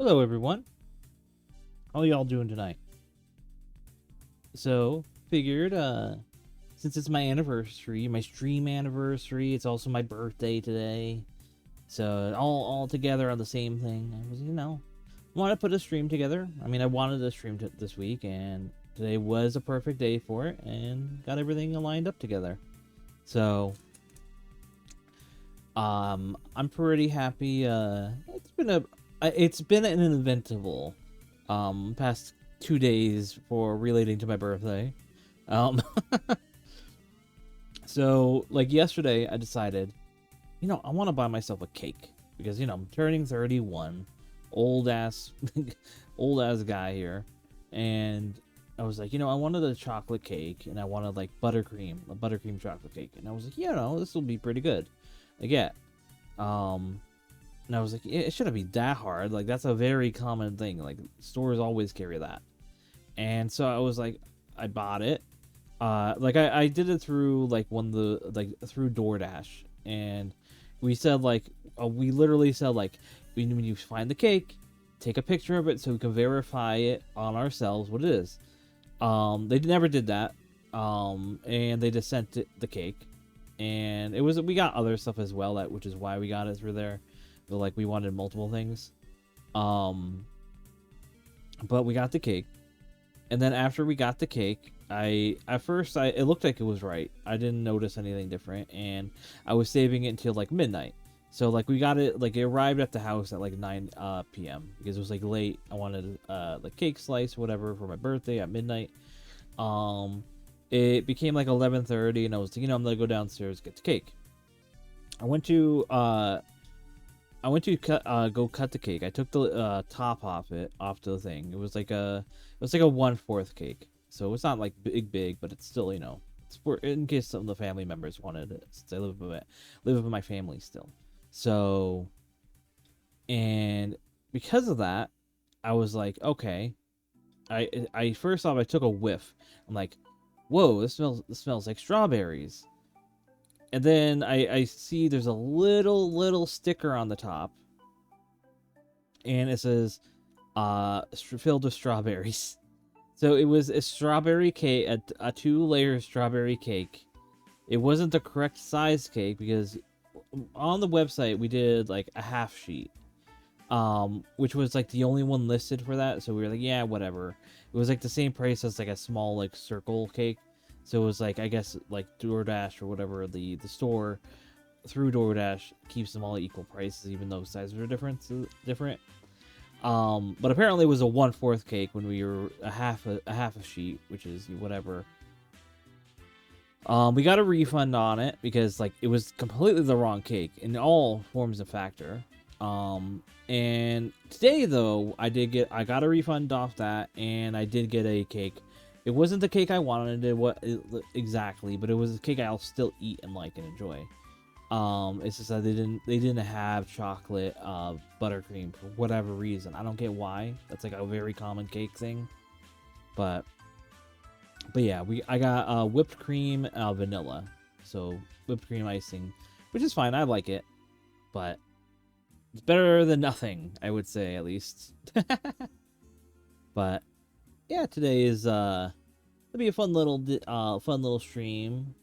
Hello, everyone. How y'all doing tonight? So, figured, since it's my anniversary, my stream anniversary, it's also my birthday today. So, all together on the same thing. I was, want to put a stream together. I mean, I wanted to stream this week, and today was a perfect day for it, and got everything lined up together. So, I'm pretty happy. It's been an eventful past 2 days for relating to my birthday. um so like yesterday I decided, I want to buy myself a cake because I'm turning 31, old ass old ass guy here. And I was like, I wanted a chocolate cake, and I wanted like a buttercream chocolate cake, and I was like, this will be pretty good. Like, yeah. And I was like, it shouldn't be that hard. Like, that's a very common thing. Like, stores always carry that. And so I was like, I bought it. Like I did it through through DoorDash, and we said we literally said when you find the cake, take a picture of it so we can verify it on ourselves what it is. They never did that. And they just sent the cake, and we got other stuff as well, which is why we got it through there. But like, we wanted multiple things. But we got the cake. And then after we got the cake, at first it looked like it was right. I didn't notice anything different, and I was saving it until like midnight. So like, we got it, like, it arrived at the house at like 9 p.m. because it was like late. I wanted like cake slice, whatever, for my birthday at midnight. It became like 11:30, and I was like, I'm gonna go downstairs, get the cake. I went to go cut the cake. I took the top off the thing. It was like a 1/4 cake, so it's not like big, but it's still, it's for in case some of the family members wanted it, since I live with my family still. So, and because of that, I was like, okay. I first off, I took a whiff. I'm like, whoa, this smells like strawberries. And then I see there's a little sticker on the top, and it says filled with strawberries. So it was a strawberry cake, a 2-layer strawberry cake. It wasn't the correct size cake because on the website we did like a half sheet, which was like the only one listed for that. So we were like, yeah, whatever. It was like the same price as like a small like circle cake. So it was like, I guess, like DoorDash or whatever, the store through DoorDash keeps them all equal prices, even though sizes are different. But apparently it was a 1/4 cake when we were a half a sheet, which is whatever. We got a refund on it because like it was completely the wrong cake in all forms of factor. And today though, I got a refund off that, and I did get a cake. It wasn't the cake I wanted exactly, but it was a cake I'll still eat and like and enjoy. It's just that they didn't have chocolate buttercream for whatever reason. I don't get why. That's like a very common cake thing. But yeah, I got whipped cream vanilla. So whipped cream icing, which is fine. I like it, but it's better than nothing, I would say, at least. But yeah, today is it'll be a fun little stream.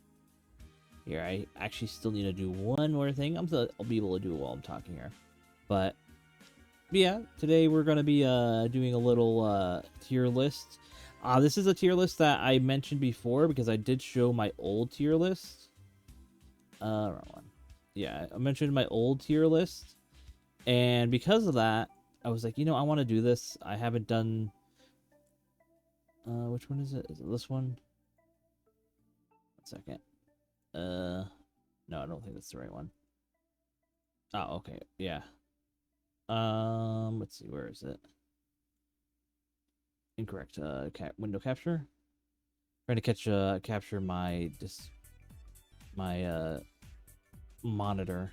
Here, I actually still need to do one more thing. I'll be able to do it while I'm talking here. But yeah, today we're gonna be doing a little tier list. This is a tier list that I mentioned before because I did show my old tier list. Wrong one. Yeah, I mentioned my old tier list, and because of that, I was like, I want to do this. I haven't done. Which one is it? Is it this one? 1 second. No, I don't think that's the right one. Oh, okay, yeah. Let's see, where is it? Incorrect. Window capture. Trying to capture my monitor.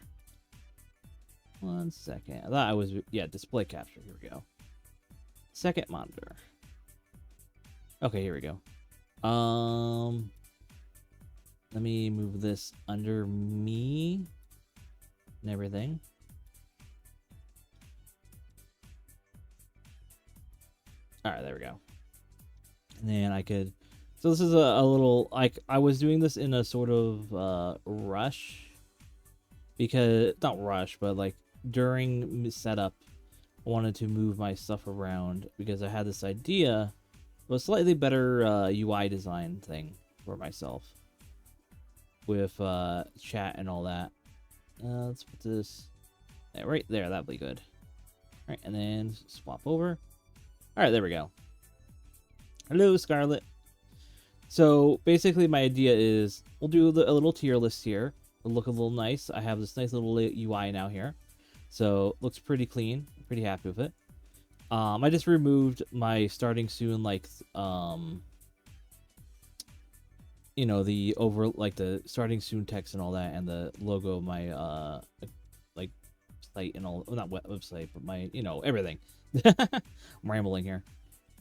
1 second. I thought I was display capture. Here we go. Second monitor. Okay, here we go. Let me move this under me and everything. right, there we go. And then I could, so this is a little, like, I was doing this in a sort of rush, because, not rush, but like during setup, I wanted to move my stuff around because I had this idea of a slightly better UI design thing for myself with chat and all that. Let's put this right there. That'd be good. All right, and then swap over. All right, there we go. Hello, Scarlet. So basically, my idea is we'll do a little tier list here. It'll look a little nice. I have this nice little UI now here, so looks pretty clean. Pretty happy with it. I just removed my starting soon, like you know, the the starting soon text and all that, and the logo of my like site and all, well, not website, but my, you know, everything. I'm rambling here.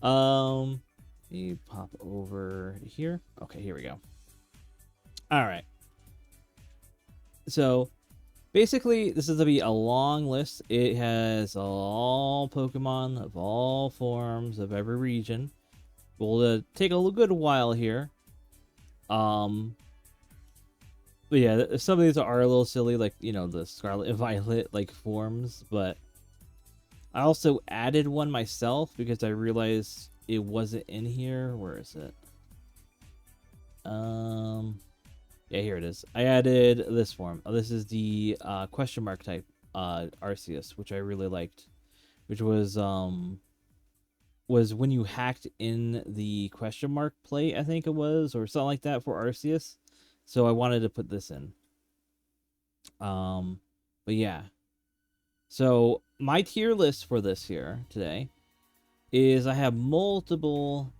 Let me pop over here. Okay, here we go. All right. So basically, this is going to be a long list. It has all Pokemon of all forms of every region. We'll take a good while here. But yeah, some of these are a little silly, like, you know, the Scarlet and Violet like forms. But I also added one myself because I realized it wasn't in here. Where is it? Yeah, here it is. I added this form. This is the question mark type Arceus, which I really liked, which was when you hacked in the question mark plate, I think it was, or something like that for Arceus. So I wanted to put this in. But yeah. So my tier list for this here today is I have multiple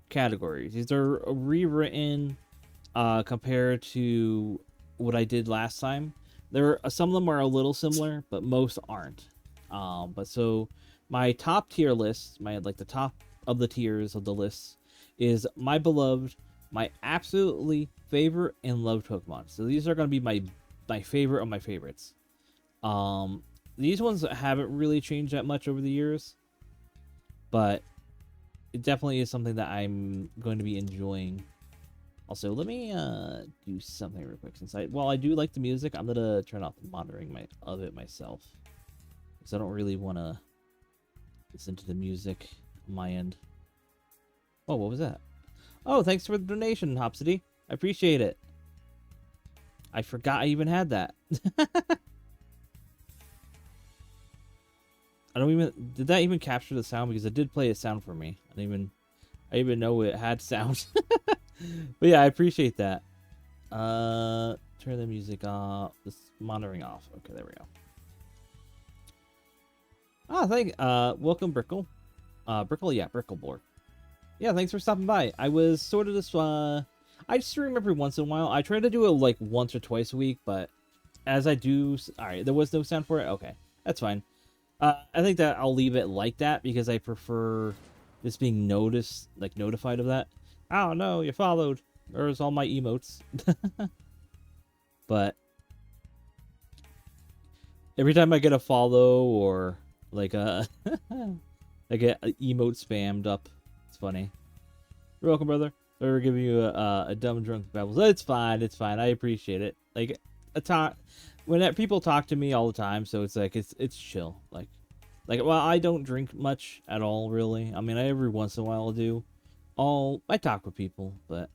categories. These are rewritten compared to what I did last time. Some of them are a little similar, but most aren't. But so my top tier list, the top of the tiers of the list, is my beloved, my absolutely favorite and loved Pokemon. So these are going to be my favorite of my favorites. These ones haven't really changed that much over the years, but it definitely is something that I'm going to be enjoying. Also, let me do something real quick. While I do like the music, I'm gonna turn off the monitoring of it myself, because I don't really want to listen to the music on my end. Oh, what was that? Oh, thanks for the donation, Hopsity. I appreciate it. I forgot I even had that. Did that even capture the sound? Because it did play a sound for me. I didn't even know it had sound. But yeah, I appreciate that. Turn the music off. This monitoring off. Okay, there we go. Welcome, Brickle. Brickle, yeah, Bricklebore. Yeah, thanks for stopping by. I was sort of just, I just stream every once in a while. I try to do it like once or twice a week, but as I do, alright, there was no sound for it? Okay, that's fine. I think that I'll leave it like that because I prefer this being notified of that. Oh no, you followed. There's all my emotes. But every time I get a follow or like I get an emote spammed up, it's funny. You're welcome, brother. Or giving you a dumb drunk babble. It's fine. It's fine. I appreciate it. Like when people talk to me all the time, so it's like it's chill. Like well, I don't drink much at all, really. I mean, every once in a while I'll do. I talk with people, but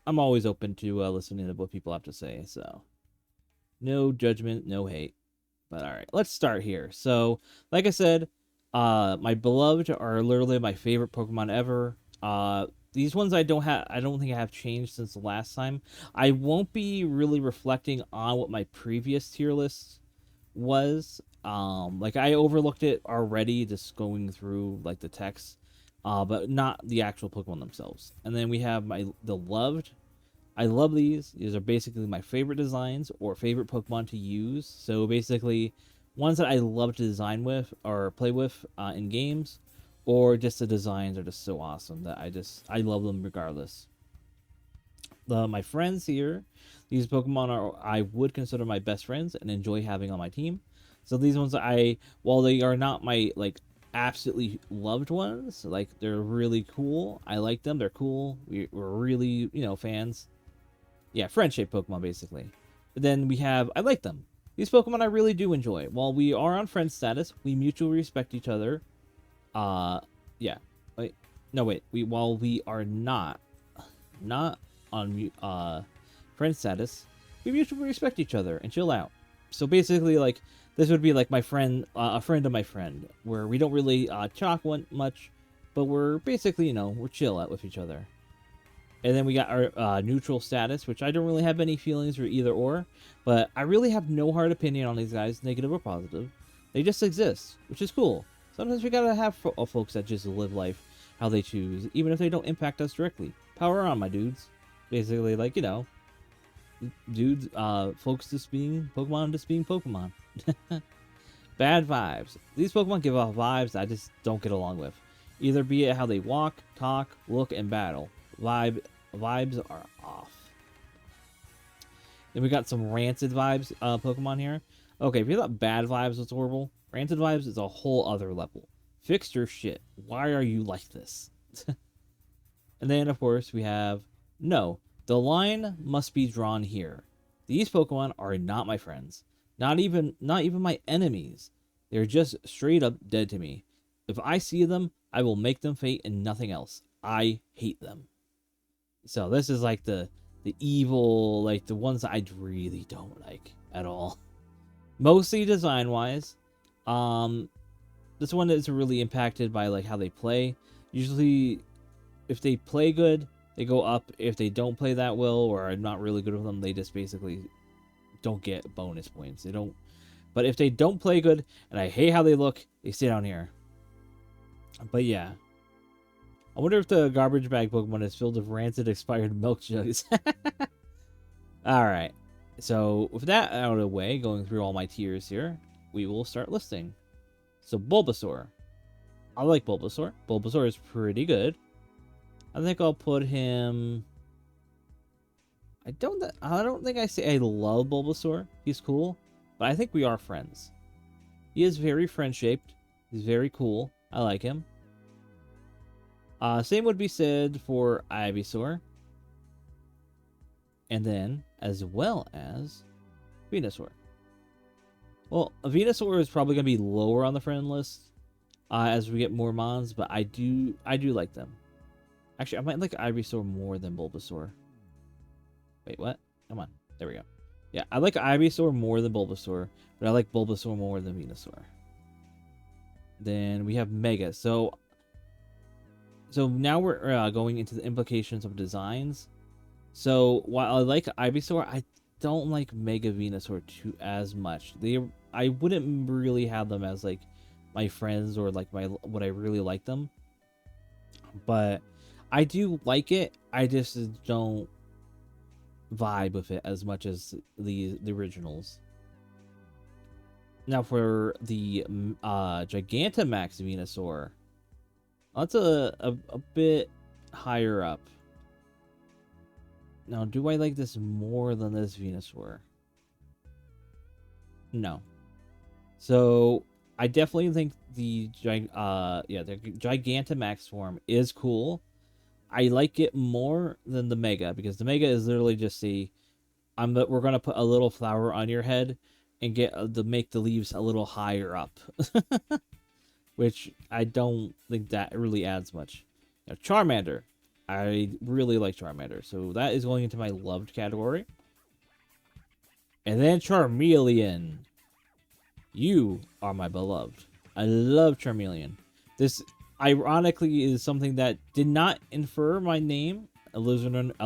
I'm always open to listening to what people have to say. So no judgment, no hate. But all right, let's start here. So, like I said, my beloved are literally my favorite Pokemon ever. These ones I don't think I have changed since the last time. I won't be really reflecting on what my previous tier list was. Like I overlooked it already, just going through like the text, but not the actual Pokemon themselves. And then we have the loved. I love these. These are basically my favorite designs or favorite Pokemon to use. So basically, ones that I love to design with or play with in games, or just the designs are just so awesome that I love them regardless. My friends here, these Pokemon I would consider my best friends and enjoy having on my team. So these ones while they are not my like absolutely loved ones. Like, they're really cool. I like them. They're cool. We're really, fans. Yeah, friend-shaped Pokemon, basically. But then we have, I like them. These Pokemon I really do enjoy. While we are on friend status, we mutually respect each other. Yeah. Wait. No, wait. While we are not on friend status, we mutually respect each other and chill out. So basically, like, this would be like my friend, a friend of my friend, where we don't really talk much, but we're basically, we're chill out with each other. And then we got our neutral status, which I don't really have any feelings for either or, but I really have no hard opinion on these guys, negative or positive. They just exist, which is cool. Sometimes we gotta have folks that just live life how they choose, even if they don't impact us directly. Power on, my dudes. Basically, like, dudes, folks just being Pokemon. Bad vibes. These Pokemon give off vibes I just don't get along with. Either be it how they walk, talk, look, and battle. Vibes are off. Then we got some rancid vibes Pokemon here. Okay, if you thought bad vibes was horrible, rancid vibes is a whole other level. Fix your shit. Why are you like this? And then, of course, we have no. The line must be drawn here. These Pokemon are not my friends. Not even my enemies. They're just straight up dead to me. If I see them, I will make them fate and nothing else. I hate them. So this is like the evil, like the ones that I really don't like at all. Mostly design wise. This one is really impacted by like how they play. Usually, if they play good, they go up. If they don't play that well or are not really good with them, they just basically don't get bonus points. They don't. But if they don't play good, and I hate how they look, they stay down here. But yeah. I wonder if the garbage bag Pokemon is filled with rancid expired milk jugs. Alright. So, with that out of the way, going through all my tiers here, we will start listing. So, Bulbasaur. I like Bulbasaur. Bulbasaur is pretty good. I think I'll put him... I don't think I say I love Bulbasaur. He's cool. But I think we are friends. He is very friend-shaped. He's very cool. I like him. Same would be said for Ivysaur. And then, as well as Venusaur. Well, Venusaur is probably going to be lower on the friend list as we get more mons, but I do like them. Actually, I might like Ivysaur more than Bulbasaur. Wait, what? Come on. There we go. Yeah, I like Ivysaur more than Bulbasaur, but I like Bulbasaur more than Venusaur. Then we have Mega. So now we're going into the implications of designs. So while I like Ivysaur, I don't like Mega Venusaur as much. I wouldn't really have them as like my friends or like what I really like them. But I do like it. I just don't vibe with it as much as the originals. Now for the Gigantamax Venusaur. That's a bit higher up. Now, do I like this more than this Venusaur? No. So, I definitely think the Gigantamax form is cool. I like it more than the Mega, because the Mega is literally just we're gonna put a little flower on your head and make the leaves a little higher up. Which I don't think that really adds much. Now, Charmander. I really like Charmander. So that is going into my loved category. And then Charmeleon. You are my beloved. I love Charmeleon. This, ironically, is something that did not infer my name. AlizarinRed.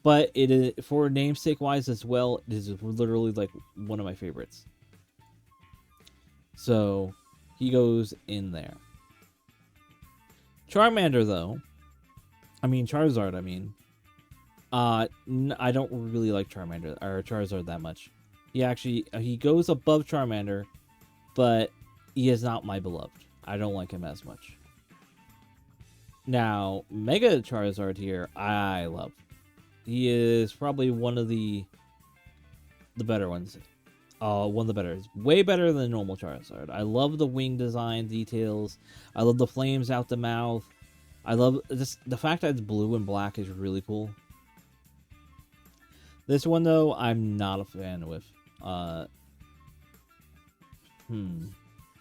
But it is, for namesake-wise as well, it is literally like one of my favorites. So, he goes in there. Charmander, though. Charizard, I don't really like Charmander, or Charizard that much. He goes above Charmander, but he is not my beloved. I don't like him as much. Now, Mega Charizard here, I love. He is probably one of the better ones. One of the better. It's way better than normal Charizard. I love the wing design details. I love the flames out the mouth. I love just the fact that it's blue and black is really cool. This one though, I'm not a fan with. Where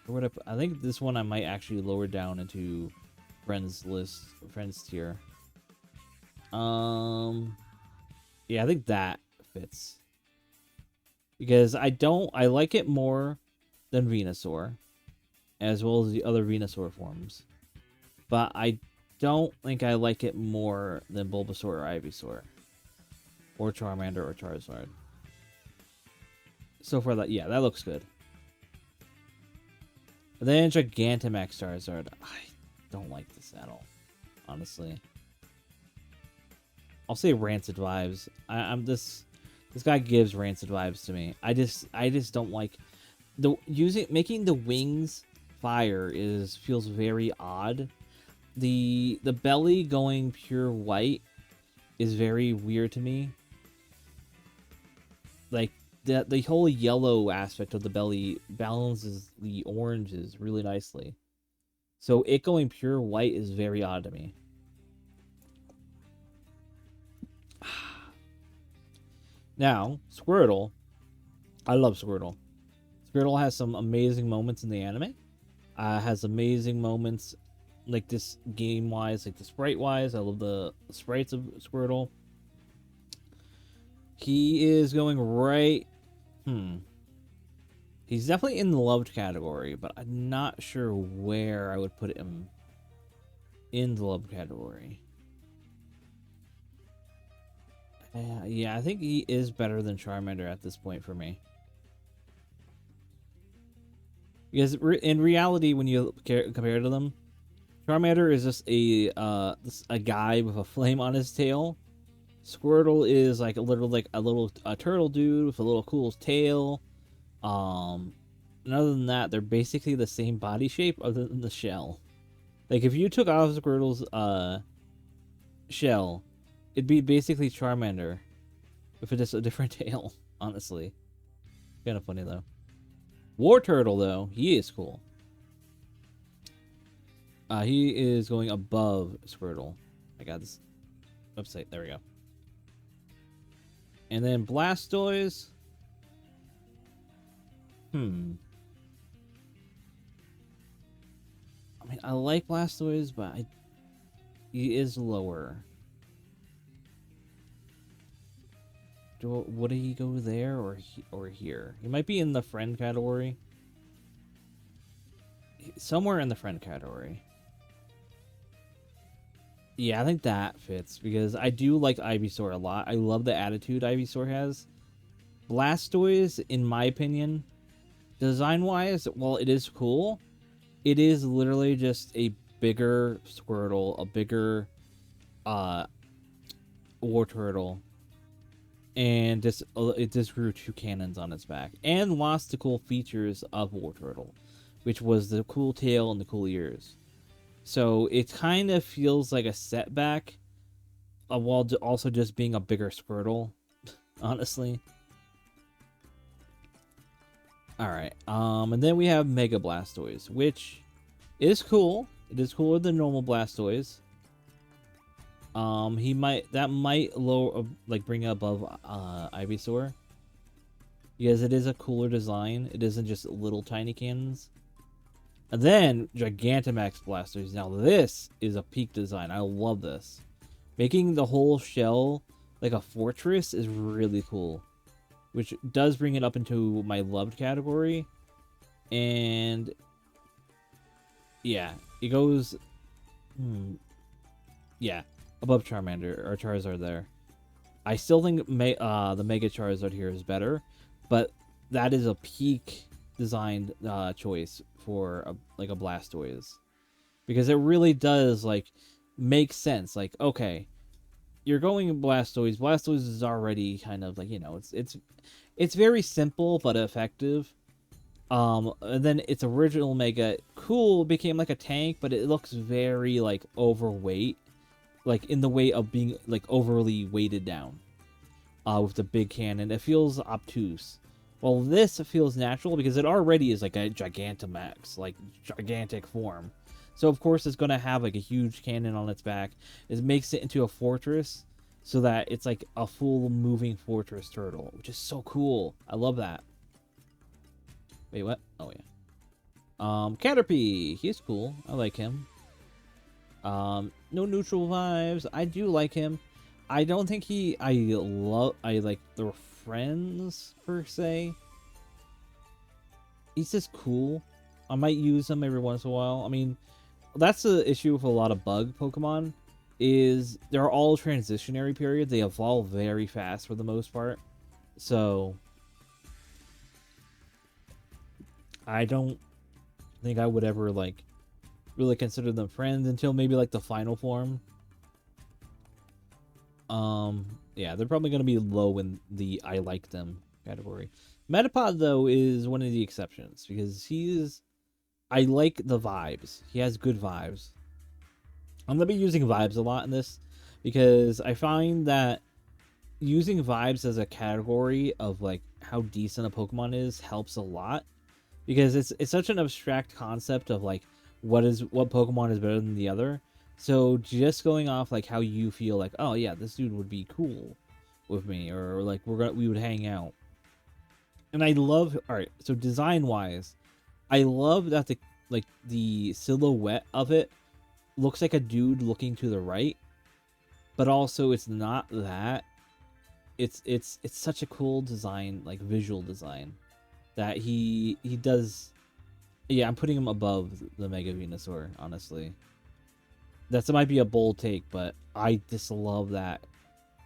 would I think this one I might actually lower down into friends list, friends tier. Yeah, I think that fits. Because I like it more than Venusaur, as well as the other Venusaur forms. But I don't think I like it more than Bulbasaur or Ivysaur. Or Charmander or Charizard. So far, yeah, that looks good. And then Gigantamax Charizard. I don't like this at all, honestly. I'll say rancid vibes. This guy gives rancid vibes to me. I just don't like making the wings fire feels very odd. The belly going pure white is very weird to me. Like the whole yellow aspect of the belly balances the oranges really nicely. So it going pure white is very odd to me. Now, Squirtle. I love Squirtle. Squirtle has some amazing moments in the anime. Has amazing moments like this game-wise, like the sprite-wise. I love the sprites of Squirtle. He is going right... He's definitely in the loved category, but I'm not sure where I would put him in the loved category. Yeah, I think he is better than Charmander at this point for me. Because in reality, when you compare to them, Charmander is just a guy with a flame on his tail. Squirtle is like a little turtle dude with a little cool tail. And other than that, they're basically the same body shape other than the shell. Like if you took off Squirtle's shell, it'd be basically Charmander with just a different tail, honestly. Kind of funny though. War Turtle though, he is cool. He is going above Squirtle. I got this website. There we go. And then Blastoise. I mean, I like Blastoise, but he is lower. Would he go there or here? He might be in the friend category. Somewhere in the friend category. Yeah, I think that fits because I do like Ivysaur a lot. I love the attitude Ivysaur has. Blastoise, in my opinion, design-wise, while it is cool, it is literally just a bigger Squirtle, a bigger War Turtle, and it just grew 2 cannons on its back and lost the cool features of War Turtle, which was the cool tail and the cool ears. So it kind of feels like a setback, while also just being a bigger Squirtle, honestly. Alright, and then we have Mega Blastoise, which is cool. It is cooler than normal Blastoise. That might lower, bring it above Ivysaur, because it is a cooler design. It isn't just little tiny cannons. And then Gigantamax Blastoise. Now this is a peak design. I love this. Making the whole shell like a fortress is really cool, which does bring it up into my loved category. And yeah, it goes yeah, above Charmander or Charizard there. I still think the Mega Charizard here is better, but that is a peak designed choice for a Blastoise, because it really does make sense. Like, okay, you're going Blastoise. Blastoise is already kind of it's very simple but effective. And then its original Mega cool became like a tank, but it looks very overweight, in the way of being overly weighted down with the big cannon. It feels obtuse. Well, this feels natural because it already is like a Gigantamax, like gigantic form. So of course it's gonna have like a huge cannon on its back. It makes it into a fortress so that it's like a full moving fortress turtle, which is so cool. I love that. Wait, what? Oh yeah. Caterpie, he's cool. I like him. No neutral vibes. I do like him. I don't think I like the friends per se. He's just cool. I might use him every once in a while. I mean, that's the issue with a lot of bug Pokemon, is they're all transitionary periods. They evolve very fast for the most part. So I don't think I would ever like really consider them friends until maybe like the final form. Yeah, they're probably gonna be low in the I like them category. Metapod though is one of the exceptions because I like the vibes. He has good vibes. I'm gonna be using vibes a lot in this because I find that using vibes as a category of like how decent a Pokemon is helps a lot, because it's such an abstract concept of like what Pokemon is better than the other. So just going off like how you feel like, oh yeah, this dude would be cool with me, or like we would hang out. And I love, all right, so design wise, I love that the silhouette of it looks like a dude looking to the right, but also it's not that. It's such a cool design, like visual design, that he does. Yeah, I'm putting him above the Mega Venusaur, honestly. That might be a bold take, but I just love that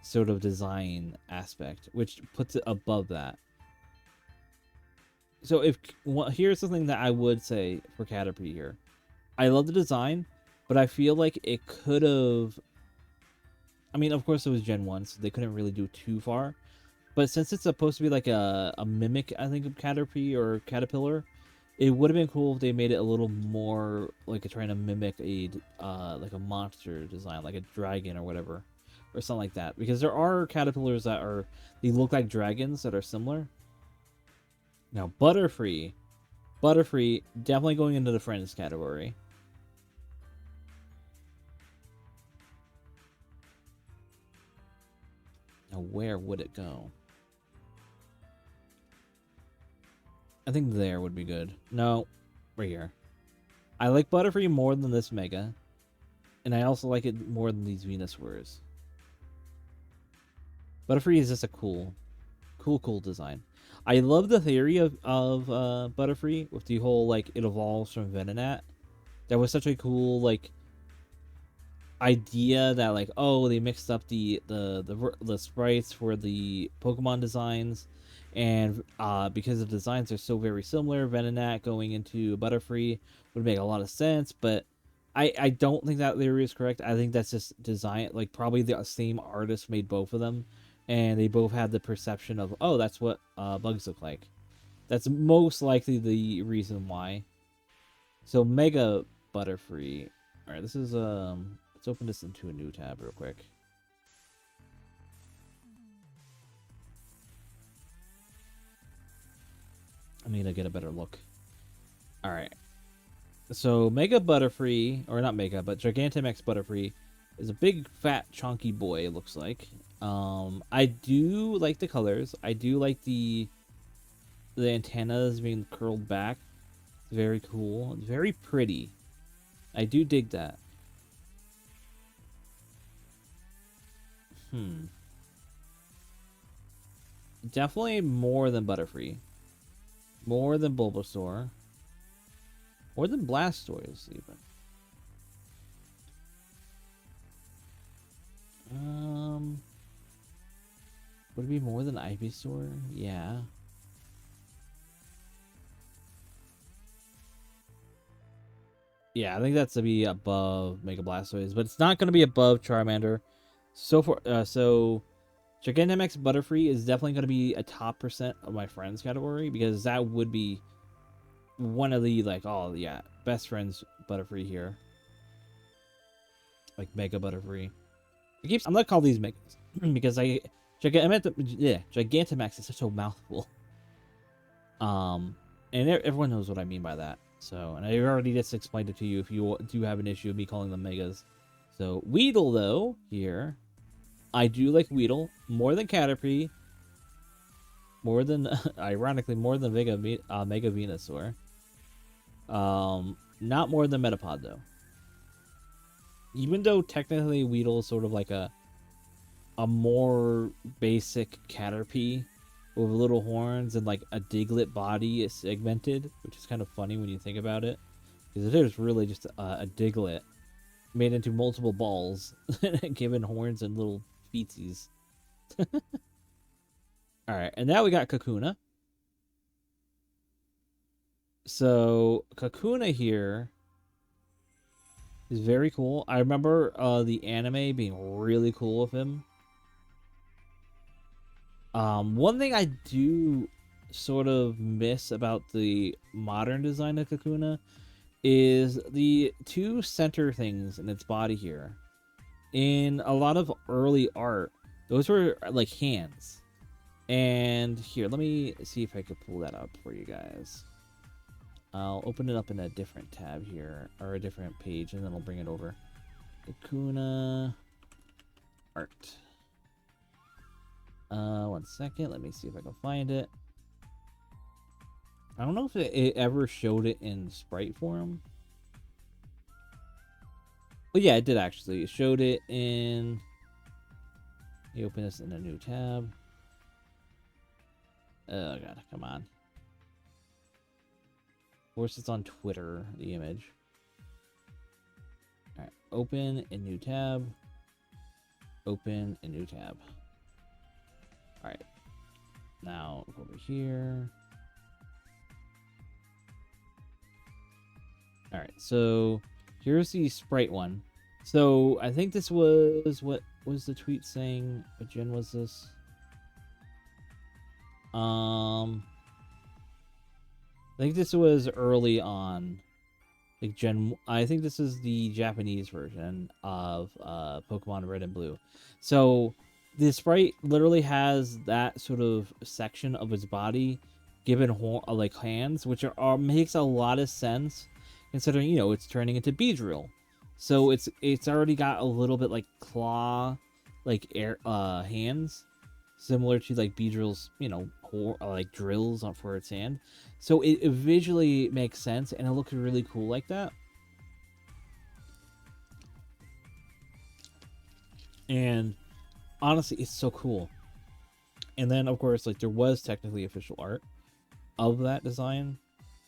sort of design aspect, which puts it above that. So here's something that I would say for Caterpie here. I love the design, but I feel like it could have. I mean, of course it was Gen 1, so they couldn't really do too far. But since it's supposed to be like a mimic, I think, of Caterpie or Caterpillar, it would have been cool if they made it a little more like trying to mimic a like a monster design, like a dragon or whatever, or something like that. Because there are caterpillars they look like dragons that are similar. Now Butterfree definitely going into the friends category. Now where would it go? I think there would be good. No, right here. I like Butterfree more than this Mega, and I also like it more than these Venusaurs. Butterfree is just a cool design. I love the theory of Butterfree with the whole like it evolves from Venonat. That was such a cool like idea that like, oh, they mixed up the sprites for the Pokemon designs, and because the designs are so very similar, Venonat going into Butterfree would make a lot of sense. But I don't think that theory is correct. I think that's just design, like probably the same artist made both of them, and they both had the perception of, oh, that's what bugs look like. That's most likely the reason why. So Mega Butterfree. All right, this is let's open this into a new tab real quick. I need to get a better look. All right. So Mega Butterfree, or not Mega, but Gigantamax Butterfree is a big, fat, chunky boy, it looks like. I do like the colors. I do like the antennas being curled back. It's very cool. It's very pretty. I do dig that. Definitely more than Butterfree. More than Bulbasaur. More than Blastoise, even. Would it be more than Ivysaur? Yeah. Yeah, I think that's to be above Mega Blastoise, but it's not going to be above Charmander. So Gigantamax Butterfree is definitely going to be a top % of my friends category, because that would be one of the like, oh yeah, best friends Butterfree here. Like Mega Butterfree. I'm gonna call these Megas because Gigantamax is such a mouthful. And everyone knows what I mean by that. So, and I already just explained it to you if you do have an issue with me calling them megas. So, Weedle, though, here, I do like Weedle more than Caterpie, more than, ironically, more than Mega Venusaur. Not more than Metapod, though. Even though technically Weedle is sort of like a more basic Caterpie with little horns and like a Diglett body is segmented, which is kind of funny when you think about it, because it is really just a Diglett made into multiple balls, given horns and little feetsies. All right, and now we got Kakuna. So Kakuna here is very cool. I remember the anime being really cool with him. One thing I do sort of miss about the modern design of Kakuna is the two center things in its body here. In a lot of early art, those were like hands. And here, let me see if I could pull that up for you guys. I'll open it up in a different tab here, or a different page, and then I'll bring it over. Kakuna art. 1 second. Let me see if I can find it. I don't know if it ever showed it in sprite form. But yeah, it did actually. It showed it in... You open this in a new tab. Oh god, come on. Of course, it's on Twitter, the image. Alright, open a new tab. Open a new tab. Alright. Now, over here. Alright, so here's the sprite one. So I think this was... What was the tweet saying? What gen was this? I think this was early on. Like I think this is the Japanese version of Pokemon Red and Blue. So the sprite literally has that sort of section of its body given like hands, which makes a lot of sense considering, you know, it's turning into Beedrill. So it's already got a little bit like claw, like hands, similar to like Beedrill's, you know, like drills for its hand. So it visually makes sense, and it looks really cool like that. And honestly, it's so cool. And then, of course, like there was technically official art of that design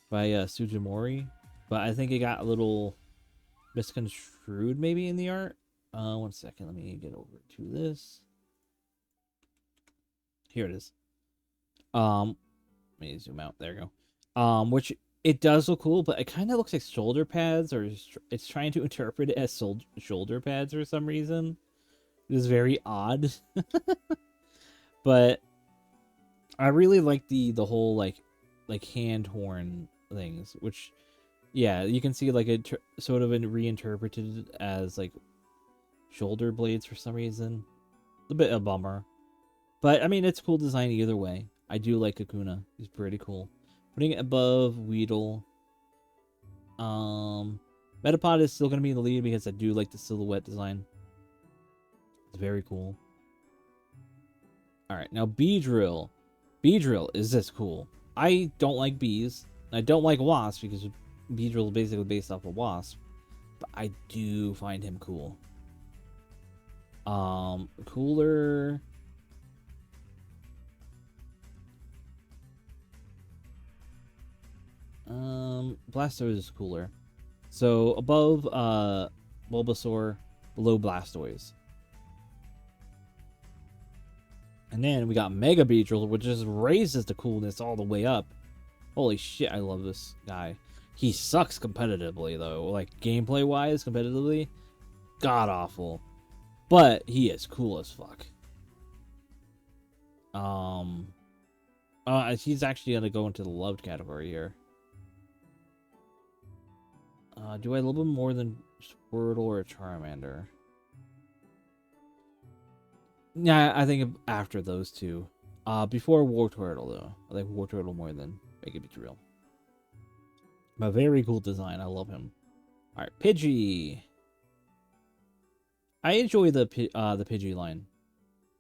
by Sujimori, but I think it got a little misconstrued maybe in the art. 1 second, let me get over to this. Here it is. Let me zoom out. There you go. Which it does look cool, but it kind of looks like shoulder pads, or it's trying to interpret it as shoulder pads for some reason. It is very odd. But I really like the whole like hand horn things, which yeah, you can see like it sort of reinterpreted as like shoulder blades for some reason. A bit of a bummer. But I mean, it's cool design either way. I do like Kakuna. He's pretty cool. Putting it above Weedle. Metapod is still going to be in the lead because I do like the silhouette design. It's very cool. Alright, now Beedrill. Beedrill is this cool. I don't like bees. I don't like wasps because Beedrill is basically based off a wasp. But I do find him cool. Cooler... Blastoise is cooler. So above Bulbasaur, below Blastoise. And then we got Mega Beedrill, which just raises the coolness all the way up. Holy shit, I love this guy. He sucks competitively though. Like gameplay wise, competitively, god awful. But he is cool as fuck. He's actually gonna go into the loved category here. Do I love him more than Squirtle or Charmander? Yeah, I think after those two. Before Wartortle, though. I like Wartortle more than Make it be real. But very cool design. I love him. All right, Pidgey. I enjoy the Pidgey line.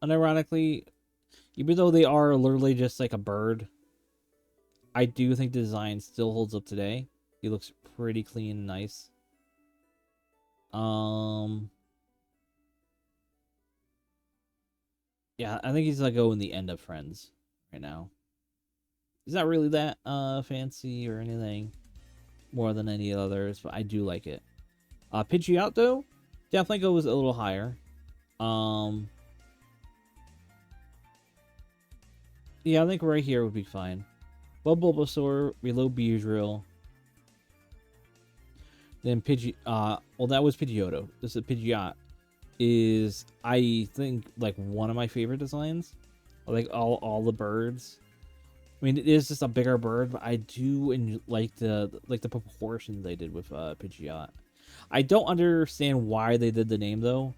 Unironically, even though they are literally just like a bird, I do think the design still holds up today. He looks pretty clean and nice. Yeah, I think he's like go in the end of Friends right now. He's not really that fancy or anything more than any others, but I do like it. Pidgeot though, definitely goes a little higher. Yeah, I think right here would be fine. Bulbasaur, below Beedrill. Then well, that was Pidgeotto. This is Pidgeot. Is, I think, like one of my favorite designs. I like all the birds. I mean, it is just a bigger bird, but I do like the proportions they did with Pidgeot. I don't understand why they did the name though.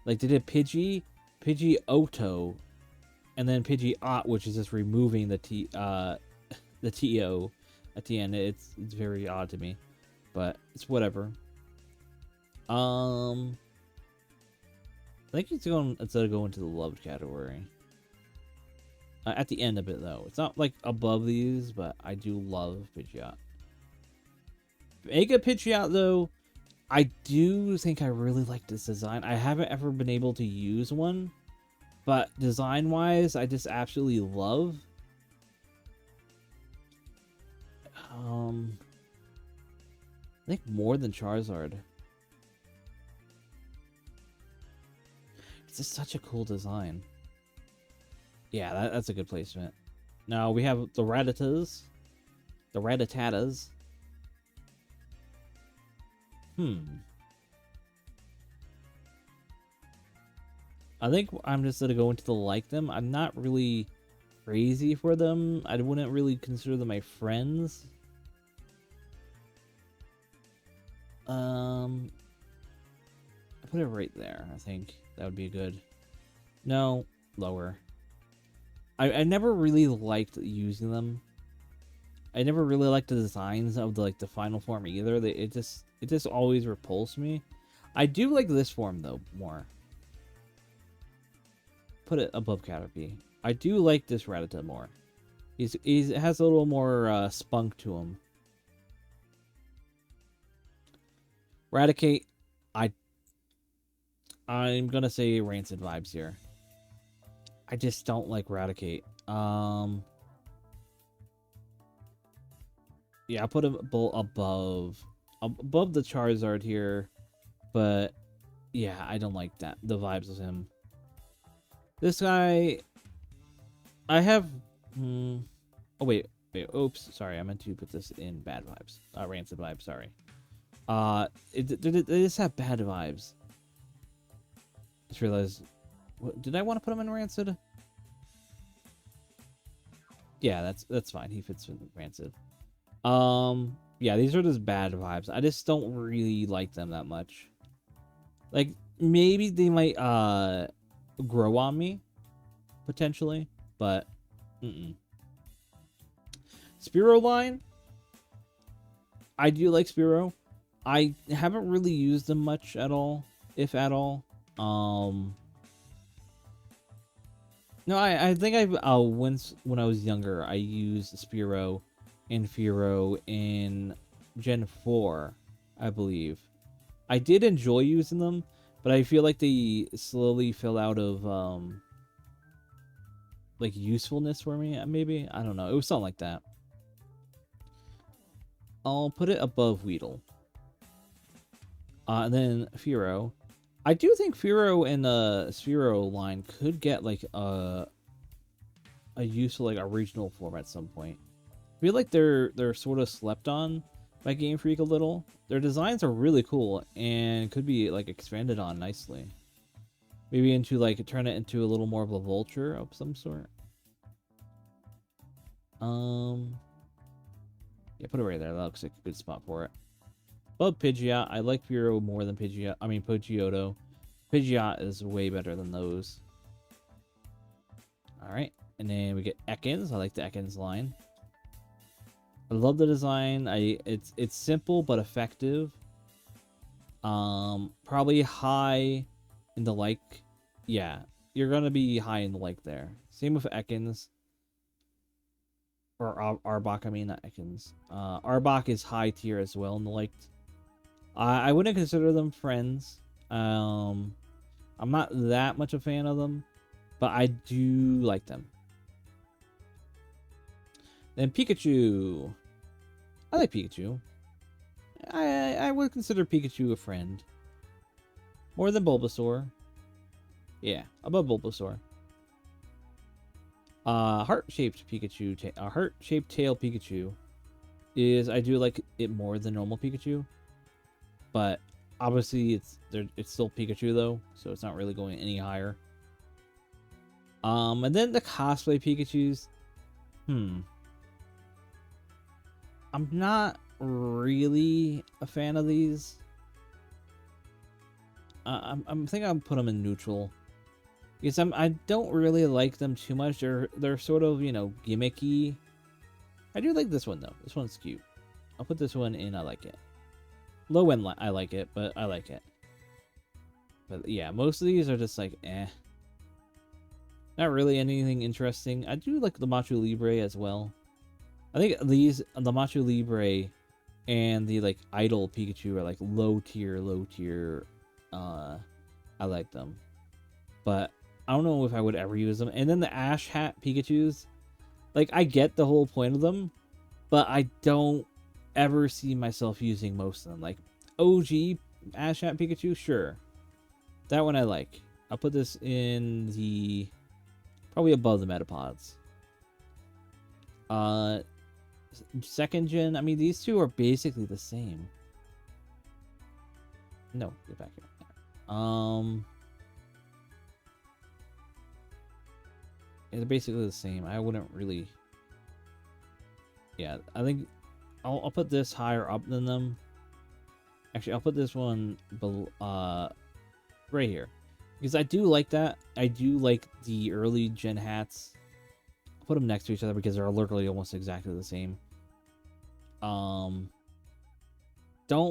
Like they did Pidgeotto, and then Pidgeot, which is just removing the the TO at the end. It's very odd to me, but it's whatever. I think he's going instead of going to the loved category. At the end of it though, it's not like above these, but I do love Pidgeot. Mega Pidgeot though, I do think I really like this design. I haven't ever been able to use one, but design wise, I just absolutely love. I think more than Charizard. It's just such a cool design. Yeah, that's a good placement. Now we have the Rattatas. The Rattatatas. I think I'm just gonna go into the like them. I'm not really crazy for them. I wouldn't really consider them my friends. I put it right there. I think that would be good. No, lower. I never really liked using them. I never really liked the designs of the final form either. It just always repulsed me. I do like this form though more. Put it above Caterpie. I do like this Rattata more. He has a little more spunk to him. Raticate, I'm gonna say rancid vibes here. I just don't like Raticate. Yeah, I'll put him above the Charizard here, but yeah, I don't like that. The vibes of him. This guy, I have. Oh wait. Oops, sorry. I meant to put this in bad vibes. Rancid vibes. Sorry. They just have bad vibes. Just realized. Did I want to put him in rancid? Yeah, that's fine. He fits with rancid. Yeah, these are just bad vibes. I just don't really like them that much. Like maybe they might grow on me potentially, but Spearow line. I do like Spearow. I haven't really used them much at all, if at all. No, I think I've once when I was younger, I used Spearow and Fearow in Gen 4, I believe. I did enjoy using them, but I feel like they slowly fell out of like usefulness for me. Maybe, I don't know. It was something like that. I'll put it above Weedle. And then Fearow. I do think Fearow and the Spearow line could get like a useful like a regional form at some point. I feel like they're sort of slept on by Game Freak a little. Their designs are really cool and could be like expanded on nicely. Maybe into like turn it into a little more of a vulture of some sort. Yeah, put it right there. That looks like a good spot for it. Above Pidgeot, I like Fearow more than Pidgeot. I mean Pidgeotto. Pidgeot is way better than those. All right, and then we get Ekans. I like the Ekans line. I love the design. It's simple but effective. Probably high in the like. Yeah, you're gonna be high in the like there. Same with Ekans. Or Arbok, I mean, not Ekans. Arbok is high tier as well in the like. I wouldn't consider them friends. I'm not that much a fan of them, but I do like them. Then Pikachu. I like Pikachu. I would consider Pikachu a friend. More than Bulbasaur. Yeah, above Bulbasaur. Heart-shaped Pikachu, heart-shaped tail Pikachu is, I do like it more than normal Pikachu, but obviously it's still Pikachu though, so it's not really going any higher. And then the cosplay Pikachus, I'm not really a fan of these. I'm thinking I'll put them in neutral. Because I don't really like them too much. They're sort of, you know, gimmicky. I do like this one though. This one's cute. I'll put this one in. I like it. Low end, I like it, but I like it. But yeah, most of these are just like eh. Not really anything interesting. I do like the Macho Libre as well. I think the Macho Libre and the like Idol Pikachu are like low tier. I like them, but I don't know if I would ever use them. And then the Ash Hat Pikachus, like I get the whole point of them, but I don't ever see myself using most of them. Like OG Ash Hat Pikachu, sure, that one I like. I'll put this in the probably above the Metapods. Second gen, I mean these two are basically the same. No, get back here. Yeah, they're basically the same. I wouldn't really. Yeah, I think I'll put this higher up than them. Actually, I'll put this one right here because I do like that. I do like the early gen hats. I'll put them next to each other because they're literally almost exactly the same. Don't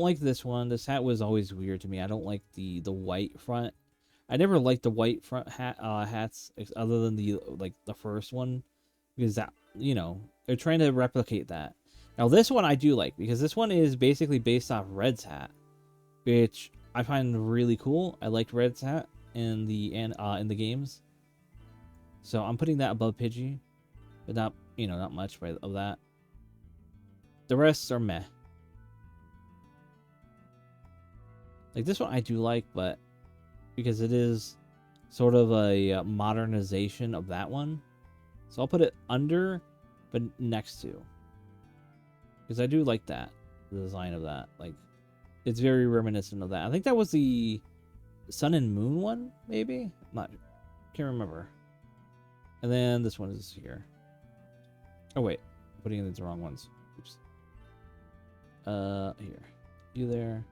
like this one. This hat was always weird to me. I don't like the white front. I never liked the white front hats other than the first one, because that, you know, they're trying to replicate that. Now this one I do like because this one is basically based off Red's hat, which I find really cool. I liked Red's hat in the games, so I'm putting that above Pidgey, but not, you know, not much of that. The rest are meh. Like this one I do like, but because it is sort of a modernization of that one, so I'll put it under, but next to, because I do like that, the design of that. Like it's very reminiscent of that. I think that was the Sun and Moon one, maybe. Can't remember. And then this one is here. Oh wait, I'm putting in the wrong ones. Oops. Here, you there.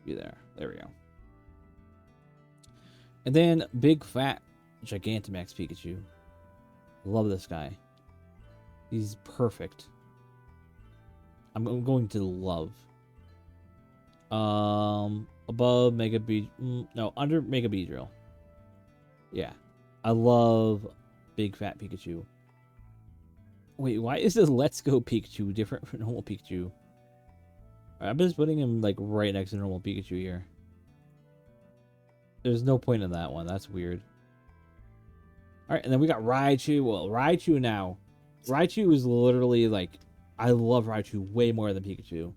There we go. And then big fat Gigantamax Pikachu. Love this guy. He's perfect. I'm going to love. Above Mega B. No, under Mega Beedrill. Yeah, I love big fat Pikachu. Wait, why is this Let's Go Pikachu different from normal Pikachu? I'm just putting him like right next to normal Pikachu here. There's no point in that one. That's weird. Alright, and then we got Raichu. Well, Raichu now. Raichu is literally like, I love Raichu way more than Pikachu.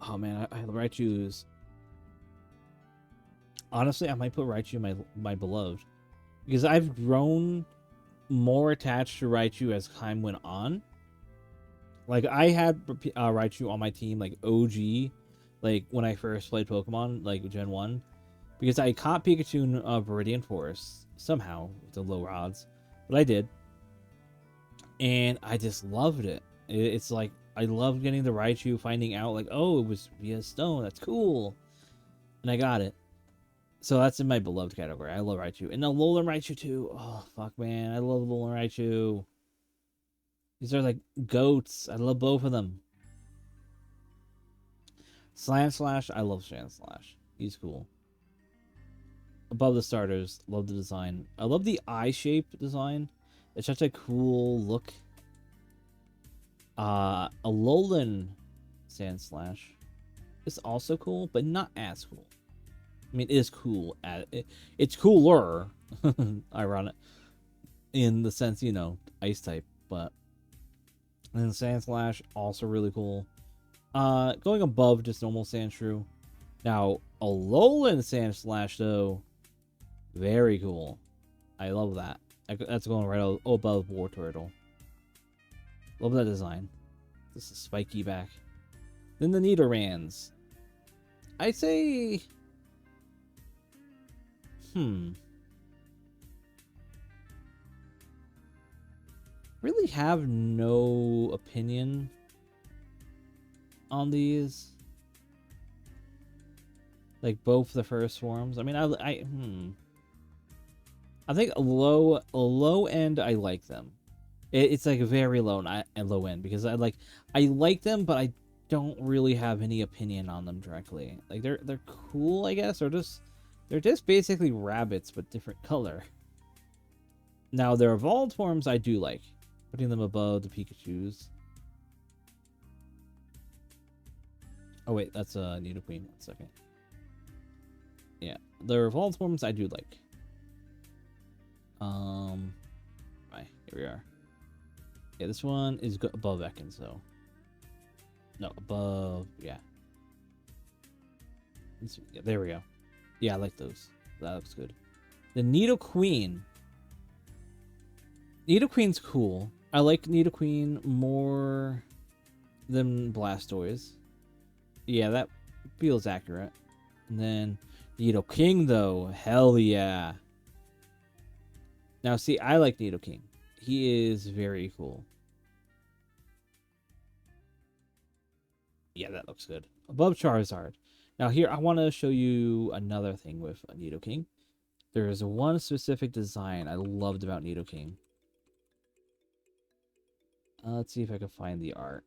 Oh man, Raichu is... Honestly, I might put Raichu my beloved. Because I've grown more attached to Raichu as time went on. Like I had Raichu on my team, like OG, like when I first played Pokemon, like Gen 1, because I caught Pikachu in Viridian Forest somehow with the low odds, but I did, and I just loved it. It's like I loved getting the Raichu, finding out like, oh, it was via stone, that's cool, and I got it. So that's in my beloved category. I love Raichu. And Alolan Raichu too. Oh, fuck, man. I love Alolan Raichu. These are like goats. I love both of them. Slam Slash. I love Slam Slash. He's cool. Above the starters. Love the design. I love the eye shape design. It's such a cool look. Alolan Sand Slash is also cool, but not as cool. I mean, it is cool. It's cooler, ironic, in the sense, you know, ice type. But and then Sand Slash also really cool. Going above just normal Sandshrew. Now, Alolan Sand Slash though, very cool. I love that. That's going right above War Turtle. Love that design. This is spiky back. Then the Nidorans. I'd say... Really have no opinion on these. Like both the first forms. I mean, I think low end I like them. It's like very low and low end because I like them, but I don't really have any opinion on them directly. Like they're cool, I guess, or they're just basically rabbits but different color. Now their evolved forms I do like, putting them above the Pikachus. Oh wait, that's Nidoqueen. 1 second. Yeah, their evolved forms I do like. Right, here we are. Yeah, this one is above Ekans, though. No, above, yeah. Yeah. There we go. Yeah, I like those. That looks good. The Nidoqueen. Nidoqueen's cool. I like Nidoqueen more than Blastoise. Yeah, that feels accurate. And then Nidoking, though. Hell yeah. Now, see, I like Nidoking. He is very cool. Yeah, that looks good. Above Charizard. Now here, I want to show you another thing with Nidoking. There is one specific design I loved about Nidoking. Let's see if I can find the art.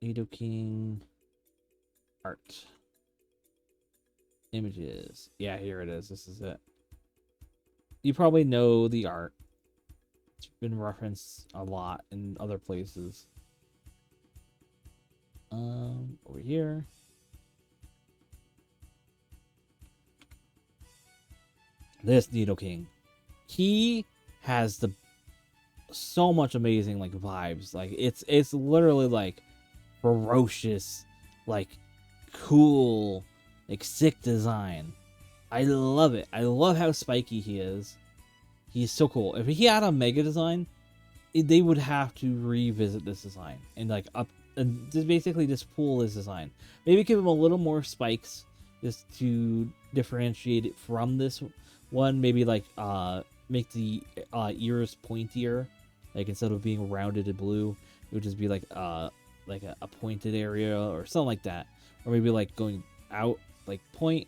Nidoking art. Images. Yeah, here it is. This is it. You probably know the art. It's been referenced a lot in other places. Over here. This Nidoking. He has so much amazing like vibes. Like it's literally like ferocious, like cool, like sick design. I love it. I love how spiky he is. He's so cool. If he had a mega design, they would have to revisit this design and like just basically just pull his design. Maybe give him a little more spikes just to differentiate it from this one. Maybe like make the ears pointier. Like instead of being rounded and blue, it would just be like a pointed area or something like that. Or maybe like going out like point,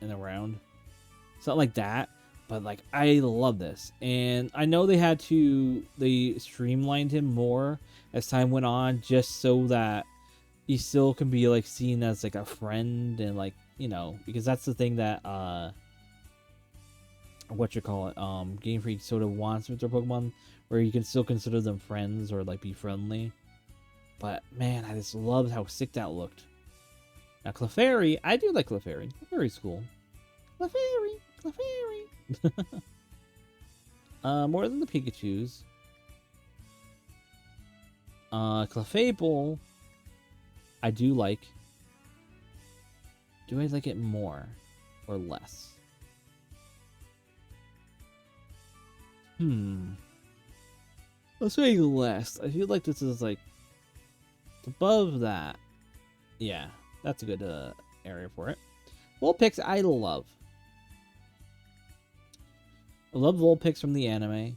and around. Something like that. But like I love this. And I know they streamlined him more as time went on just so that he still can be like seen as like a friend and like, you know, because that's the thing that Game Freak sort of wants with their Pokemon, where you can still consider them friends or like be friendly. But man, I just loved how sick that looked. Now Clefairy, I do like Clefairy. Clefairy's cool. Clefairy. More than the Pikachus. Clefable, I do like. Do I like it more or less? Let's say less. I feel like this is like above that. Yeah, that's a good area for it. Vulpix, I love. I love Vulpix from the anime.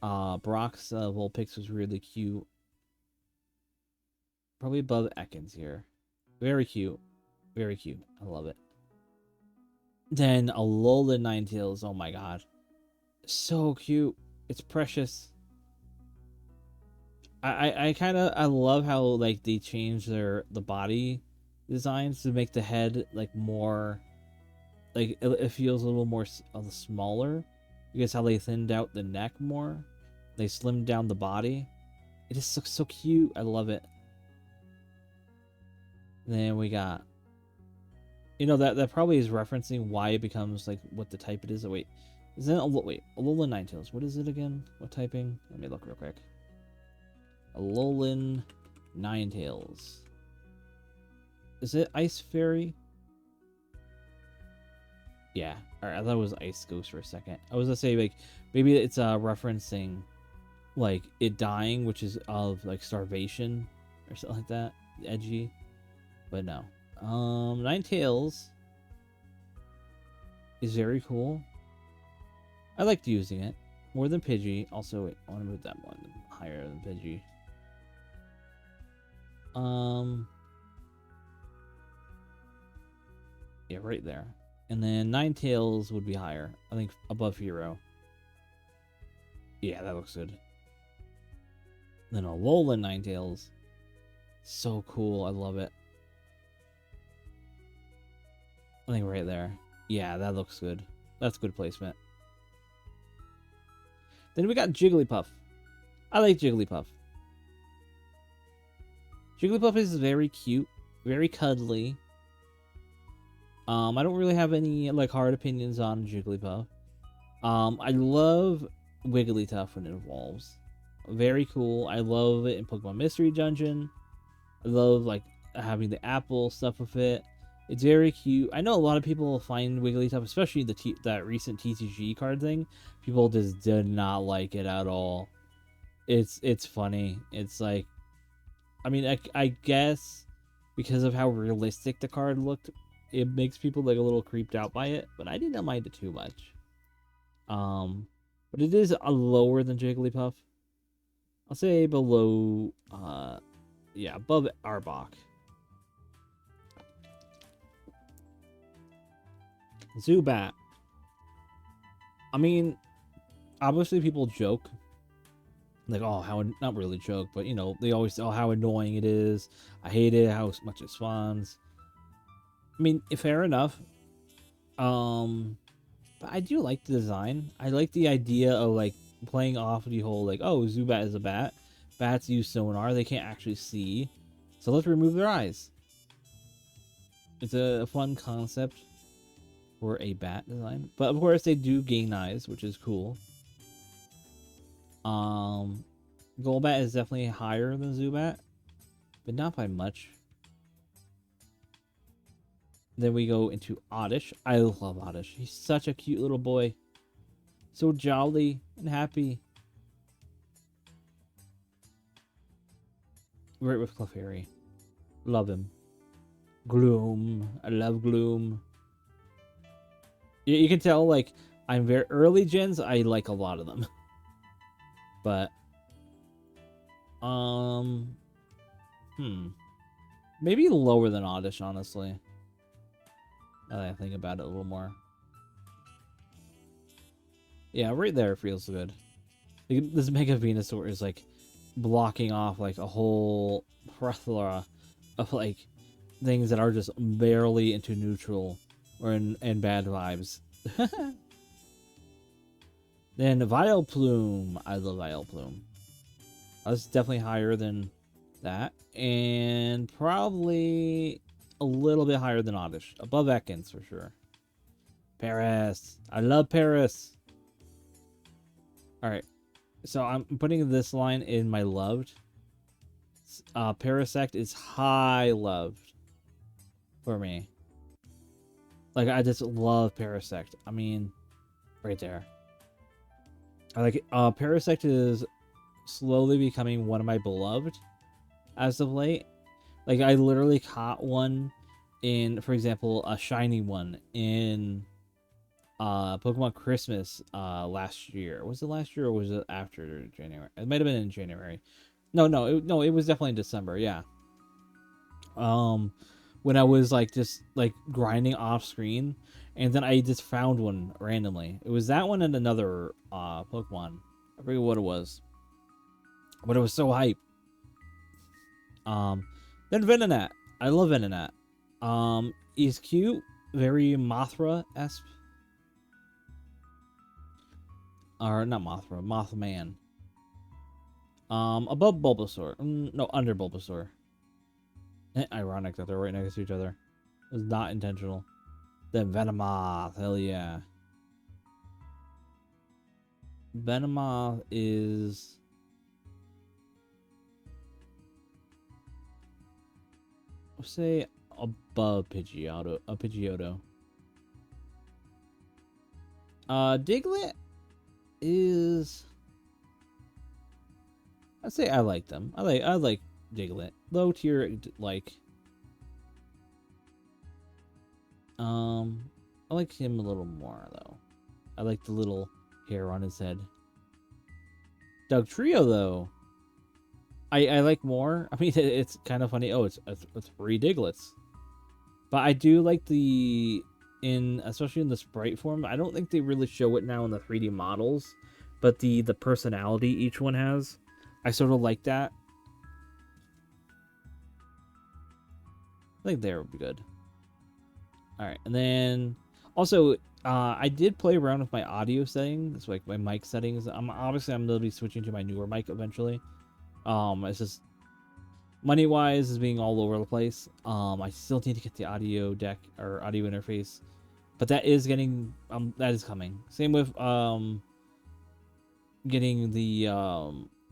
Brock's Vulpix was really cute. Probably above Ekans here. Very cute. Very cute. I love it. Then Alolan Ninetales. Oh my god. So cute. It's precious. I kind of I love how like they change the body designs to make the head like more like it feels a little more smaller because how they thinned out the neck more. They slimmed down the body. It just looks so cute. I love it. And then we got, you know, that probably is referencing why it becomes like what the type it is. Oh wait, is it wait Alolan Ninetales? What is it again? What typing? Let me look real quick. Alolan Ninetales. Is it Ice Fairy? Yeah. Alright, I thought it was Ice Ghost for a second. I was gonna say like maybe it's referencing like it dying, which is of like starvation or something like that. Edgy. But no. Ninetales is very cool. I liked using it. More than Pidgey. Also, wait, I want to move that one higher than Pidgey. Yeah, right there. And then Ninetales would be higher. I think above Hero. Yeah, that looks good. Then Alolan Ninetales. So cool. I love it. I think right there. Yeah, that looks good. That's good placement. Then we got Jigglypuff. I like Jigglypuff. Jigglypuff is very cute, very cuddly. I don't really have any like hard opinions on Jigglypuff. I love Wigglytuff when it evolves. Very cool. I love it in Pokemon Mystery Dungeon. I love like having the apple stuff with it. It's very cute. I know a lot of people find Wigglytuff, especially that recent TCG card thing. People just did not like it at all. It's funny. It's like, I mean, I guess because of how realistic the card looked, it makes people like a little creeped out by it. But I didn't mind it too much. But it is a lower than Jigglypuff. I'll say below, yeah, above Arbok. Zubat. I mean, obviously people joke. Like, oh, how, not really joke, but, you know, they always say, oh, how annoying it is. I hate it, how much it spawns. I mean, fair enough. But I do like the design. I like the idea of, like, playing off the whole, like, oh, Zubat is a bat. Bats use sonar. They can't actually see. So let's remove their eyes. It's a fun concept for a bat design. But, of course, they do gain eyes, which is cool. Golbat is definitely higher than Zubat, but not by much. Then we go into Oddish. I love Oddish. He's such a cute little boy. So jolly and happy. Right with Clefairy. Love him. Gloom. I love Gloom. You can tell, like, I'm very early gens. I like a lot of them. But, maybe lower than Oddish, honestly. Now that I think about it a little more. Yeah, right there feels good. Like, this Mega Venusaur is, like, blocking off, like, a whole plethora of, like, things that are just barely into neutral or in bad vibes. Then Vileplume. I love Vileplume. That's definitely higher than that. And probably a little bit higher than Oddish. Above Ekans for sure. Paris. I love Paris. Alright. So I'm putting this line in my loved. Parasect is high loved for me. Like, I just love Parasect. I mean, right there. I like it. Parasect is slowly becoming one of my beloved as of late. Like, I literally caught one in, for example, a shiny one in Pokemon Christmas last year. Was it last year or was it after January? It might have been in January. No, it was definitely in December. Yeah. when I was like just like grinding off screen, and then I just found one randomly. It was that one and another Pokemon. I forget what it was, but it was so hype. Then Venonat. I love Venonat. He's cute, very Mothra-esque. Or not Mothra, Mothman. Above Bulbasaur. No, under Bulbasaur. Ironic that they're right next to each other. It was not intentional. Then Venomoth, hell yeah. Venomoth is... I'll say above Pidgeotto. Diglett is... I'd say I like them. I like Diglett. Low tier, like... I like him a little more, though. I like the little hair on his head. Dugtrio, though, I like more. I mean, it's kind of funny. Oh, it's 3 Diglets. But I do like especially in the sprite form, I don't think they really show it now in the 3D models, but the personality each one has, I sort of like that. I think they would be good. Alright, and then also, I did play around with my audio settings, like my mic settings. I'm literally switching to my newer mic eventually. It's just money-wise is being all over the place. I still need to get the audio deck or audio interface, but that is getting that is coming. Same with getting the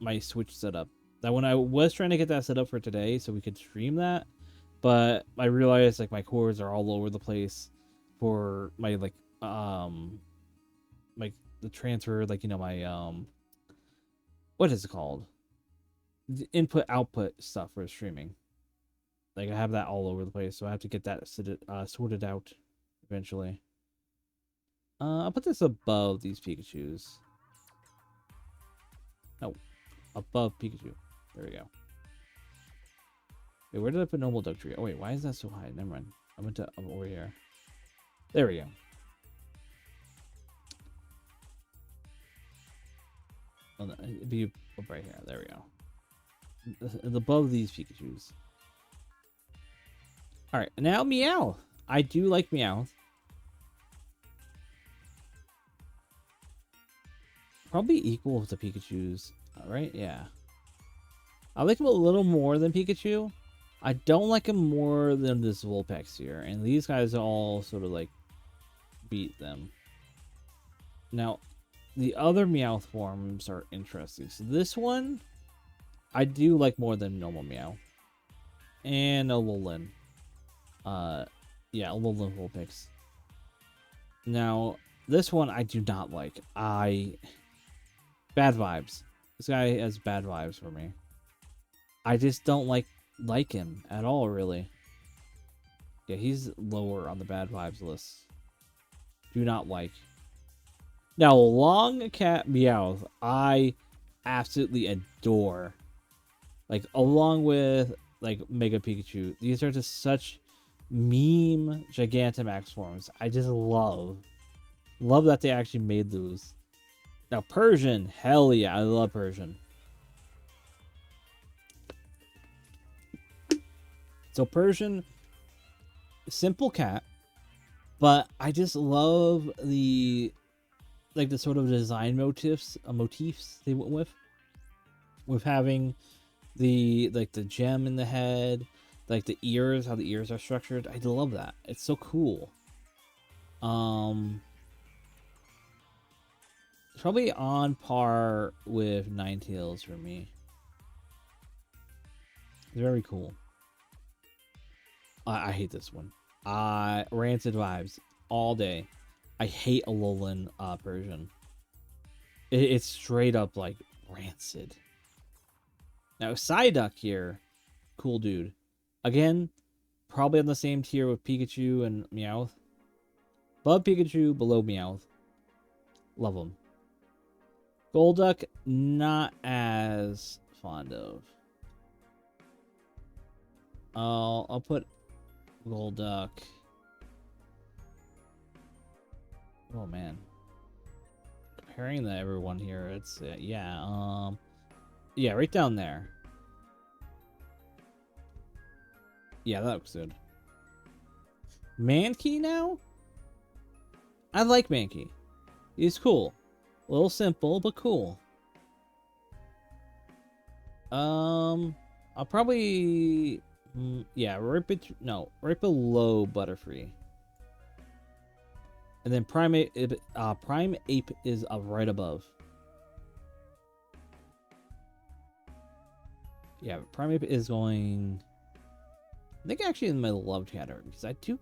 my Switch set up. That when I was trying to get that set up for today so we could stream that, but I realized like my cords are all over the place for my like the transfer, like, you know, my what is it called? The input output stuff for streaming. Like I have that all over the place, so I have to get that sorted out eventually. I'll put this above these Pikachus. No, above Pikachu. There we go. Wait, where did I put normal Dugtrio? Oh wait, why is that so high? Never mind. I'm over here. There we go. Oh, no, it'd be up right here. There we go. Above these Pikachus. Alright, now Meowth. I do like Meowth. Probably equal with the Pikachus. Alright, yeah. I like him a little more than Pikachu. I don't like him more than this Vulpix here. And these guys all sort of like beat them. Now, the other Meowth forms are interesting. So this one, I do like more than normal Meow. And Alolan. Yeah, Alolan Vulpix. Now, this one I do not like. Bad vibes. This guy has bad vibes for me. I just don't like him at all, really. Yeah, he's lower on the bad vibes list. Do not like. Now, Long Cat Meowth, I absolutely adore. Like, along with, like, Mega Pikachu. These are just such meme Gigantamax forms. I just love. Love that they actually made those. Now, Persian. Hell yeah, I love Persian. So, Persian, simple cat. But I just love the sort of design motifs they went with having the gem in the head, like the ears, how the ears are structured. I love that. It's so cool. It's probably on par with Ninetales for me. It's very cool. I hate this one. Rancid vibes all day. I hate Alolan Persian. It's straight up like rancid. Now Psyduck here, cool dude. Again, probably on the same tier with Pikachu and Meowth. Above Pikachu, below Meowth. Love them. Golduck, not as fond of. I'll put Gold duck. Oh man. Comparing to everyone here, it's yeah, yeah, right down there. Yeah, that looks good. Mankey now? I like Mankey. He's cool. A little simple, but cool. I'll probably yeah, right below Butterfree. And then Prime Ape is right above. Yeah, Prime Ape is going, I think, actually in my love category, because I do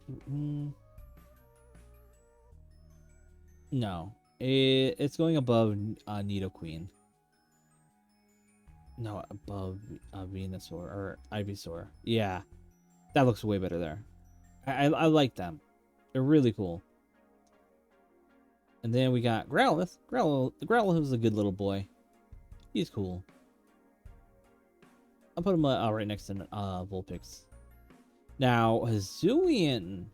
no. It's going above Nidoqueen. No, above Venusaur or Ivysaur. Yeah, that looks way better there. I like them. They're really cool. And then we got Growlithe. Growlithe is a good little boy. He's cool. I'll put him right next to Vulpix. Now, Hisuian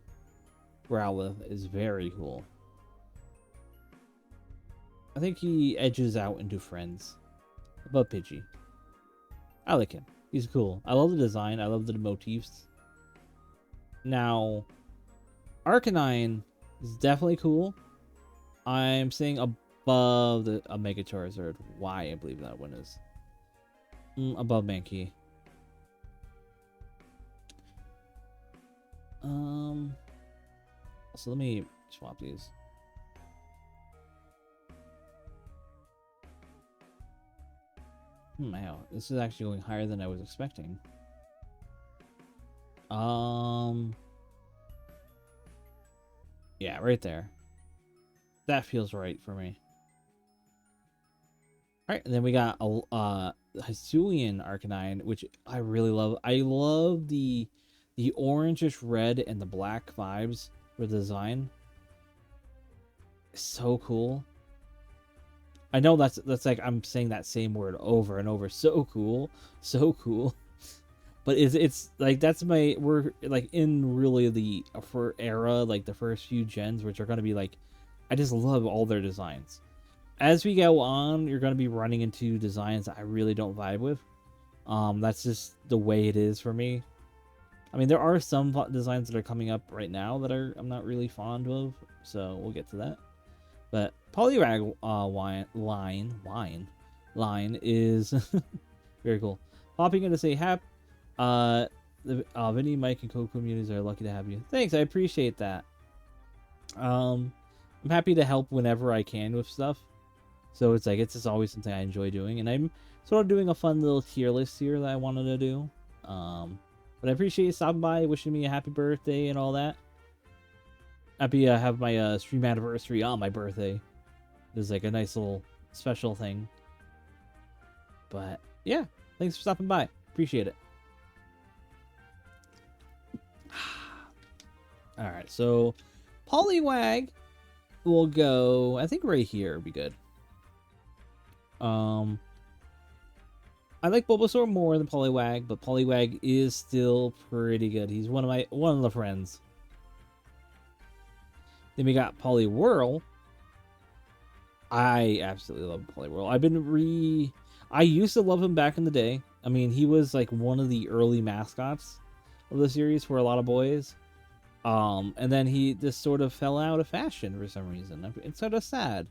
Growlithe is very cool. I think he edges out into friends above Pidgey. I like him. He's cool. I love the design. I love the motifs. Now, Arcanine is definitely cool. I'm saying above the Mega Charizard. Why I believe that one is. Above Mankey. So let me swap these. Wow, this is actually going higher than I was expecting. Yeah, right there. That feels right for me. Alright, and then we got Hisuian Arcanine, which I really love. I love the orangish red and the black vibes for the design. It's so cool. I know that's like I'm saying that same word over and over. So cool. So cool. But it's like we're like in really the era, like the first few gens, which are gonna be like, I just love all their designs. As we go on, you're gonna be running into designs that I really don't vibe with. That's just the way it is for me. I mean, there are some designs that are coming up right now that I'm not really fond of, so we'll get to that. But Poliwag line is very cool. Popping in to say the Vinny, Mike, and Co communities are lucky to have you. Thanks, I appreciate that. I'm happy to help whenever I can with stuff. So it's just always something I enjoy doing, and I'm sort of doing a fun little tier list here that I wanted to do. But I appreciate you stopping by, wishing me a happy birthday and all that. Happy to have my stream anniversary on my birthday. There's like a nice little special thing. But yeah, thanks for stopping by. Appreciate it. Alright, so Poliwag will go, I think right here would be good. I like Bulbasaur more than Poliwag, but Poliwag is still pretty good. He's one of the friends. Then we got Poliwhirl. I absolutely love Poliwhirl. I used to love him back in the day. I mean, he was like one of the early mascots of the series for a lot of boys. And then he just sort of fell out of fashion for some reason. It's sort of sad.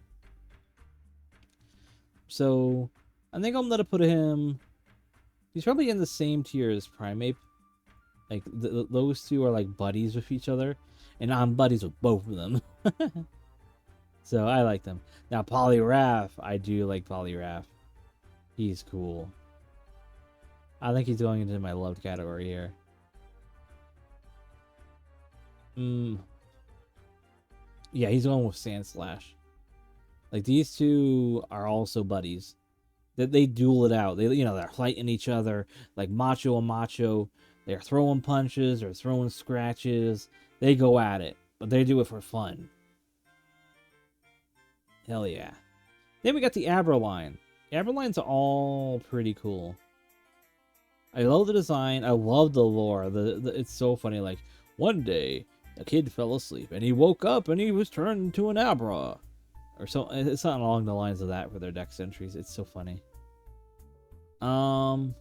So I think I'm gonna put him. He's probably in the same tier as Primeape. Like those two are like buddies with each other, and I'm buddies with both of them. So I like them. Now Poliwrath, I do like Poliwrath. He's cool. I think he's going into my loved category here. Yeah, he's going with Sandslash. Like these two are also buddies. They duel it out. They're fighting each other like macho and macho. They're throwing punches or throwing scratches. They go at it, but they do it for fun. Hell yeah. Then we got the Abraline. Abralines are all pretty cool. I love the design. I love the lore. It's so funny. Like, One day, the kid fell asleep, and he woke up, and he was turned into an Abra. Or so, it's not along the lines of that for their dex entries. It's so funny. I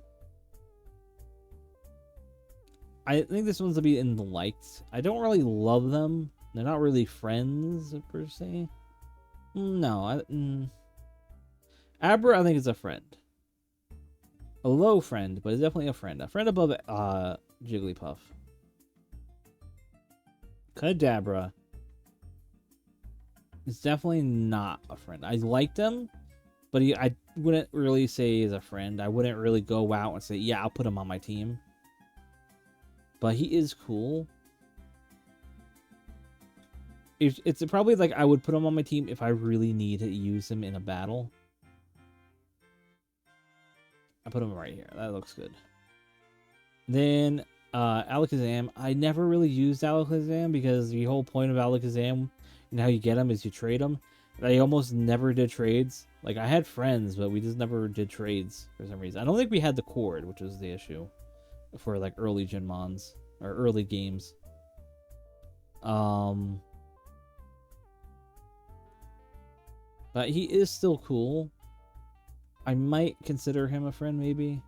think this one's to be in the liked. I don't really love them. They're not really friends, per se. No, Abra, I think, is a friend. A low friend, but it's definitely a friend. A friend above Jigglypuff. Kadabra is definitely not a friend. I liked him, but I wouldn't really say he's a friend. I wouldn't really go out and say, yeah, I'll put him on my team. But he is cool. It's probably like I would put him on my team if I really need to use him in a battle. I put him right here. That looks good. Then Alakazam. I never really used Alakazam because the whole point of Alakazam and how you get him is you trade him. I almost never did trades. Like, I had friends, but we just never did trades for some reason. I don't think we had the cord, which was the issue for like early Gen Mons or early games. But he is still cool. I might consider him a friend, maybe.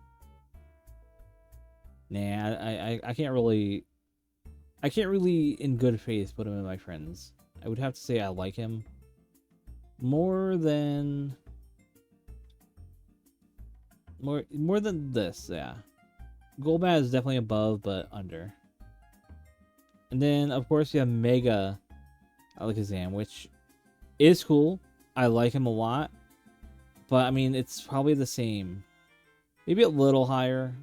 Nah, I can't really in good faith put him in my friends. I would have to say I like him more than this, yeah. Golbat is definitely above, but under. And then, of course, you have Mega Alakazam, which is cool. I like him a lot. But, I mean, it's probably the same. Maybe a little higher.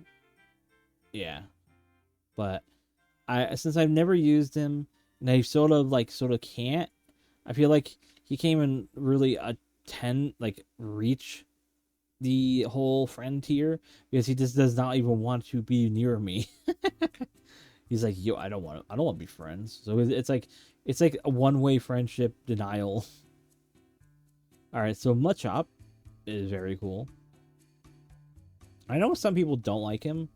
Yeah. But, since I've never used him, and I sort of can't, I feel like he came in really reach the whole friend tier, because he just does not even want to be near me. He's like, yo, I don't want to be friends. So it's like a one-way friendship denial. All right, so Machop is very cool. I know some people don't like him,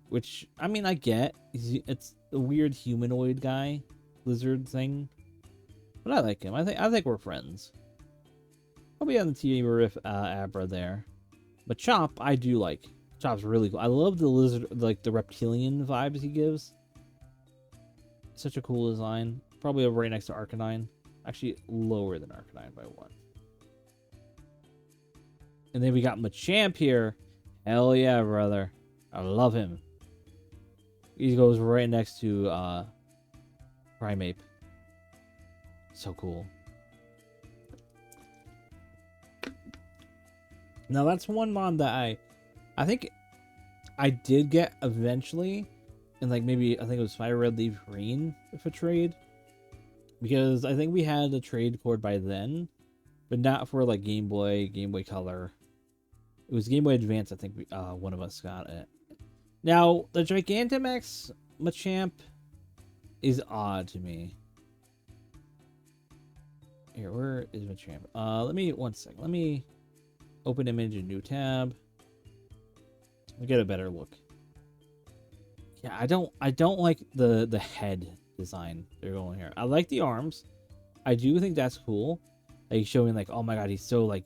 which, I mean, I get. It's a weird humanoid guy, lizard thing, but I like him. I think we're friends. I'll be on the team with Abra there. But Chop, I do like. Chop's really cool. I love the lizard, like the reptilian vibes he gives. Such a cool design. Probably right next to Arcanine. Actually, lower than Arcanine by 1. And then we got Machamp here. Hell yeah, brother. I love him. He goes right next to Primeape. So cool. Now that's one mon that I think I did get eventually, and like maybe I think it was Fire Red Leaf Green with a trade, because I think we had a trade cord by then, but not for like Game Boy Color. It was Game Boy Advance. I think one of us got it. Now the Gigantamax Machamp is odd to me. Here, where is Machamp? Let me Let me open image, a new tab. We get a better look. Yeah, I don't like the head design they're going here. I like the arms. I do think that's cool. Like showing like, oh my god, he's so like,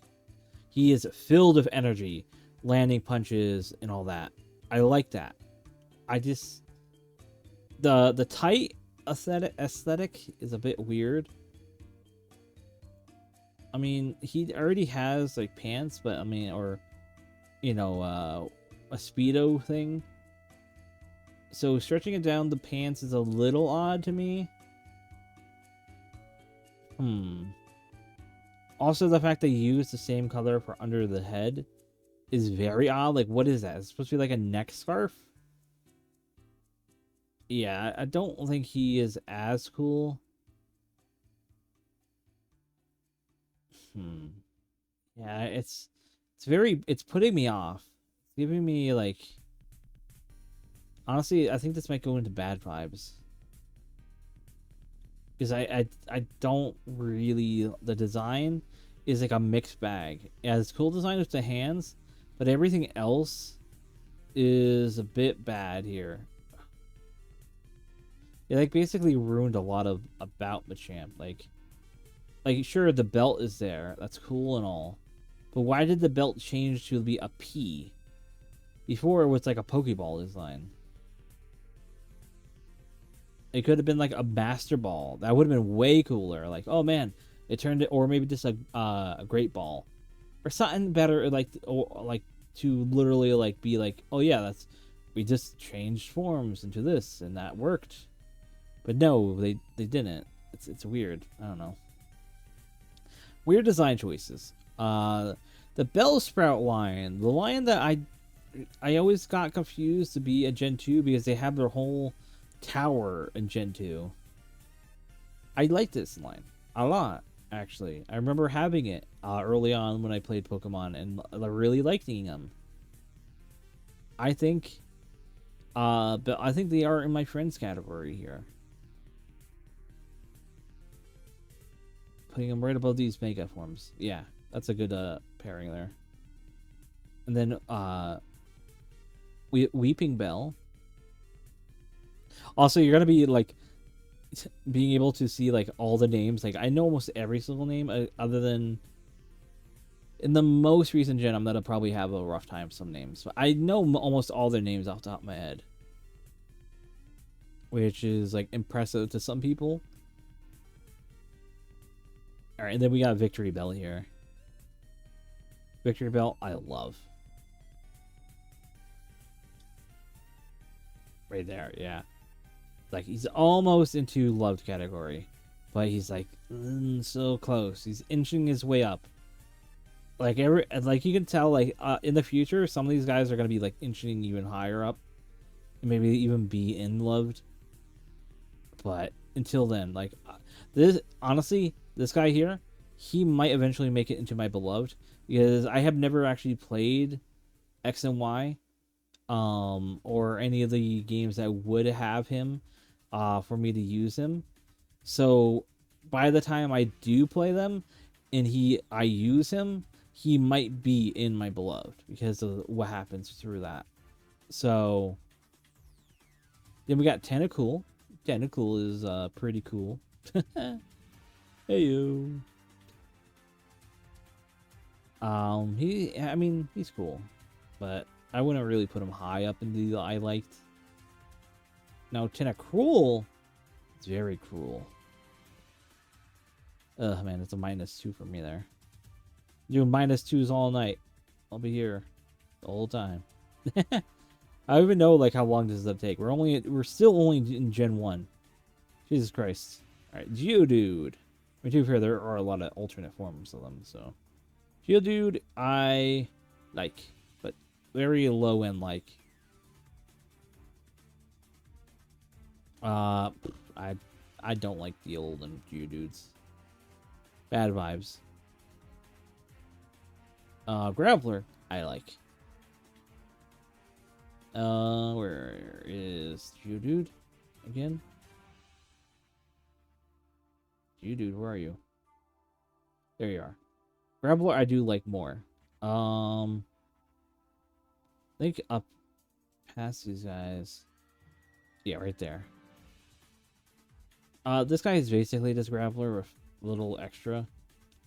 he is filled with energy, landing punches and all that. I like that. I just the tight aesthetic is a bit weird. I mean, he already has like pants, but I mean, or you know, a Speedo thing. So stretching it down the pants is a little odd to me. Also, the fact they use the same color for under the head is very odd. Like, what is that? It's supposed to be like a neck scarf? Yeah, I don't think he is as cool. Yeah, it's putting me off. It's giving me like, honestly, I think this might go into bad vibes. Because I don't really, the design is like a mixed bag. It has cool design with the hands, but everything else is a bit bad here. It like basically ruined a lot of about Machamp. Like sure the belt is there, that's cool and all, but why did the belt change to be a P? Before it was like a Pokeball design. It could have been like a Master Ball. That would have been way cooler. Like, oh man, it turned it, or maybe just a Great Ball, or something better. Like, or like to literally like be like, oh yeah, that's we just changed forms into this and that worked. But no, they didn't. It's weird. I don't know. Weird design choices. The Bellsprout line, the line that I always got confused to be a Gen 2 because they have their whole tower in Gen 2. I like this line a lot, actually. I remember having it early on when I played Pokemon and really liking them. I think, but I think they are in my friends category here. Putting them right above these Mega forms. Yeah, that's a good pairing there. And then Weeping Bell. Also, you're gonna be like being able to see like all the names. Like I know almost every single name, other than in the most recent gen. I'm gonna probably have a rough time with some names, but I know almost all their names off the top of my head, which is like impressive to some people. All right, and then we got Victory Bell here. Victory Bell, I love. Right there, yeah. Like he's almost into loved category, but he's like so close. He's inching his way up. Like like you can tell, like in the future, some of these guys are gonna be like inching even higher up, and maybe even be in loved. But until then, like this, honestly, this guy here, he might eventually make it into my beloved because I have never actually played X and Y, or any of the games that would have him. For me to use him. So by the time I do play them and I use him, he might be in my beloved because of what happens through that. So then we got Tentacool. Tentacool is pretty cool. Heyo. I mean he's cool, but I wouldn't really put him high up in the I liked. Now, Tentacruel, it's very cruel. Ugh, man, it's a -2 for me there. Doing -2s all night. I'll be here the whole time. I don't even know like how long does that take. We're still only in Gen 1. Jesus Christ. Alright, Geodude. To be fair, there are a lot of alternate forms of them, so. Geodude, I like, but very low end like. I don't like the old and Geodudes. Bad vibes. Graveler, I like. Where is Geodude again? Geodude, where are you? There you are. Graveler, I do like more. I think up past these guys. Yeah, right there. This guy is basically just Graveler with a little extra.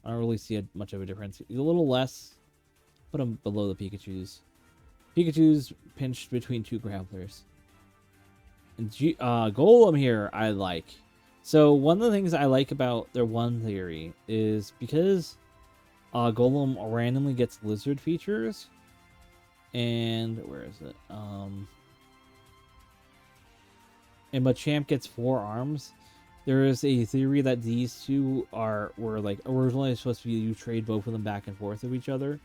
I don't really see much of a difference. He's a little less. Put him below the Pikachus. Pikachu's pinched between two Gravelers. And Golem here, I like. So one of the things I like about their one theory is because Golem randomly gets lizard features. And where is it? And Machamp gets 4 arms. There is a theory that these two were like originally supposed to be you trade both of them back and forth of each other,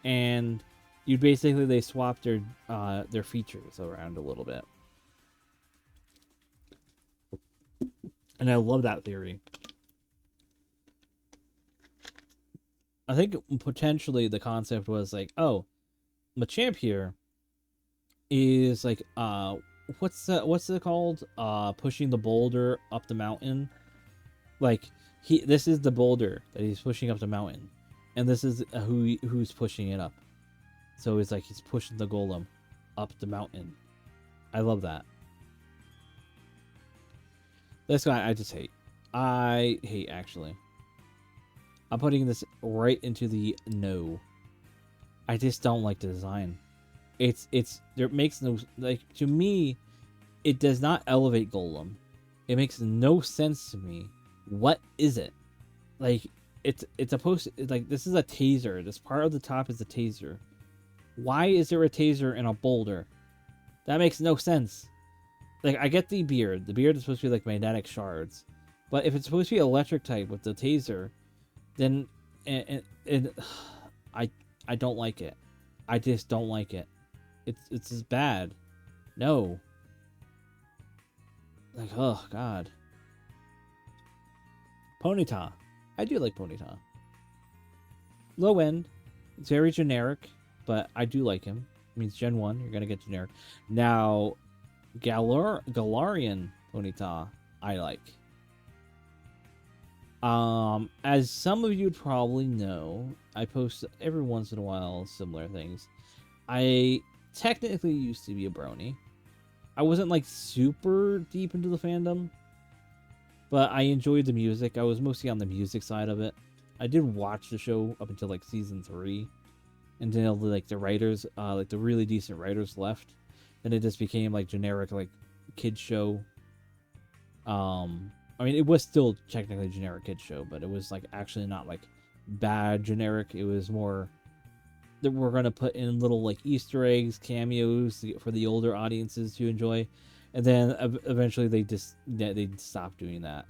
and you basically they swap their features around a little bit. And I love that theory. I think potentially the concept was like, oh, Machamp here is like what's it called? Pushing the boulder up the mountain. Like this is the boulder that he's pushing up the mountain, and this is who's pushing it up. So it's like he's pushing the golem up the mountain. I love that. This guy, I just hate. I hate, actually. I'm putting this right into the no. I just don't like the design. There makes no, like, to me, it does not elevate Golem. It makes no sense to me. What is it? Like, it's supposed to, like, this is a taser. This part of the top is a taser. Why is there a taser in a boulder? That makes no sense. Like, I get the beard. The beard is supposed to be like magnetic shards. But if it's supposed to be electric type with the taser, then I don't like it. I just don't like it. It's just bad. No. Like, oh god. Ponyta. I do like Ponyta. Low end. It's very generic, but I do like him. It means Gen 1, you're gonna get generic. Now, Galarian Ponyta, I like. As some of you would probably know, I post every once in a while similar things. I technically used to be a brony. I wasn't like super deep into the fandom, but I enjoyed the music. I was mostly on the music side of it. I did watch the show up until like season 3, until like the writers, like the really decent writers left. Then it just became like generic, like kid show. I mean, it was still technically a generic kid show, but it was like actually not like bad generic. It was more that we're gonna put in little like Easter eggs, cameos for the older audiences to enjoy, and then eventually they stopped doing that.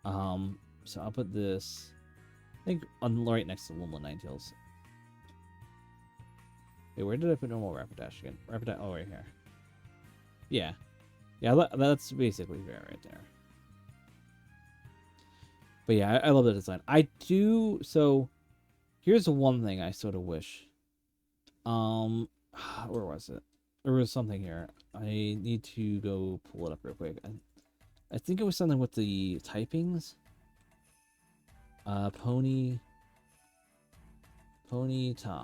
So I'll put this, I think, on right next to Luma Ninetales. Wait, where did I put normal Rapidash again? Rapidash, oh, right here. Yeah. Yeah, that's basically fair right there. But yeah, I love the design. I do, so here's the one thing I sort of wish. Where was it? There was something here. I need to go pull it up real quick. I think it was something with the typings. Ponyta.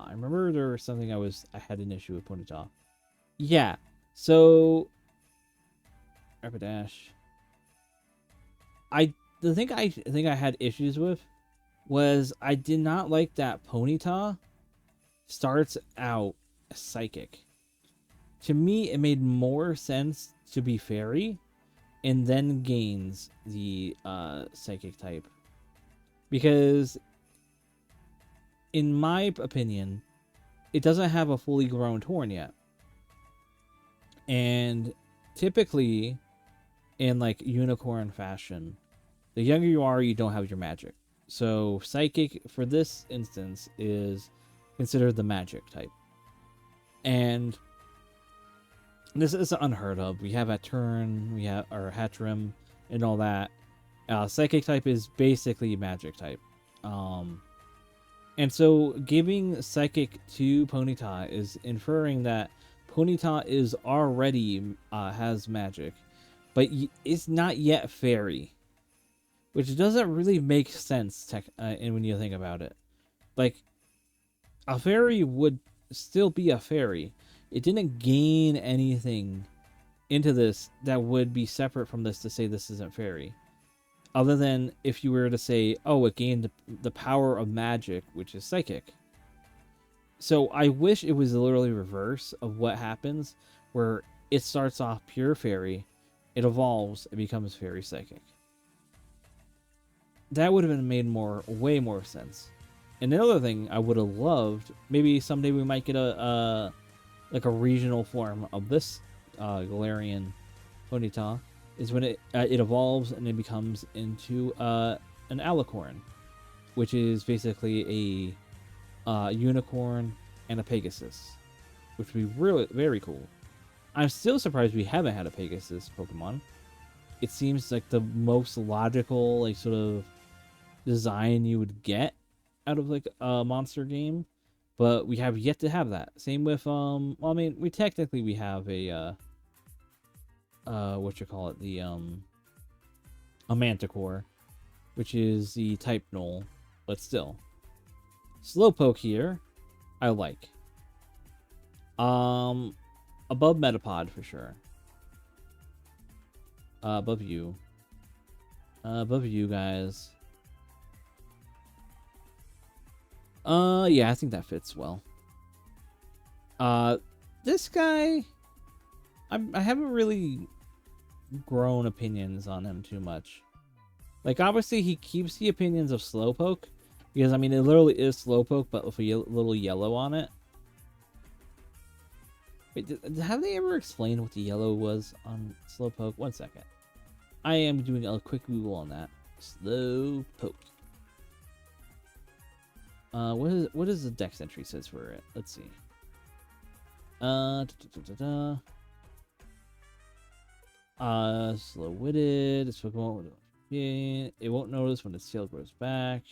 I remember there was something I had an issue with Ponyta. Yeah. So Rapidash. The thing I think I had issues with was I did not like that Ponyta starts out psychic. To me, it made more sense to be fairy and then gains the psychic type. Because in my opinion, it doesn't have a fully grown horn yet. And typically, in like unicorn fashion, the younger you are, you don't have your magic. So psychic for this instance is considered the magic type. And this is unheard of. We have Atern, we have our Hatrim, and all that. Psychic type is basically magic type. And so giving psychic to Ponyta is inferring that Ponyta is already has magic, but it's not yet fairy, which doesn't really make sense when you think about it. Like, a fairy would still be a fairy. It didn't gain anything into this that would be separate from this to say this isn't fairy. Other than if you were to say, oh, it gained the power of magic, which is psychic. So I wish it was literally reverse of what happens, where it starts off pure fairy, it evolves, it becomes fairy psychic. That would have been made way more sense. And the other thing I would have loved, maybe someday we might get a regional form of this Galarian Ponyta, is when it evolves and it becomes into an alicorn, which is basically a unicorn and a Pegasus, which would be really very cool. I'm still surprised we haven't had a Pegasus Pokemon. It seems like the most logical, like, sort of design you would get out of like a monster game, but we have yet to have that. Same with well, I mean, we have a a Manticore, which is the type null, but still. Slowpoke here, I like. Above Metapod for sure. Above you. Above you guys. Yeah, I think that fits well. This guy, I haven't really grown opinions on him too much. Like, obviously, he keeps the opinions of Slowpoke, because, I mean, it literally is Slowpoke, but with a little yellow on it. Wait, have they ever explained what the yellow was on Slowpoke? One second. I am doing a quick Google on that. Slowpoke. What is the Dex entry says for it? Let's see. Slow-witted. This Pokemon. Yeah, it won't notice when its tail grows back.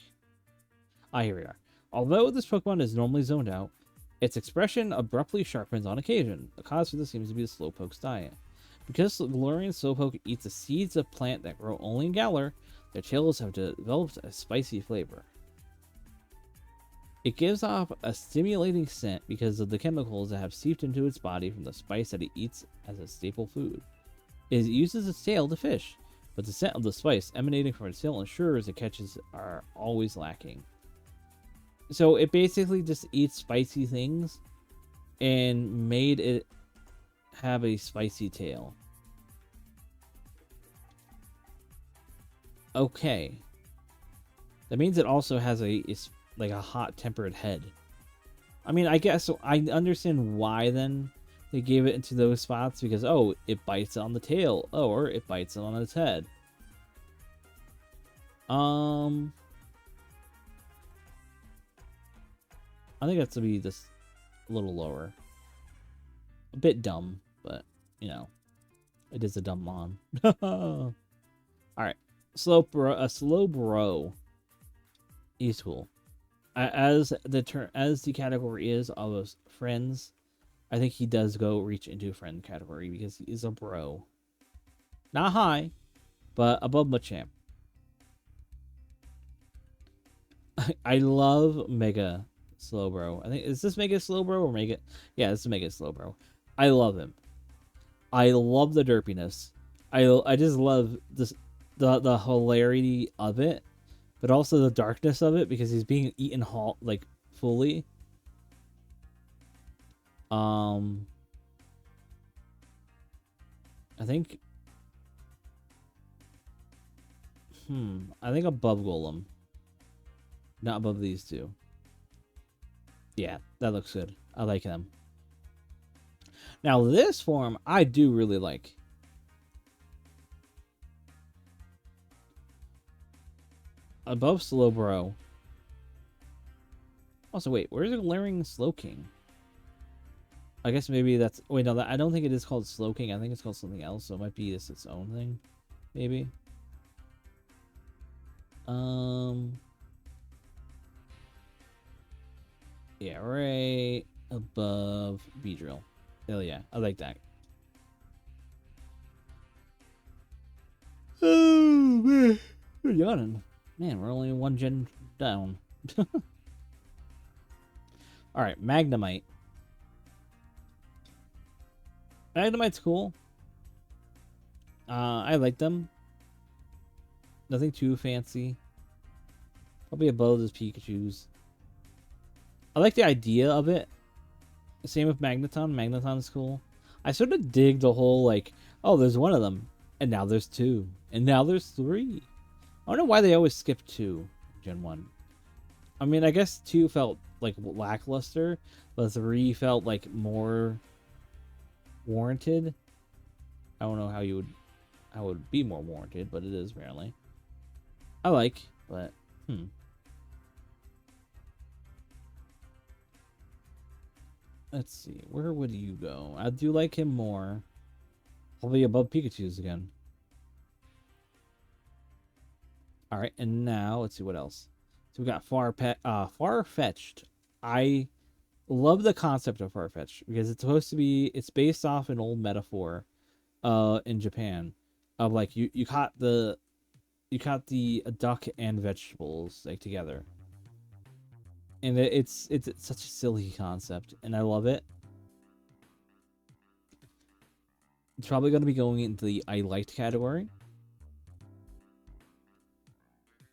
Here we are. Although this Pokemon is normally zoned out, its expression abruptly sharpens on occasion. The cause for this seems to be the Slowpoke's diet. Because Galarian Slowpoke eats the seeds of plant that grow only in Galar, their tails have developed a spicy flavor. It gives off a stimulating scent because of the chemicals that have seeped into its body from the spice that it eats as a staple food. It uses its tail to fish, but the scent of the spice emanating from its tail ensures it catches are always lacking. So it basically just eats spicy things and made it have a spicy tail. Okay. That means it also has like a hot-tempered head. I mean, I guess so. I understand why then they gave it into those spots, because oh, it bites on the tail, or it bites on its head. I think that's to be just a little lower. A bit dumb, but you know, it is a dumb mon. All right, Slowbro. He's cool. As the category is of us friends, I think he does reach into friend category because he is a bro. Not high, but above Machamp. I love Mega Slowbro. I think, is this Mega Slowbro or Mega? Yeah, this is Mega Slowbro. I love him. I love the derpiness. I just love this the hilarity of it, but also the darkness of it because he's being eaten like fully. I think I think above Golem. Not above these two. Yeah, that looks good. I like them. Now this form I do really like. Above Slowbro. Also, wait, where's the Galarian Slowking? I guess maybe that's... Wait, no, I don't think it is called Slowking. I think it's called something else, so it might be its own thing. Maybe. Yeah, right above Beedrill. Hell yeah, I like that. Oh, man. We're yawning. Man, we're only one gen down. Alright, Magnemite. Magnemite's cool. I like them. Nothing too fancy. Probably above his Pikachu's. I like the idea of it. Same with Magneton. Magneton's cool. I sort of dig the whole, like, oh, there's one of them. And now there's two. And now there's three. I don't know why they always skip 2 Gen 1. I mean, I guess 2 felt like lackluster, but 3 felt like more warranted. I don't know how it would be more warranted, but it is apparently. I like, but Let's see, where would you go? I do like him more. Probably above Pikachu's again. Alright, and now let's see what else. So we got Farfetch'd. I love the concept of Farfetch'd because it's supposed to be, it's based off an old metaphor in Japan of like you caught the duck and vegetables like together. And it's such a silly concept and I love it. It's probably going to be going into the I liked category.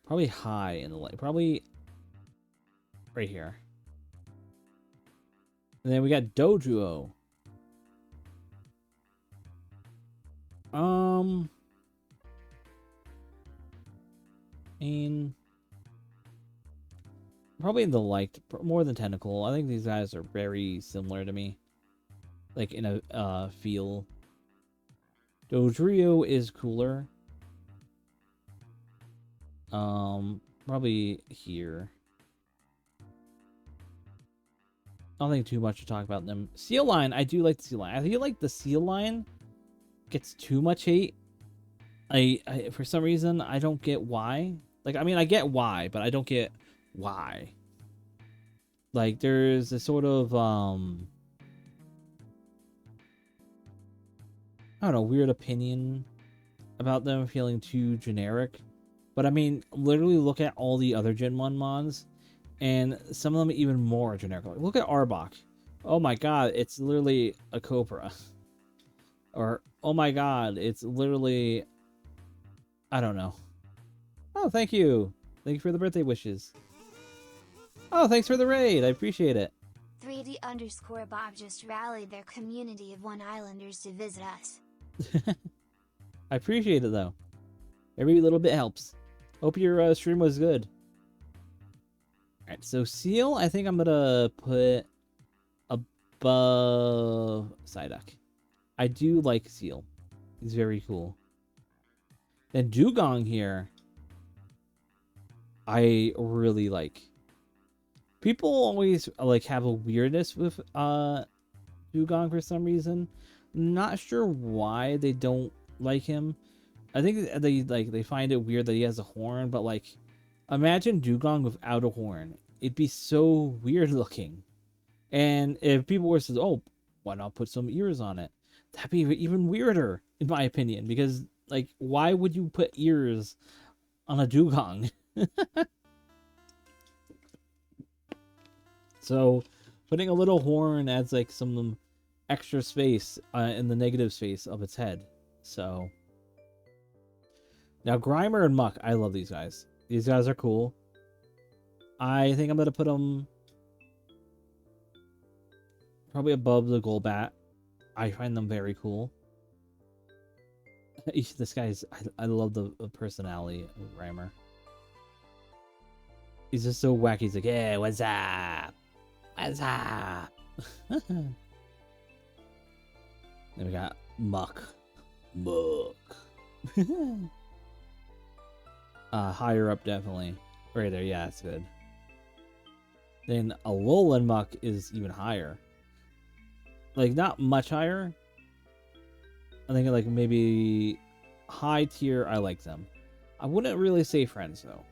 Probably high in the like. Probably right here. And then we got JOHTO. And probably in the liked more than technical. I think these guys are very similar to me, like in a feel. JOHTO is cooler. Probably here. I don't think too much to talk about them. Seal line, I do like the seal line. I feel like the seal line gets too much hate. I for some reason I don't get why. Like, I mean, I get why, but I don't get why. Like, there's a sort of I don't know, weird opinion about them feeling too generic. But I mean, literally look at all the other Gen 1 mods, and some of them even more generic. Like, look at Arbok. Oh my god, it's literally a Cobra. Or, oh my god, it's literally... I don't know. Oh, thank you. Thank you for the birthday wishes. Oh, thanks for the raid. I appreciate it. 3D_Bob just rallied their community of One Islanders to visit us. I appreciate it, though. Every little bit helps. Hope your stream was good. Alright, so Seal, I think I'm gonna put above Psyduck. I do like Seal. He's very cool. Then Dugong here, I really like. People always like have a weirdness with Dugong for some reason. Not sure why they don't like him. I think they find it weird that he has a horn, but like, imagine Dugong without a horn. It'd be so weird looking. And if people were to say, "Oh, why not put some ears on it?" That'd be even weirder, in my opinion, because like, why would you put ears on a Dugong? So, putting a little horn adds like some extra space in the negative space of its head. So, now Grimer and Muck, I love these guys. These guys are cool. I think I'm gonna put them probably above the Golbat. I find them very cool. This guy's... I love the personality of Grimer. He's just so wacky. He's like, "Hey, what's up? What's up?" Then we got Muck. Higher up, definitely. Right there, yeah, that's good. Then Alolan Muck is even higher. Like, not much higher. I think like maybe high tier. I like them. I wouldn't really say friends though.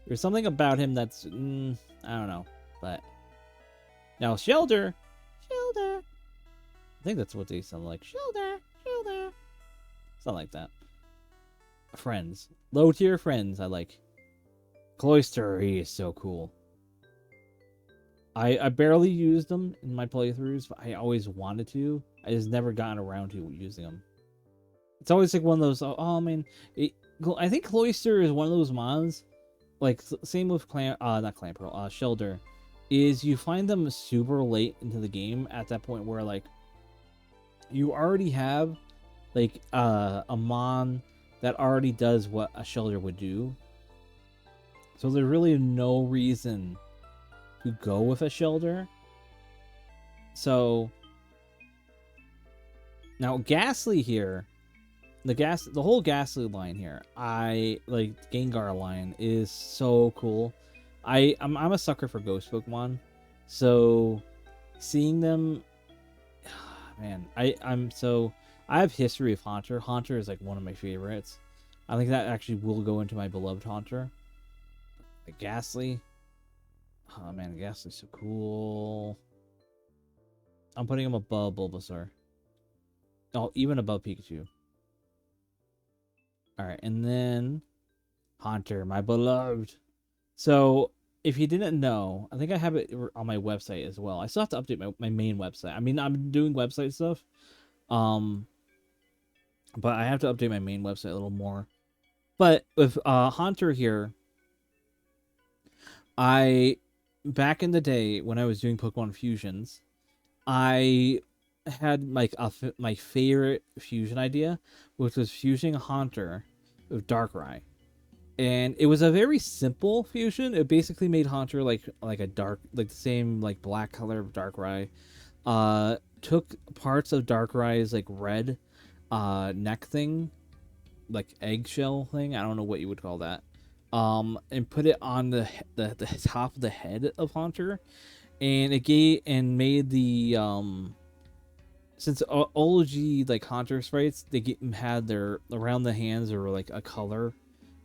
There's something about him that's I don't know. But now Shelter. I think that's what they sound like. Shelter. Something like that. Friends. Low tier friends I like. Cloyster, he is so cool. I barely used them in my playthroughs, but I always wanted to. I just never gotten around to using them. It's always like one of those, oh man, I think Cloyster is one of those mods, like, same with Shelter, is you find them super late into the game at that point where, like, you already have, like, a mon that already does what a Shelter would do. So there's really no reason to go with a Shelter. So now Ghastly here, the whole Ghastly line here, I like. Gengar line is so cool. I'm a sucker for ghost Pokemon, so seeing them, man, I have history of Haunter. Haunter is like one of my favorites. I think that actually will go into my beloved Haunter. Like Ghastly. Oh man, Ghastly's so cool. I'm putting him above Bulbasaur. Oh, even above Pikachu. Alright, and then Haunter, my beloved. So, if you didn't know, I think I have it on my website as well. I still have to update my main website. I mean, I'm doing website stuff. but I have to update my main website a little more. But with Haunter here, back in the day when I was doing Pokemon fusions, I had like my favorite fusion idea, which was fusing Haunter with Darkrai. And it was a very simple fusion. It basically made Haunter like a dark, like the same like black color of Darkrai. Took parts of Darkrai's like red neck thing, like eggshell thing. I don't know what you would call that. And put it on the top of the head of Haunter, and it gave and made the since OG like Haunter sprites, had their around the hands or like a color,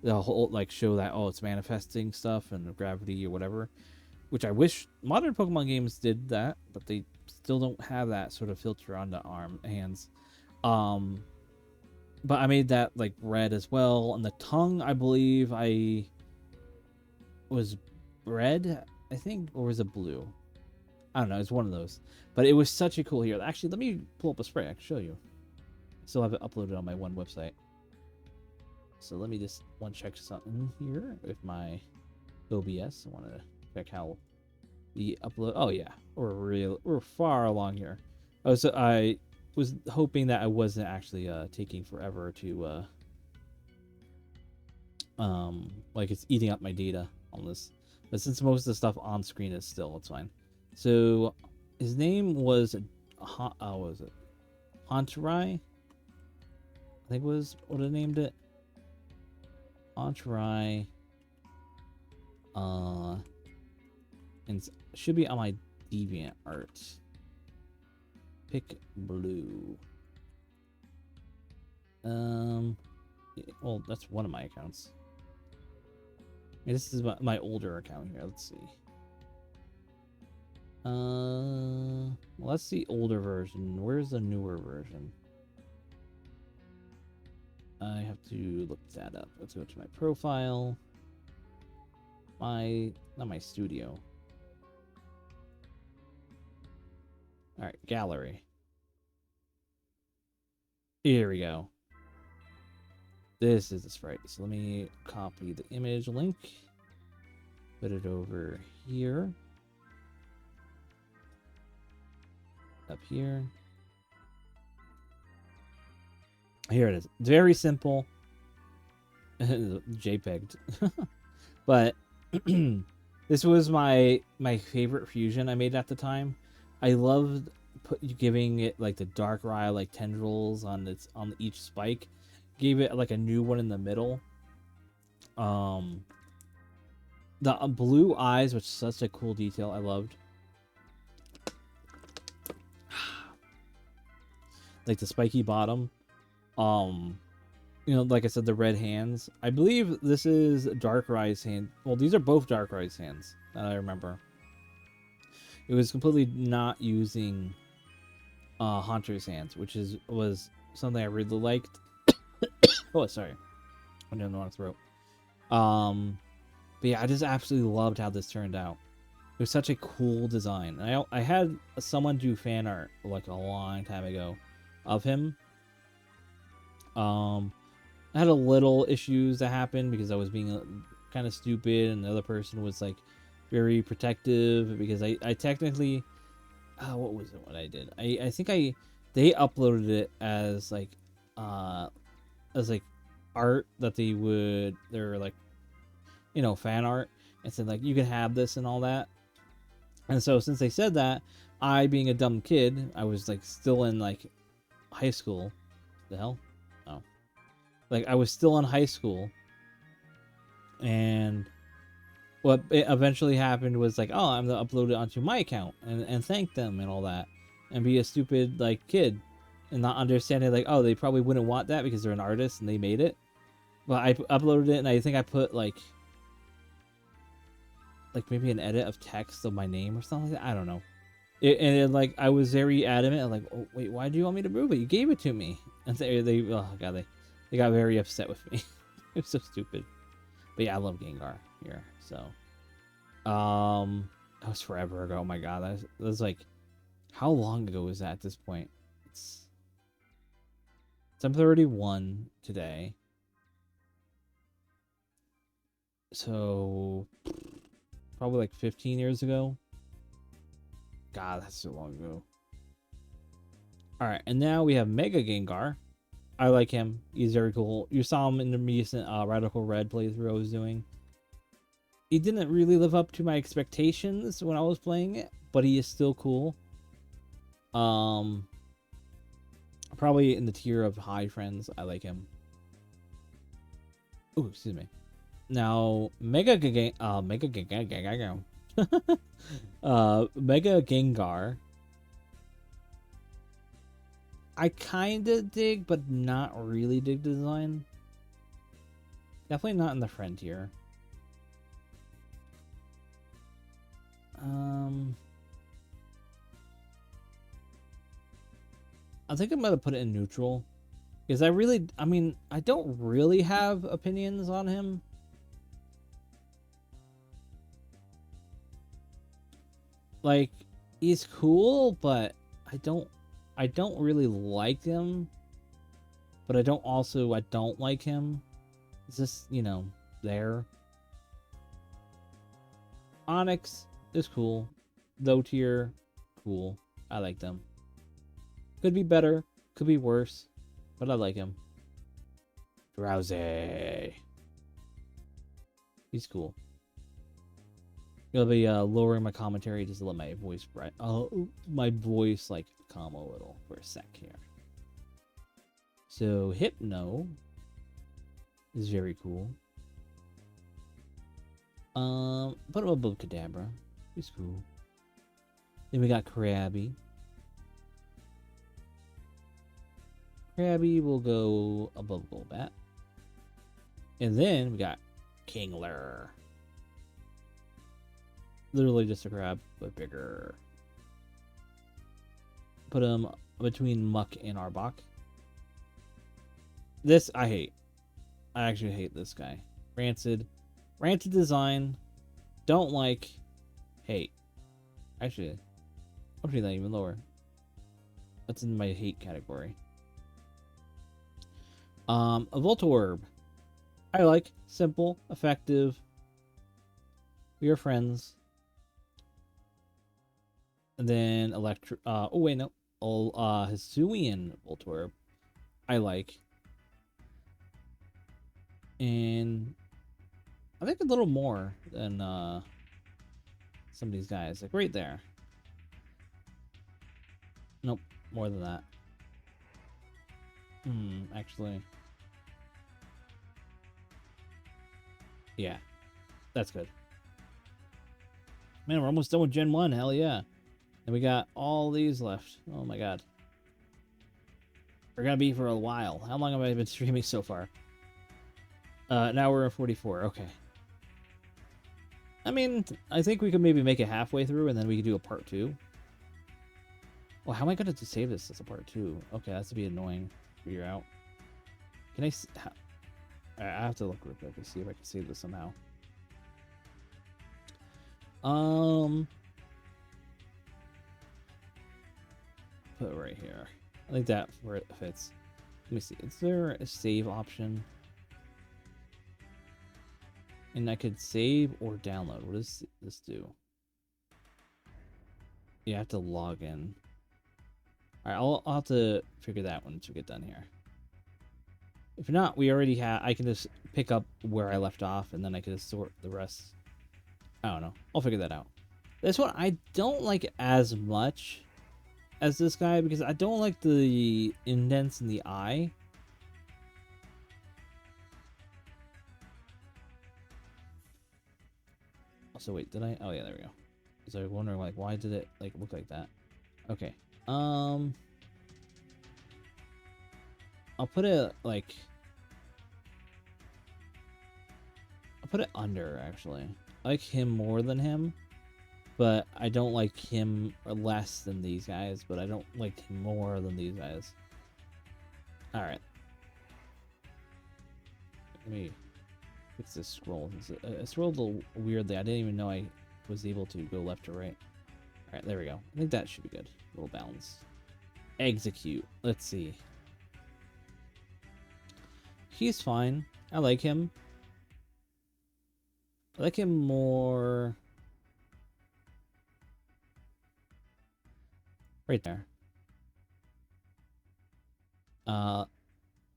the whole like show that, oh, it's manifesting stuff and gravity or whatever, which I wish modern Pokemon games did that, but they still don't have that sort of filter on the hands. But I made that like red as well, and the tongue, I believe I was red, I think, or was it blue? I don't know. It's one of those. But it was such a cool hero. Actually, let me pull up a spray. I can show you. I still have it uploaded on my one website. So let me just check something here with my OBS. I want to check how the upload. Oh yeah, we're far along here. Oh, so I was hoping that I wasn't actually taking forever to like it's eating up my data on this. But since most of the stuff on screen is still, it's fine. So his name was what was it? Haunterai? I think was what I named it. Haunterai. And it should be on my Deviant art. Pick blue. Well, that's one of my accounts. This is my older account here. Let's see. Well, that's the older version. Where's the newer version? I have to look that up. Let's go to my profile. Not my studio. Alright, gallery. Here we go. This is the sprite. So let me copy the image link. Put it over here. Up here. Here it is. Very simple. JPEG'd. But this was my favorite fusion I made at the time. I loved giving it like the Darkrai like tendrils on each spike. Gave it like a new one in the middle. The blue eyes, which is such a cool detail, I loved. Like the spiky bottom. You know, like I said, the red hands. I believe this is Darkrai's hand. Well, these are both Darkrai's hands that I remember. It was completely not using Haunter's hands, which was something I really liked. Oh, sorry. I didn't know how to throat. But yeah, I just absolutely loved how this turned out. It was such a cool design. I had someone do fan art like a long time ago of him. I had a little issues that happened because I was being kind of stupid, and the other person was like very protective because I technically, what was it? What I did? I think they uploaded it as like art that they're like, you know, fan art, and said like you can have this and all that. And so since they said that, I, being a dumb kid, I was like still in like high school. The hell? Oh. Like I was still in high school. And what eventually happened was like, oh, I'm gonna upload it onto my account and thank them and all that. And be a stupid like kid and not understanding like, oh, they probably wouldn't want that because they're an artist and they made it. But I uploaded it and I think I put like maybe an edit of text of my name or something like that. I don't know. Like I was very adamant. I'm like, oh wait, why do you want me to move it? You gave it to me. And they oh god, they got very upset with me. It was so stupid. But yeah, I love Gengar here. So, that was forever ago. Oh my god, that was like, how long ago was that at this point? So I'm 31 today. So probably like 15 years ago. God, that's so long ago. Alright, and now we have Mega Gengar. I like him. He's very cool. You saw him in the recent Radical Red playthrough I was doing. He didn't really live up to my expectations when I was playing it, but he is still cool. Probably in the tier of high friends. I like him. Oh, excuse me. Now, Mega Gengar. I kinda dig, but not really dig the design. Definitely not in the friend tier. I think I'm gonna put it in neutral. Because I mean, I don't really have opinions on him. Like, he's cool, but I don't really like him. But I don't like him. It's just, you know, there. Onyx is cool. Low tier, cool. I like them. Could be better, could be worse, but I like him. Drowsy. He's cool. Gonna be lowering my commentary just to let my voice like calm a little for a sec here. So Hypno is very cool. Put him above Kadabra. He's cool. Then we got Krabby. Krabby will go above Golbat. And then we got Kingler. Literally just a crab, but bigger. Put him between Muck and Arbok. This I hate. I actually hate this guy. Rancid. Rancid design. Don't like. Hate. Actually, I'll put that even lower. That's in my hate category. A Voltorb. I like. Simple, effective. We are friends. And then oh wait, no. Hisuian Voltorb. I like. And I think a little more than some of these guys. Like right there. Nope, more than that. Actually. Yeah, that's good. Man, we're almost done with Gen 1. Hell yeah. And we got all these left. Oh my god. We're gonna be for a while. How long have I been streaming so far? Now we're at 44. Okay. I mean, I think we could maybe make it halfway through and then we could do a part 2. Well, how am I gonna save this as a part 2? Okay, that's to be annoying to figure out. Can I... I have to look real quick and see if I can save this somehow. Put it right here. I think that where it fits. Let me see. Is there a save option? And I could save or download. What does this do? You have to log in. Alright, I'll have to figure that once we get done here. If not, we already have... I can just pick up where I left off, and then I can just sort the rest. I don't know. I'll figure that out. This one, I don't like as much as this guy, because I don't like the indents in the eye. Also, wait, did I? Oh, yeah, there we go. So I was wondering, like, why did it, like, look like that? Okay. I'll put it, like... I'll put it under, actually. I like him more than him, but I don't like him less than these guys, but I don't like him more than these guys. Alright. Let me fix this scroll. I scrolled a little weirdly. I didn't even know I was able to go left or right. Alright, there we go. I think that should be good. A little balance. Execute. Let's see. He's fine. I like him. I like him more right there. And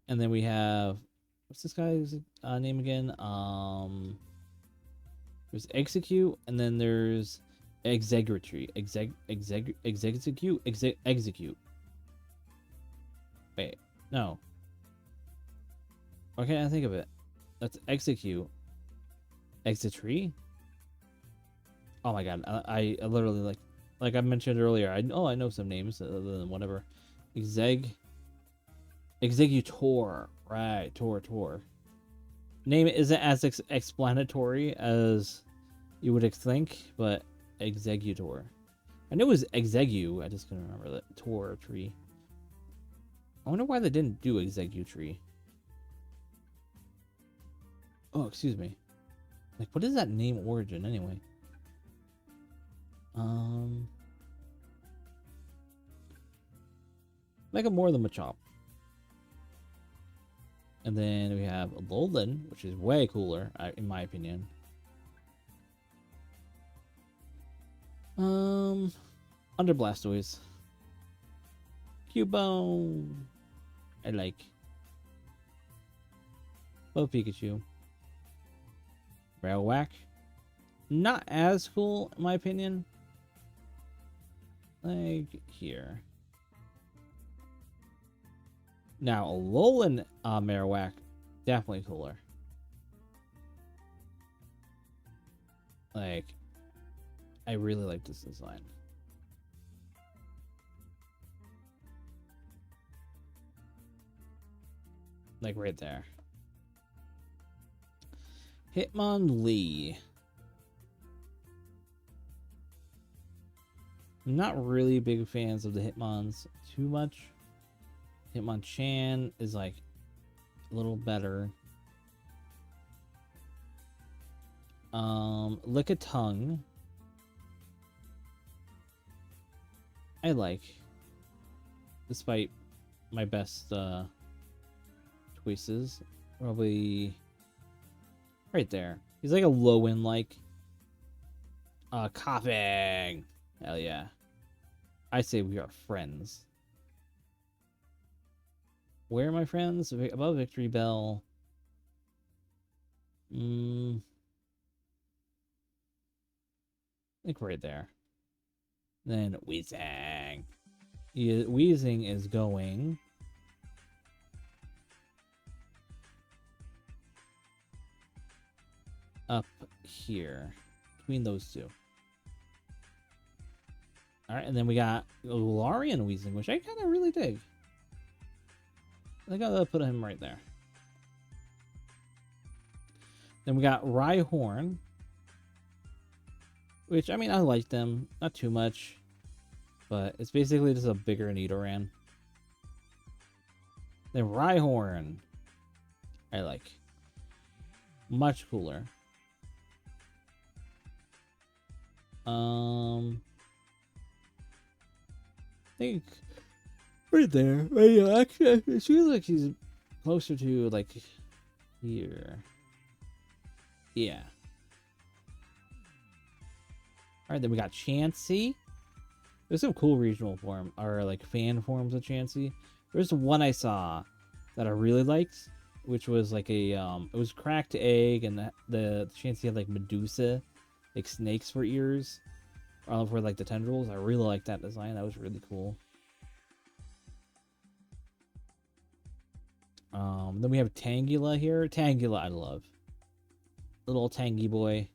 then we have, what's this guy's name again? There's execute, and then there's executry. Execute. Wait, no. Why can't I think of it? That's execute. Exitry? Oh my god, I literally like I mentioned earlier, I know some names other than whatever. Executor. Right, Tor. Name isn't as explanatory as you would think, but executor. I knew it was exegu, I just couldn't remember that Tor tree. I wonder why they didn't do executree. Oh, excuse me. Like, what is that name origin anyway? Make it more than Machop. And then we have Alolan, which is way cooler, in my opinion. Under Blastoise. Cubone. I like. Love Pikachu. Railwhack. Not as cool, in my opinion. Like, here. Now, Alolan Marowak, definitely cooler. Like, I really like this design. Like, right there. Hitmonlee. I'm not really big fans of the Hitmons too much. Hitmonchan is like a little better. Lickitung. I like. Despite my best choices. Probably right there. He's like a low end like coughing. Hell yeah. I say we are friends. Where are my friends? Above Victory Bell. I think right there. Then Weezing. Weezing is going up here between those two. Alright, and then we got Galarian Weezing, which I kind of really dig. I think I'll put him right there. Then we got Rhyhorn, which, I mean, I like them. Not too much, but it's basically just a bigger Nidoran. Then Rhyhorn, I like. Much cooler. I think right there. Actually, it feels like she's closer to like here. Yeah. All right, then we got Chansey. There's some cool regional form or like fan forms of Chansey. There's one I saw that I really liked, which was like a it was cracked egg, and the Chansey had like Medusa, like snakes for ears, for like the tendrils. I really liked that design. That was really cool. Then we have Tangela here. Tangela, I love. Little tangy boy.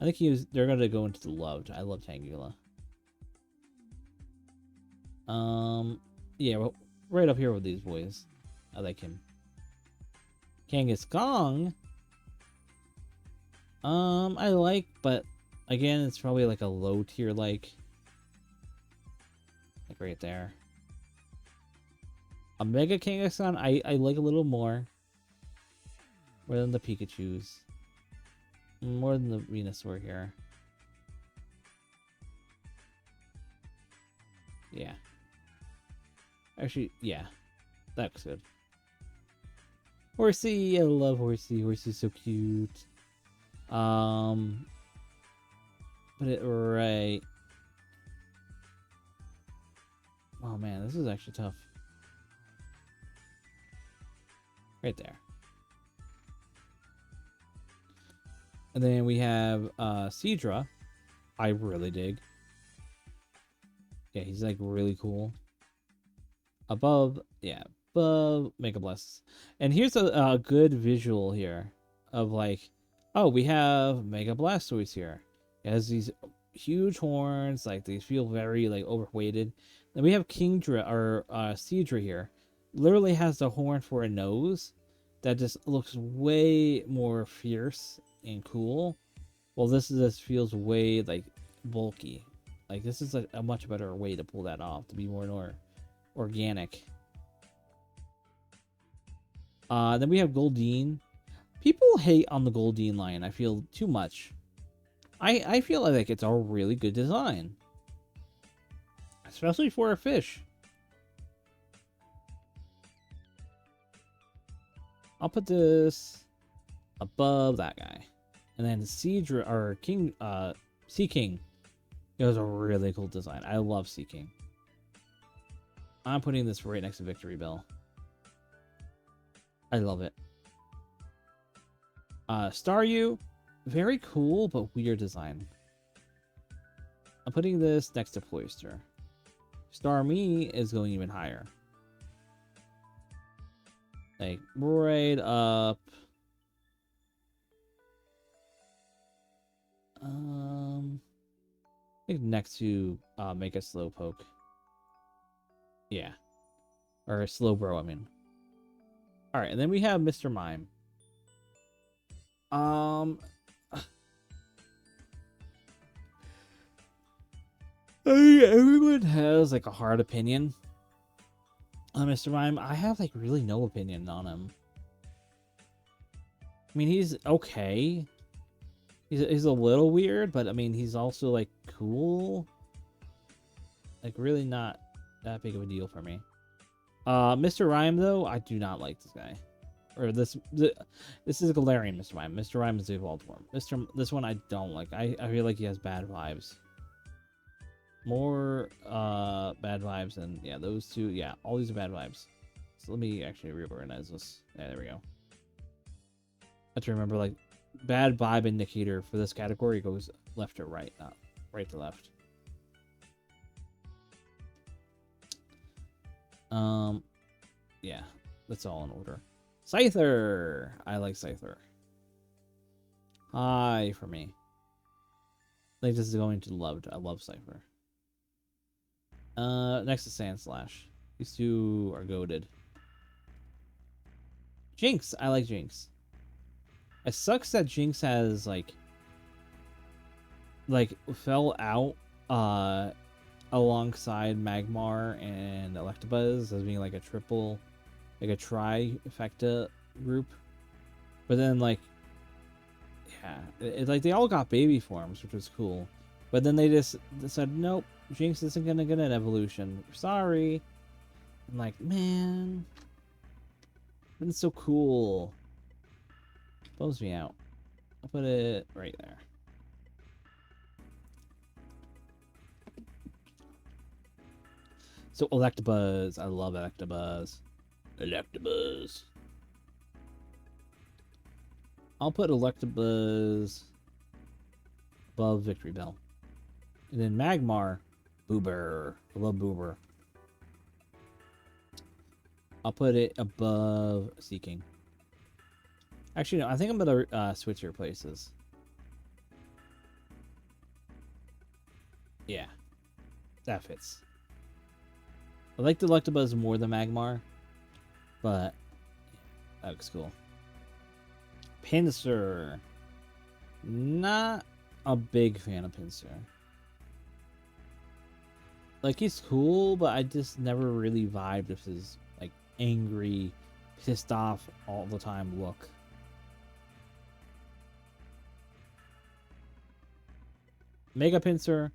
I think they're gonna go into the loved. I love Tangela. Yeah, well, right up here with these boys. I like him. Kangaskong. I like, but again, it's probably like a low tier like right there. A Mega Kangaskhan, I like a little more than the Pikachus. More than the Venusaur here. Yeah. Actually, yeah. That's good. Horsey, I love Horsey. Horsey's so cute. Put it right. Oh man, this is actually tough. Right there. And then we have Cedra. I really dig. Yeah, he's like really cool. Above, yeah, above Mega Bless. And here's a good visual here of like, oh, we have Mega Blastoise here. It has these huge horns, like they feel very like overweighted. Then we have Kingdra or Cedra here. Literally has the horn for a nose that just looks way more fierce and cool. Well, this just feels way like bulky. Like this is a much better way to pull that off, to be more organic. Then we have Goldeen. People hate on the Goldeen line, I feel, too much. I feel like it's a really good design. Especially for a fish. I'll put this above that guy. And then Cedra or King Sea King. It was a really cool design. I love Sea King. I'm putting this right next to Victory Bell. I love it. Staryu, very cool but weird design. I'm putting this next to Cloyster. Starmie is going even higher. Like right up. I think next to Mega Slowpoke. Yeah. Or Slowbro, I mean. Alright, and then we have Mr. Mime. Everyone has like a hard opinion on Mr. Mime. I have like really no opinion on him. I mean, he's okay. He's a little weird, but I mean, he's also like cool. Like really not that big of a deal for me. Mr. Rhyme though, I do not like this guy. Or this is a Galarian Mr. Rhyme. Mr. Rhyme is the evolved form. This one I don't like. I feel like he has bad vibes. More bad vibes, and yeah, those two, yeah, all these are bad vibes. So let me actually reorganize this. Yeah, there we go. I have to remember, like, bad vibe indicator for this category goes left to right, not right to left. Yeah, that's all in order. Scyther! I like Scyther. Hi for me. I think this is going to loved. I love Scyther. Next to Sandslash. These two are goated. Jinx! I like Jinx. It sucks that Jinx has, like fell out, alongside Magmar and Electabuzz as being, like, a triple, like, a trifecta group. But then, like, yeah, like, they all got baby forms, which was cool. But then they just said, nope, Jinx isn't gonna get an evolution. Sorry. I'm like, man. It's so cool. Bums me out. I'll put it right there. So Electabuzz. I love Electabuzz. Electabuzz. I'll put Electabuzz above Victory Bell. And then Magmar, Boober. I love Boober. I'll put it above Seeking. Actually, no, I think I'm gonna switch your places. Yeah, that fits. I like the Electabuzz more than Magmar, but that looks cool. Pinsir. Not a big fan of Pinsir. Like, he's cool, but I just never really vibed with his, like, angry, pissed off all the time look. Mega Pinsir.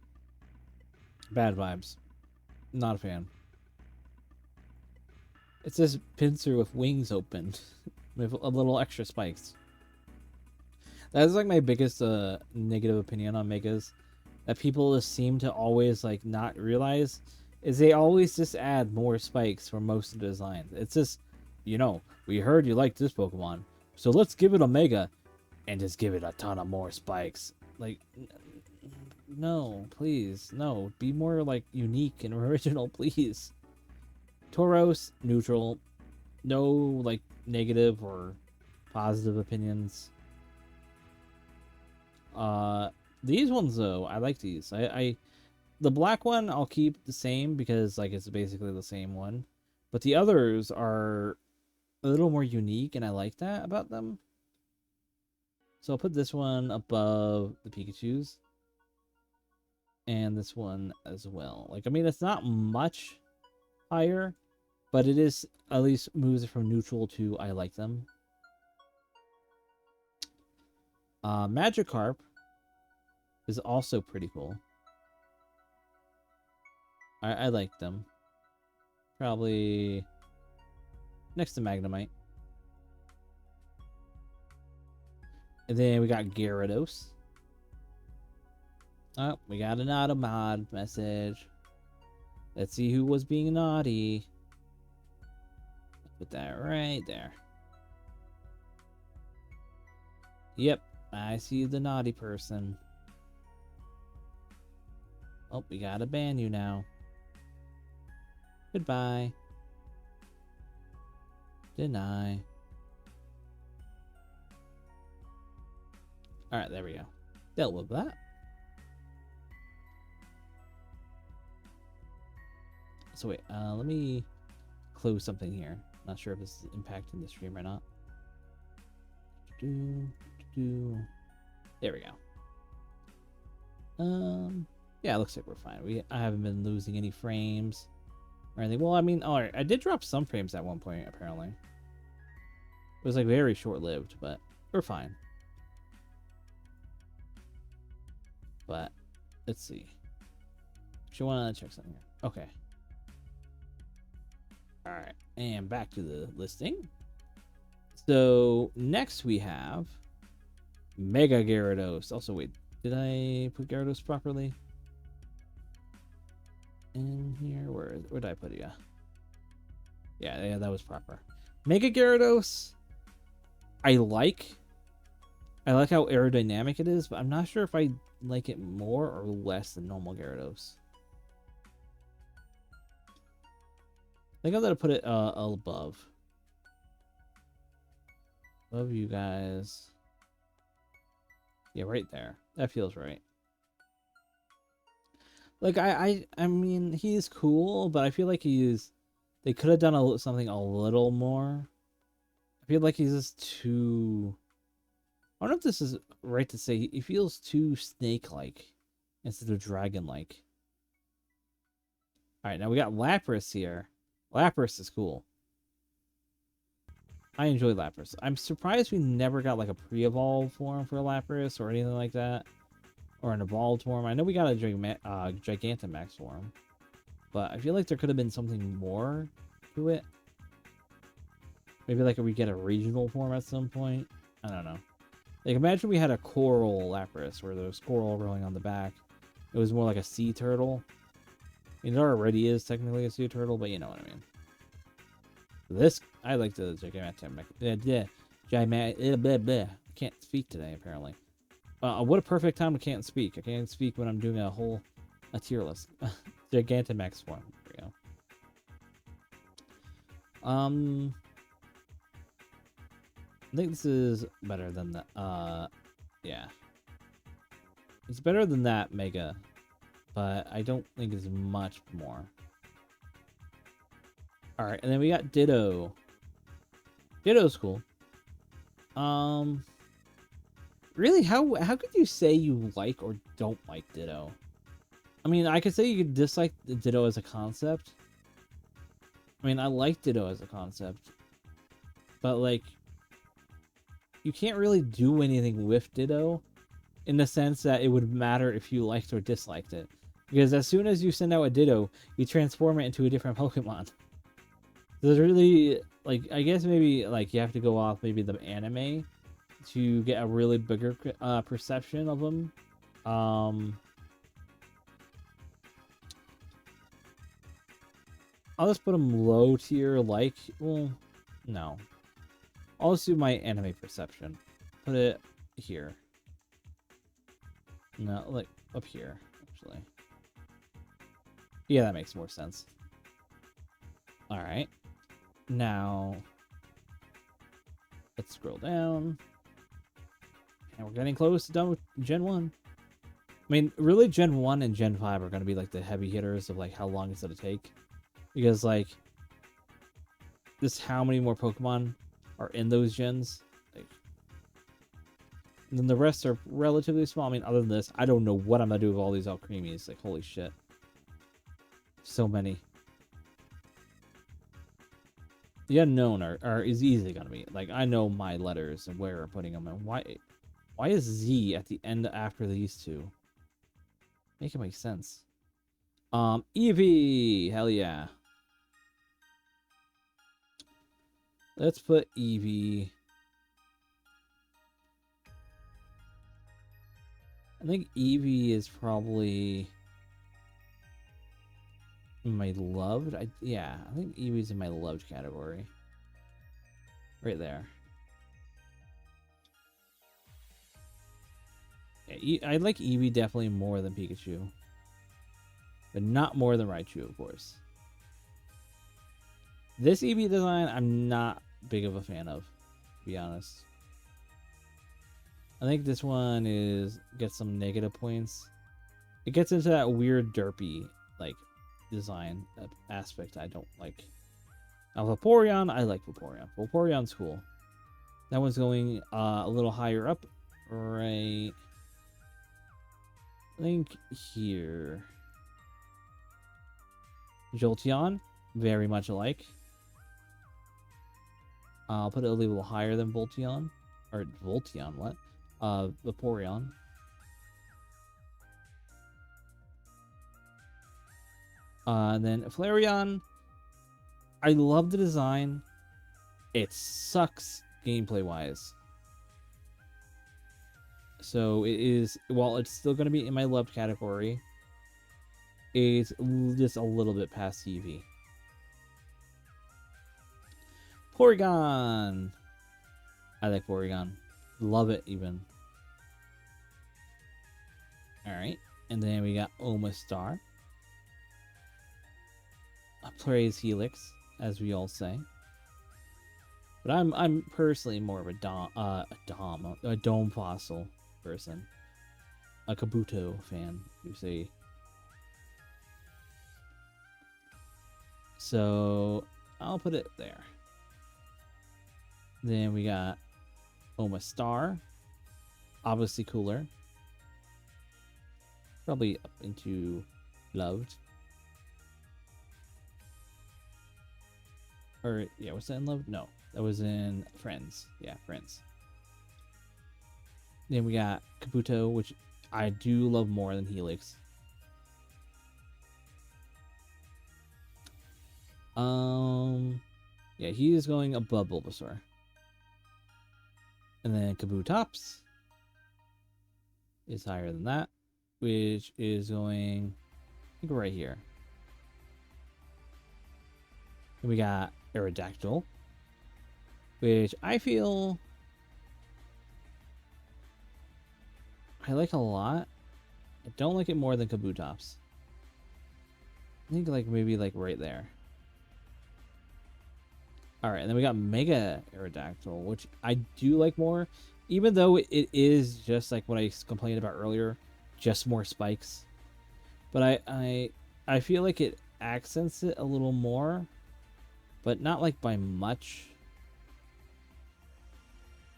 Bad vibes. Not a fan. It's this Pinsir with wings open. with a little extra spikes. That's like my biggest negative opinion on megas, that people just seem to always like not realize, is they always just add more spikes for most of the designs. It's just, you know, we heard you liked this Pokemon, so let's give it a mega and just give it a ton of more spikes. Like, no, please, no, be more like unique and original, please. Tauros, neutral, no like negative or positive opinions. These ones though, I like these. The black one I'll keep the same because like it's basically the same one, but the others are a little more unique, and I like that about them. So I'll put this one above the Pikachu's, and this one as well. Like, I mean, it's not much higher, but it is at least moves it from neutral to I like them. Magikarp is also pretty cool. I like them. Probably next to Magnemite. And then we got Gyarados. Oh, we got an Automod message. Let's see who was being naughty. Put that right there. Yep, I see the naughty person. Oh, we gotta ban you now. Goodbye. Deny. Alright, there we go. Dealt with that. So wait, let me close something here. Not sure if this is impacting the stream or not. There we go. Yeah, it looks like we're fine. I haven't been losing any frames or anything. Well, I mean, alright, I did drop some frames at one point, apparently. It was like very short-lived, but we're fine. But let's see. Actually, want to check something here. Okay. Alright, and back to the listing. So next we have Mega Gyarados. Also, wait, did I put Gyarados properly? In here, where did I put it? Yeah, that was proper. Mega Gyarados, I like how aerodynamic it is, but I'm not sure if I like it more or less than normal Gyarados. I think I'm gonna put it above you guys. Yeah, right there. That feels right. Like, I mean, he's cool, but I feel like they could have done something a little more. I feel like he's just too, I don't know if this is right to say, he feels too snake-like instead of dragon-like. Alright, now we got Lapras here. Lapras is cool. I enjoy Lapras. I'm surprised we never got like a pre-evolved form for Lapras or anything like that. Or an evolved form. I know we got a Gigantamax form. But I feel like there could have been something more to it. Maybe like we get a regional form at some point. I don't know. Like, imagine we had a coral Lapras where there's coral growing on the back. It was more like a sea turtle. I mean, it already is technically a sea turtle, but you know what I mean. This, I like the Gigantamax. I can't speak today, apparently. What a perfect time to can't speak. I can't speak when I'm doing a tier list. Gigantamax form. There we go. I think this is better than that. Yeah. It's better than that Mega, but I don't think it's much more. Alright, and then we got Ditto. Ditto's cool. Really, how could you say you like or don't like Ditto? I mean, I could say you could dislike Ditto as a concept. I mean, I like Ditto as a concept. But, like, you can't really do anything with Ditto in the sense that it would matter if you liked or disliked it. Because as soon as you send out a Ditto, you transform it into a different Pokemon. There's really like, I guess maybe like you have to go off maybe the anime to get a really bigger perception of them. I'll just put them low tier, like, well, no. I'll just do my anime perception. Put it here. No, like, up here, actually. Yeah, that makes more sense. Alright. Now, let's scroll down. And we're getting close to done with Gen 1. I mean, really, Gen 1 and Gen 5 are going to be, like, the heavy hitters of, like, how long it's going to take. Because, like, just how many more Pokemon are in those gens. Like, and then the rest are relatively small. I mean, other than this, I don't know what I'm going to do with all these Alcremies. Like, holy shit. So many. The unknown is easily going to be. Like, I know my letters and where we're putting them. And why is Z at the end after these two? Make it make sense. Eevee! Hell yeah. Let's put Eevee. I think Eevee is probably my loved. Yeah, I think Eevee's in my loved category. Right there. Yeah, I like Eevee definitely more than Pikachu. But not more than Raichu, of course. This Eevee design, I'm not big of a fan of, to be honest. I think this one gets some negative points. It gets into that weird derpy, like, design aspect I don't like. Now, Vaporeon, I like Vaporeon. Vaporeon's cool. That one's going a little higher up, right? I think here. Jolteon, very much alike. I'll put it a little higher than Volteon. Or Volteon, what? Vaporeon. And then Flareon. I love the design. It sucks gameplay-wise. So it is, while it's still going to be in my loved category, it's just a little bit past Eevee. Porygon! I like Porygon. Love it, even. Alright. And then we got Omastar. Plays Helix, as we all say. But I'm personally more of a Dome Fossil person. A Kabuto fan, you say. So I'll put it there. Then we got Omastar. Obviously cooler. Probably up into loved. Or, yeah, was that in loved? No, that was in friends. Yeah, friends. Then we got Kabuto, which I do love more than Helix. Yeah, he is going above Bulbasaur. And then Kabutops is higher than that, which is going, I think, right here. And we got Aerodactyl, which I feel I like a lot. I don't like it more than Kabutops. I think like maybe like right there. Alright, and then we got Mega Aerodactyl, which I do like more, even though it is just like what I complained about earlier, just more spikes. But I feel like it accents it a little more, but not like by much.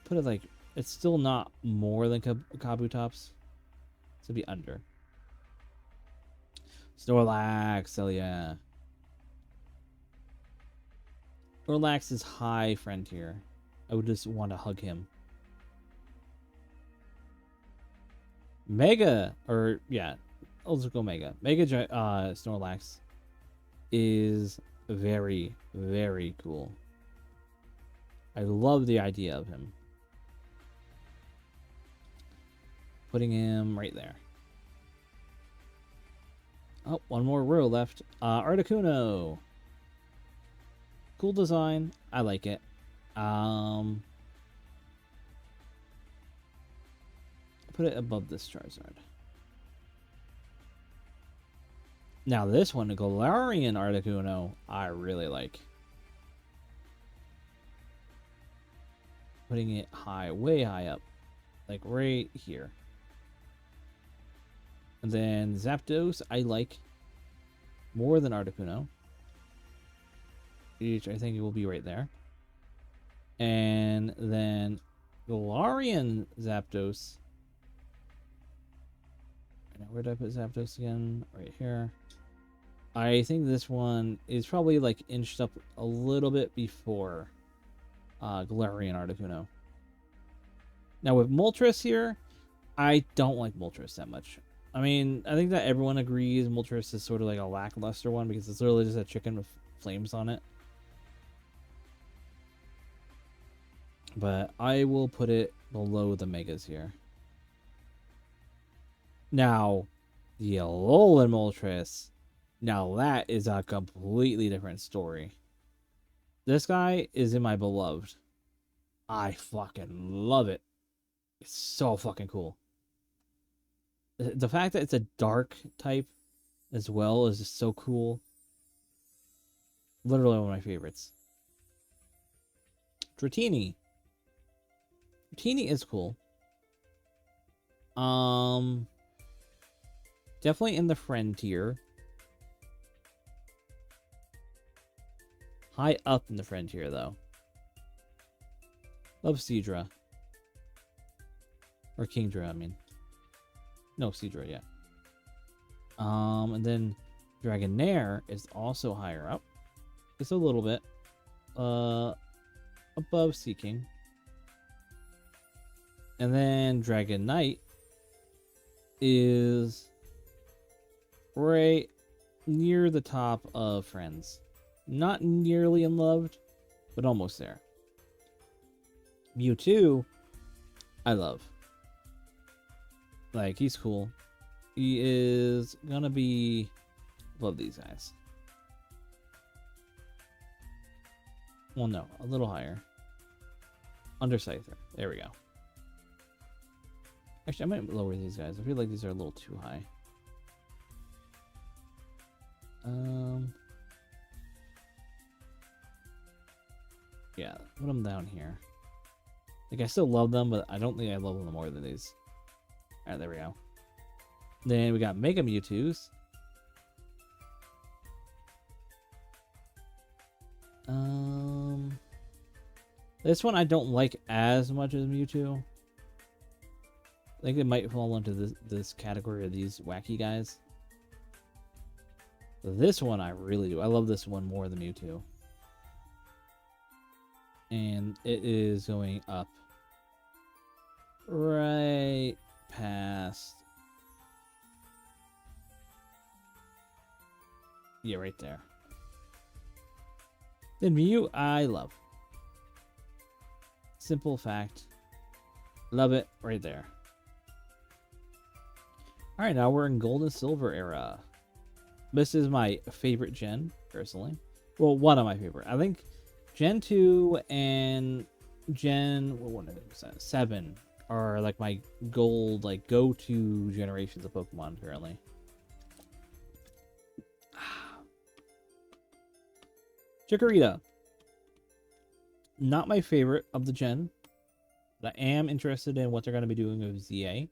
Put it like, it's still not more than Kabutops. To be under. Snorlax, hell yeah. Snorlax is high friend here. I would just want to hug him. Mega, or yeah, I'll just go Mega. Mega Snorlax is very, very cool. I love the idea of him. Putting him right there. Oh, one more row left. Articuno. Cool design. I like it. Put it above this Charizard. Now this one, the Galarian Articuno, I really like. Putting it high, way high up. Like right here. And then Zapdos, I like more than Articuno. Each, I think it will be right there. And then Galarian Zapdos. Where did I put Zapdos again? Right here. I think this one is probably like inched up a little bit before Galarian Articuno. Now with Moltres here, I don't like Moltres that much. I mean, I think that everyone agrees Moltres is sort of like a lackluster one because it's literally just a chicken with flames on it. But I will put it below the Megas here. Now, the Alolan Moltres, now that is a completely different story. This guy is in my beloved. I fucking love it. It's so fucking cool. The fact that it's a dark type as well is just so cool. Literally one of my favorites. Dratini. Dratini is cool. Definitely in the friend tier. High up in the friend tier, though. Love Seadra. Or Kingdra, I mean. No, Seadra, yeah. And then Dragonair is also higher up. Just a little bit. Above Seeking. And then Dragonite is right near the top of Friends. Not nearly unloved, but almost there. Mewtwo, I love. Like, he's cool. He is gonna be... Love these guys. Well, no, a little higher. Under Scyther. There we go. Actually, I might lower these guys. I feel like these are a little too high. Yeah, put them down here. Like, I still love them, but I don't think I love them more than these. Alright, there we go. Then we got Mega Mewtwo's. This one I don't like as much as Mewtwo. I think it might fall into this category of these wacky guys. This one I really do. I love this one more than Mewtwo. And it is going up right past... Yeah, right there. Then Mew, I love. Simple fact. Love it right there. Alright, now we're in Gold and Silver era. This is my favorite gen, personally. Well, one of my favorite. I think Gen 2 and Gen 7 are like my gold, like go-to generations of Pokemon currently. Chikorita. Not my favorite of the gen, but I am interested in what they're going to be doing with ZA.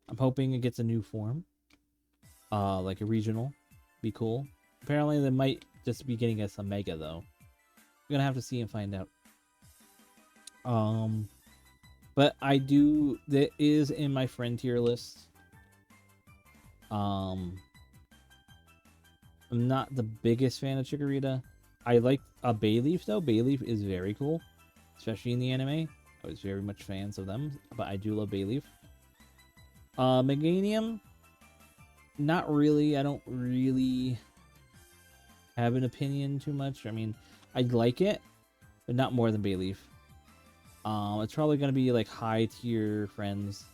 I'm hoping it gets a new form. Like a regional. Be cool. Apparently they might just be getting us a Mega though. We're gonna have to see and find out. But I do, that is in my friend tier list. I'm not the biggest fan of Chikorita. I like a Bayleaf though. Bayleaf is very cool, especially in the anime. I was very much fans of them, but I do love Bayleaf. Meganium, not really. I don't really have an opinion too much. I mean, I like it, but not more than Bayleaf. It's probably gonna be like high tier friends.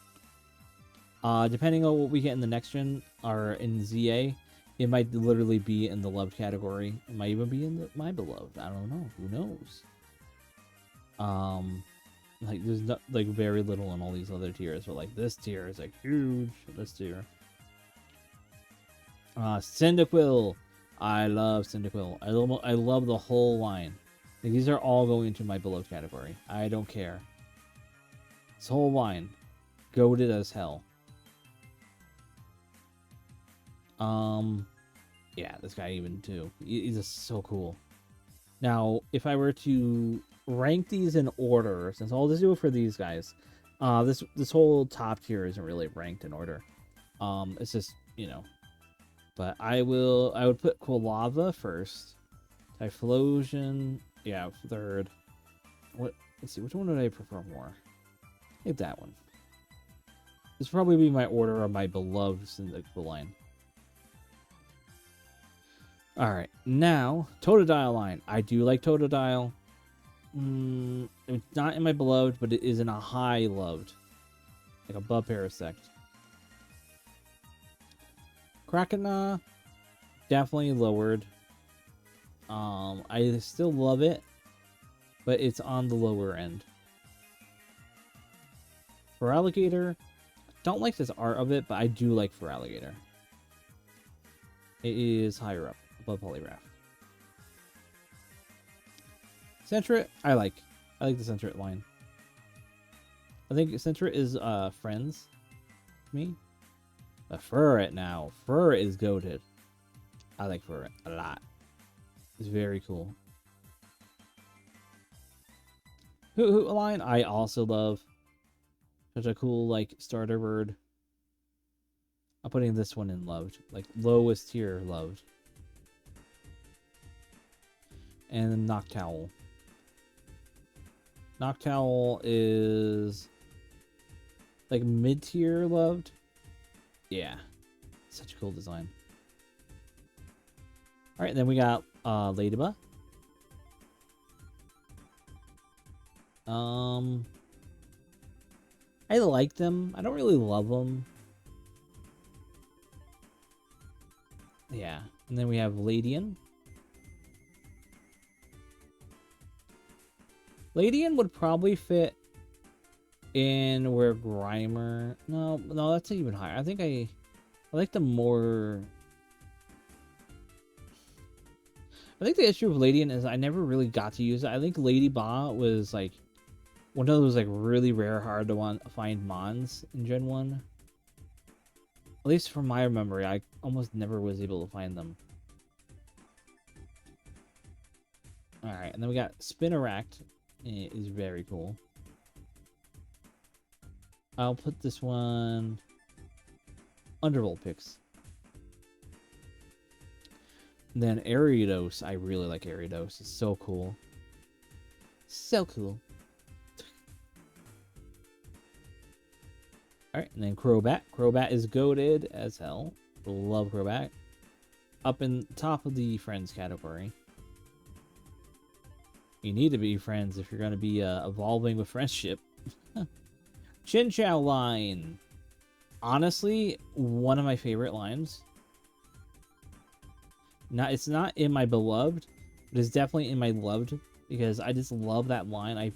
Depending on what we get in the next gen or in ZA, it might literally be in the loved category. It might even be in the my beloved. I don't know. Who knows? Like there's not like very little in all these other tiers, but like this tier is like huge. This tier. Cyndaquil. I love Cyndaquil. I love the whole line. Like, these are all going into my beloved category. I don't care. This whole line, goated as hell. Yeah, this guy even too. He's just so cool. Now, if I were to rank these in order, since I'll just do it for these guys, this whole top tier isn't really ranked in order. It's just, you know. But I would put Quilava first. Typhlosion, yeah, third. Let's see, which one would I prefer more? I think that one. This would probably be my order of my beloved Cyndaquil line. Alright, now, Totodile line. I do like Totodile. It's not in my beloved, but it is in a high loved. Like above Parasect. Krakena, definitely lowered. I still love it, but it's on the lower end. For Alligator, don't like this art of it, but I do like for Alligator. It is higher up, above Poliwrath. Sentret, I like the Sentret line. I think Sentret is friends to me. But Furret now. Furret is goated. I like Furret a lot. It's very cool. Hoot line, I also love. Such a cool, like, starter bird. I'm putting this one in loved. Like, lowest tier loved. And then Noctowl. Noctowl is like mid-tier loved. Yeah. Such a cool design. Alright, then we got Ladybug. I like them. I don't really love them. Yeah. And then we have Ladian. Ladian would probably fit in where Grimer... No, that's even higher. I think I like the more... I think the issue with Ladian is I never really got to use it. I think Lady Ba was like one of those like really rare, hard to find mons in Gen 1. At least from my memory, I almost never was able to find them. Alright, and then we got Spinarak. It is very cool. I'll put this one under picks. And then Ariados. I really like Ariados. It's so cool. So cool. Alright, and then Crobat. Crobat is goated as hell. Love Crobat. Up in top of the friends category. You need to be friends if you're going to be evolving with friendship. Chinchou line. Honestly, one of my favorite lines. It's not in my beloved, but it's definitely in my loved because I just love that line.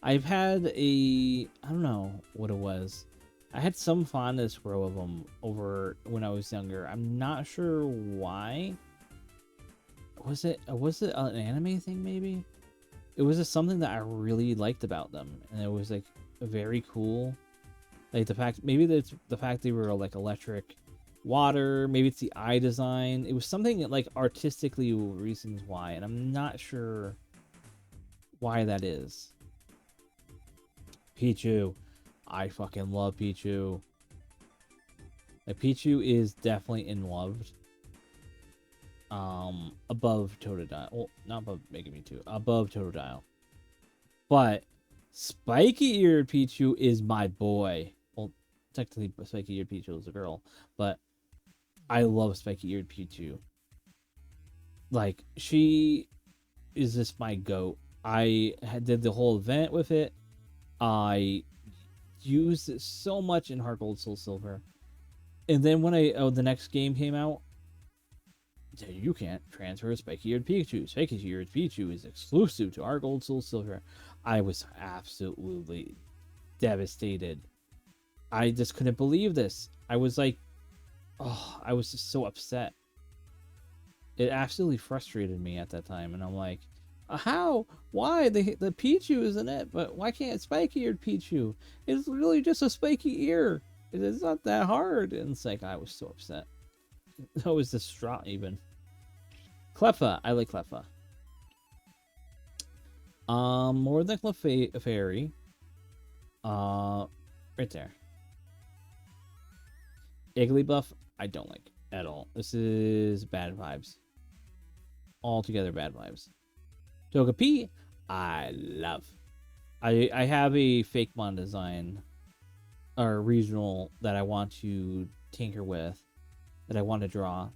I've had I don't know what it was. I had some fondness grow of them over when I was younger. I'm not sure why. Was it an anime thing maybe? It was just something that I really liked about them, and it was like very cool. Like the fact they were like electric water, maybe it's the eye design. It was something like artistically reasons why, and I'm not sure why that is. Pichu. I fucking love Pichu. Like, Pichu is definitely in loved. Above Totodile. Well, not above Mega Mewtwo. Above Totodile. But Spiky-eared Pichu is my boy. Well, technically Spiky-eared Pichu is a girl, but I love Spiky-eared Pichu. Like, she is just my goat. I did the whole event with it. I used it so much in Heart Gold Soul Silver. And then when the next game came out, you can't transfer Spiky-eared Pikachu. Spiky-eared Pikachu is exclusive to Heart Gold Soul Silver. I was absolutely devastated. I just couldn't believe this. I was like, oh, I was just so upset. It absolutely frustrated me at that time, and I'm like, how? Why? The Pichu is in it, but why can't Spiky-eared Pichu? It's really just a spiky ear. It's not that hard. And it's like, I was so upset. I was distraught even. Cleffa. I like Cleffa. More than Clefairy. Right there. Igglybuff, I don't like at all. This is bad vibes. Altogether bad vibes. Togepi, I love. I have a Fakemon design or regional that I want to tinker with, that I want to draw.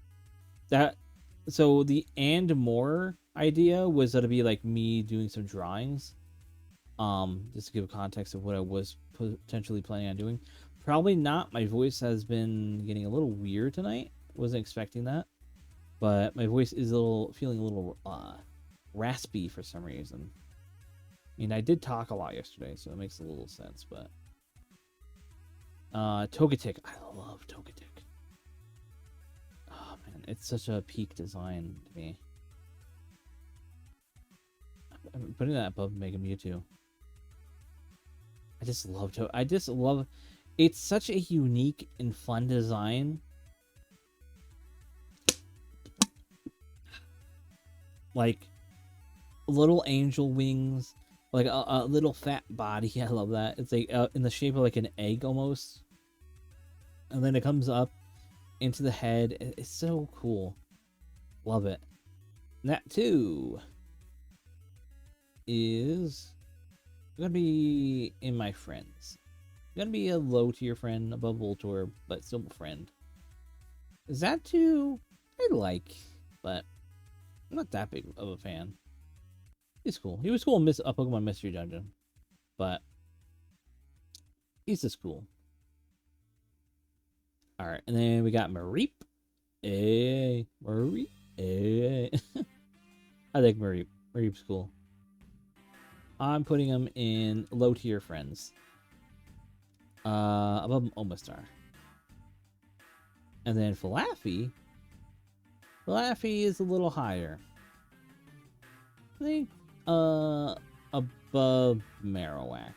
So the and more idea was that it'd be like me doing some drawings. Just to give context of what I was potentially planning on doing. Probably not. My voice has been getting a little weird tonight. Wasn't expecting that, but my voice is feeling a little raspy for some reason. I mean, I did talk a lot yesterday, so it makes a little sense. But Togetic, I love Togetic. Oh man, it's such a peak design to me. I'm putting that above Mega Mewtwo. I just love. It's such a unique and fun design. Like little angel wings, like a little fat body. I love that. It's like in the shape of like an egg almost, and then it comes up into the head. It's so cool. Love it. And that too is gonna be in my friends. Gonna be a low tier friend above Voltorb, but still a friend. Is that too? I like, but I'm not that big of a fan. He's cool. He was cool in Pokemon Mystery Dungeon, but he's just cool. All right, and then we got Mareep. Hey, Mareep. Hey. I like Mareep. Mareep's cool. I'm putting him in low tier friends. Above Omastar. And then Falafi. Falafi is a little higher. I think above Marowak.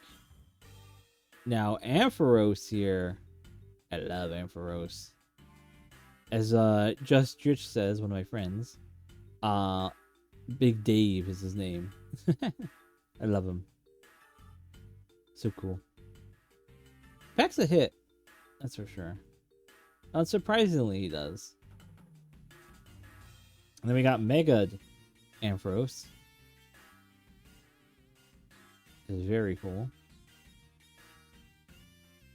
Now Ampharos here. I love Ampharos. As Just Dritch says, one of my friends. Big Dave is his name. I love him. So cool. Packs a hit, that's for sure. Unsurprisingly, he does. And then we got Mega Ampharos. It's very cool.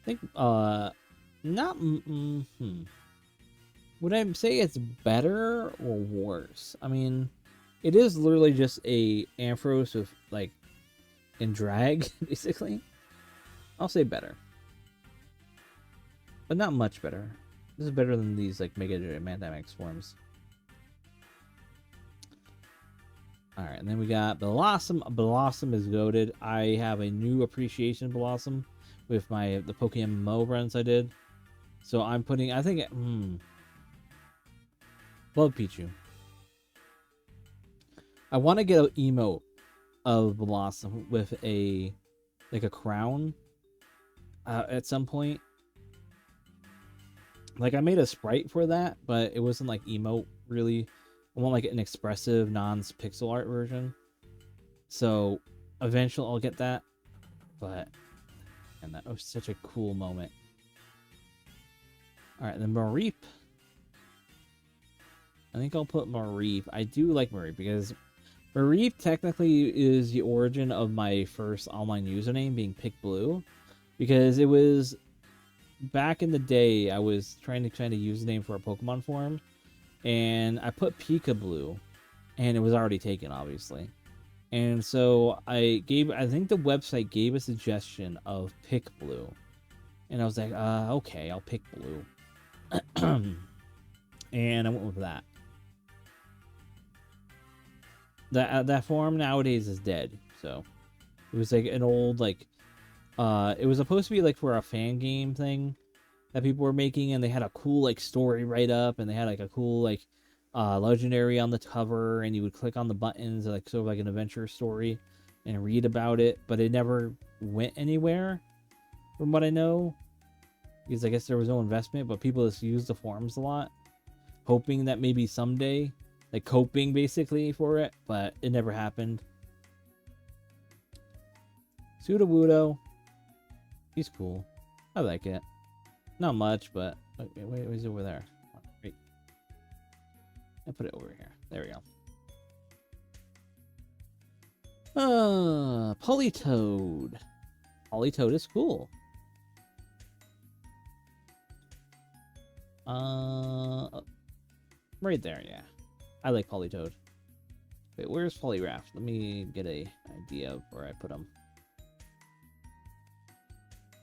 I think, not, would I say it's better or worse? I mean, it is literally just a Ampharos with, like, in drag, basically. I'll say better. But not much better. This is better than these like Mega Mandamax forms. Alright, and then we got Blossom. Blossom is goated. I have a new appreciation Blossom with the Pokemon Mo runs I did. So I'm putting, I think, love Pichu. I want to get an emote of Blossom with a crown at some point. Like, I made a sprite for that, but it wasn't like emote really. I want like an expressive non-pixel art version. So eventually I'll get that. But and that was such a cool moment. Alright, then Mareep. I think I'll put Mareep. I do like Mareep because Mareep technically is the origin of my first online username being PickBlue. Because it was back in the day, I was trying to find a username for a Pokemon forum, and I put Peekaboo, and it was already taken, obviously. And so I think the website gave a suggestion of pick blue. And I was like, okay, I'll pick blue. And I went with that. That form nowadays is dead. So it was like an old, like, it was supposed to be like for a fan game thing that people were making, and they had a cool like story write up, and they had like a cool like legendary on the cover, and you would click on the buttons, like sort of like an adventure story, and read about it, but it never went anywhere from what I know, because I guess there was no investment, but people just used the forums a lot, hoping that maybe someday, like coping basically for it, but it never happened. Sudowoodo, he's cool. I like it. Not much, but okay, wait, he's over there. Wait, I put it over here. There we go. Polytoad. Polytoad is cool. Right there, yeah. I like Polytoad. Wait, where's Polygraph? Let me get a idea of where I put him.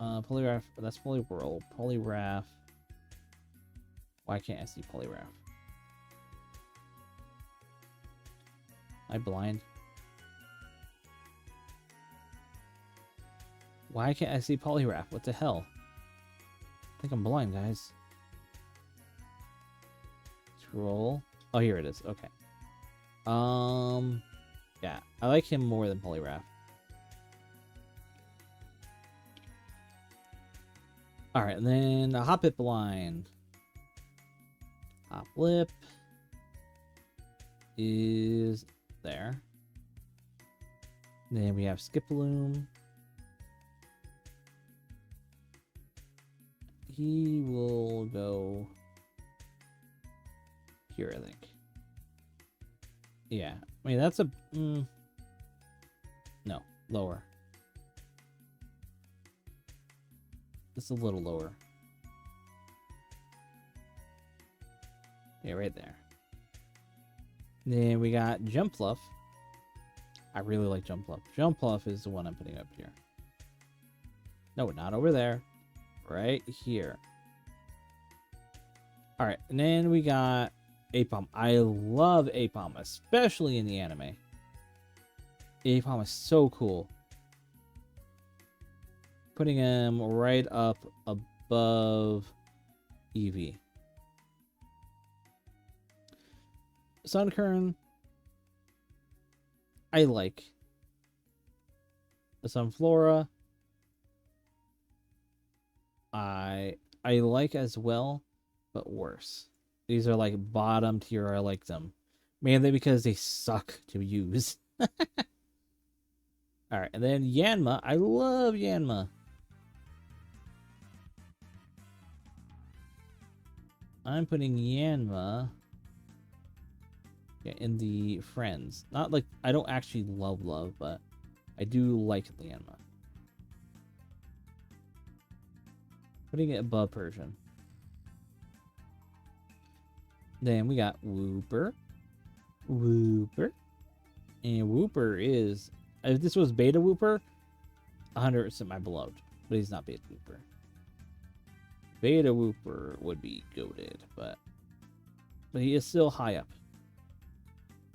Polygraph, that's Poliwhirl. Polygraph. Why can't I see Polygraph? Am I blind? Why can't I see Polygraph? What the hell? I think I'm blind, guys. Scroll. Oh, here it is. Okay. Yeah, I like him more than Polygraph. Alright, and then a Hoppip line. Hoplip is there. Then we have Skiploom. He will go here, I think. Yeah, I mean, that's a... no, lower. It's a little lower. Yeah, right there. Then we got Jumpluff. I really like Jumpluff. Jumpluff is the one I'm putting up here. No, not over there. Right here. Alright, and then we got Apom. I love Apom, especially in the anime. Apom is so cool. Putting him right up above Eevee. Sunkern, I like. The Sunflora, I like as well, but worse. These are like bottom tier. I like them mainly because they suck to use. All right, and then Yanma. I love Yanma. I'm putting Yanma, yeah, in the friends. Not like I don't actually love, but I do like Yanma. Putting it above Persian. Then we got Wooper. Wooper. And Wooper is... if this was Beta Wooper, 100% my beloved. But he's not Beta Wooper. Beta Wooper would be goated, but he is still high up.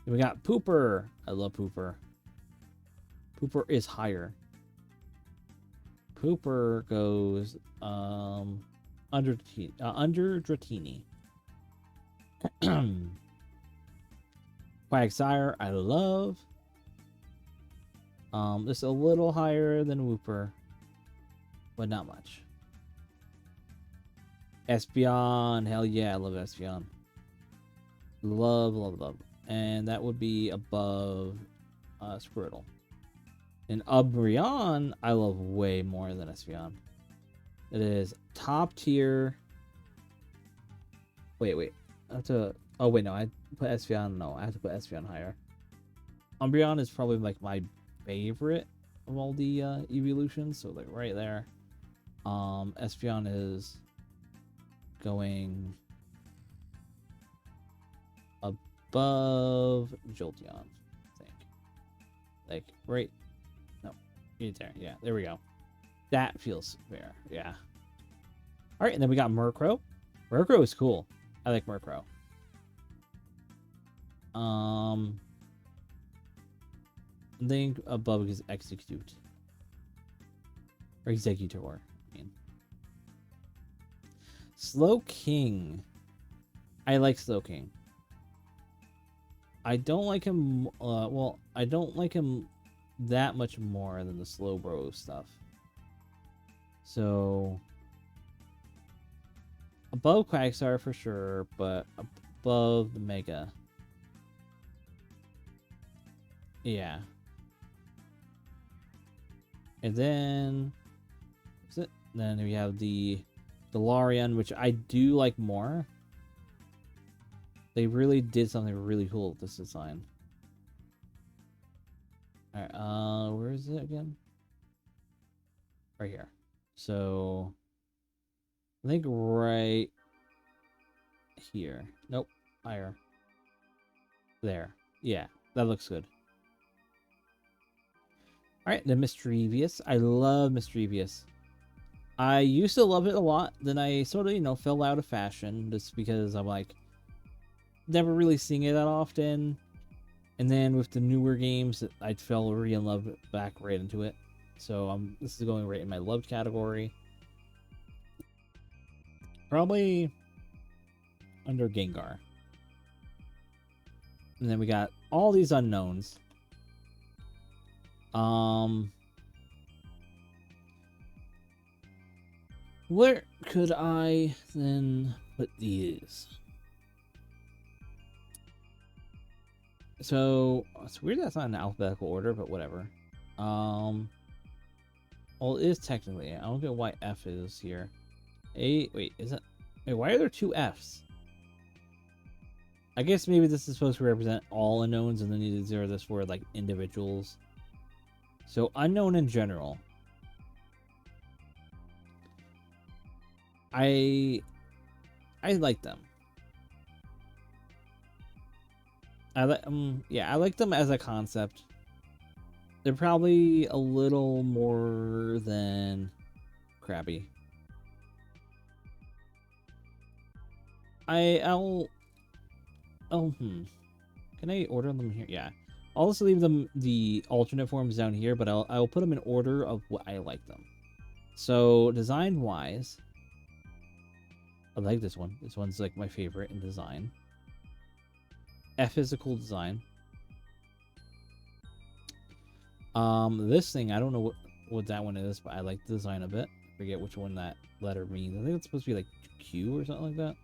Then we got Pooper. I love Pooper. Pooper is higher. Pooper goes under Dratini. Quagsire, I love. This is a little higher than Wooper, but not much. Espeon, hell yeah, I love Espeon. Love. And that would be above Squirtle. And Umbreon, I love way more than Espeon. It is top tier. Wait. I have to... oh, wait, no. I put Espeon... no, I have to put Espeon higher. Umbreon is probably, like, my favorite of all the evolutions. So, like, right there. Espeon is going above Jolteon, I think. Like, right? No. Right there. Yeah, there we go. That feels fair. Yeah. All right, and then we got Murkrow. Murkrow is cool. I like Murkrow. I think above is Execute. Or Executor, I mean. Slowking. I like Slowking. I don't like him, well, I don't like him that much more than the Slowbro stuff. So, above Quagsire for sure, but above the Mega. Yeah. And then, what's it? Then we have the Larian, which I do like more. They really did something really cool with this design. Alright, where is it again? Right here. So, I think right here. Nope, higher. There. Yeah, that looks good. Alright, the Mischievous. I love Mischievous. I used to love it a lot. Then I sort of, you know, fell out of fashion just because I'm like, never really seeing it that often. And then with the newer games, I fell in love back right into it. So this is going right in my loved category. Probably under Gengar. And then we got all these unknowns. Where could I then put these? So it's weird that's not in alphabetical order, but whatever. Well, it is technically. I don't get why F is here. A, wait, is it? Wait, why are there two Fs? I guess maybe this is supposed to represent all unknowns, and then you zero this for like individuals. So unknown in general. I like them. Yeah, I like them as a concept. They're probably a little more than crappy. Can I order them here? Yeah. I'll also leave them the alternate forms down here, but I'll put them in order of what I like them. So design wise, I like this one. This one's like my favorite in design. F is a cool design. This thing, I don't know what that one is, but I like the design of it. I forget which one that letter means. I think it's supposed to be like Q or something like that.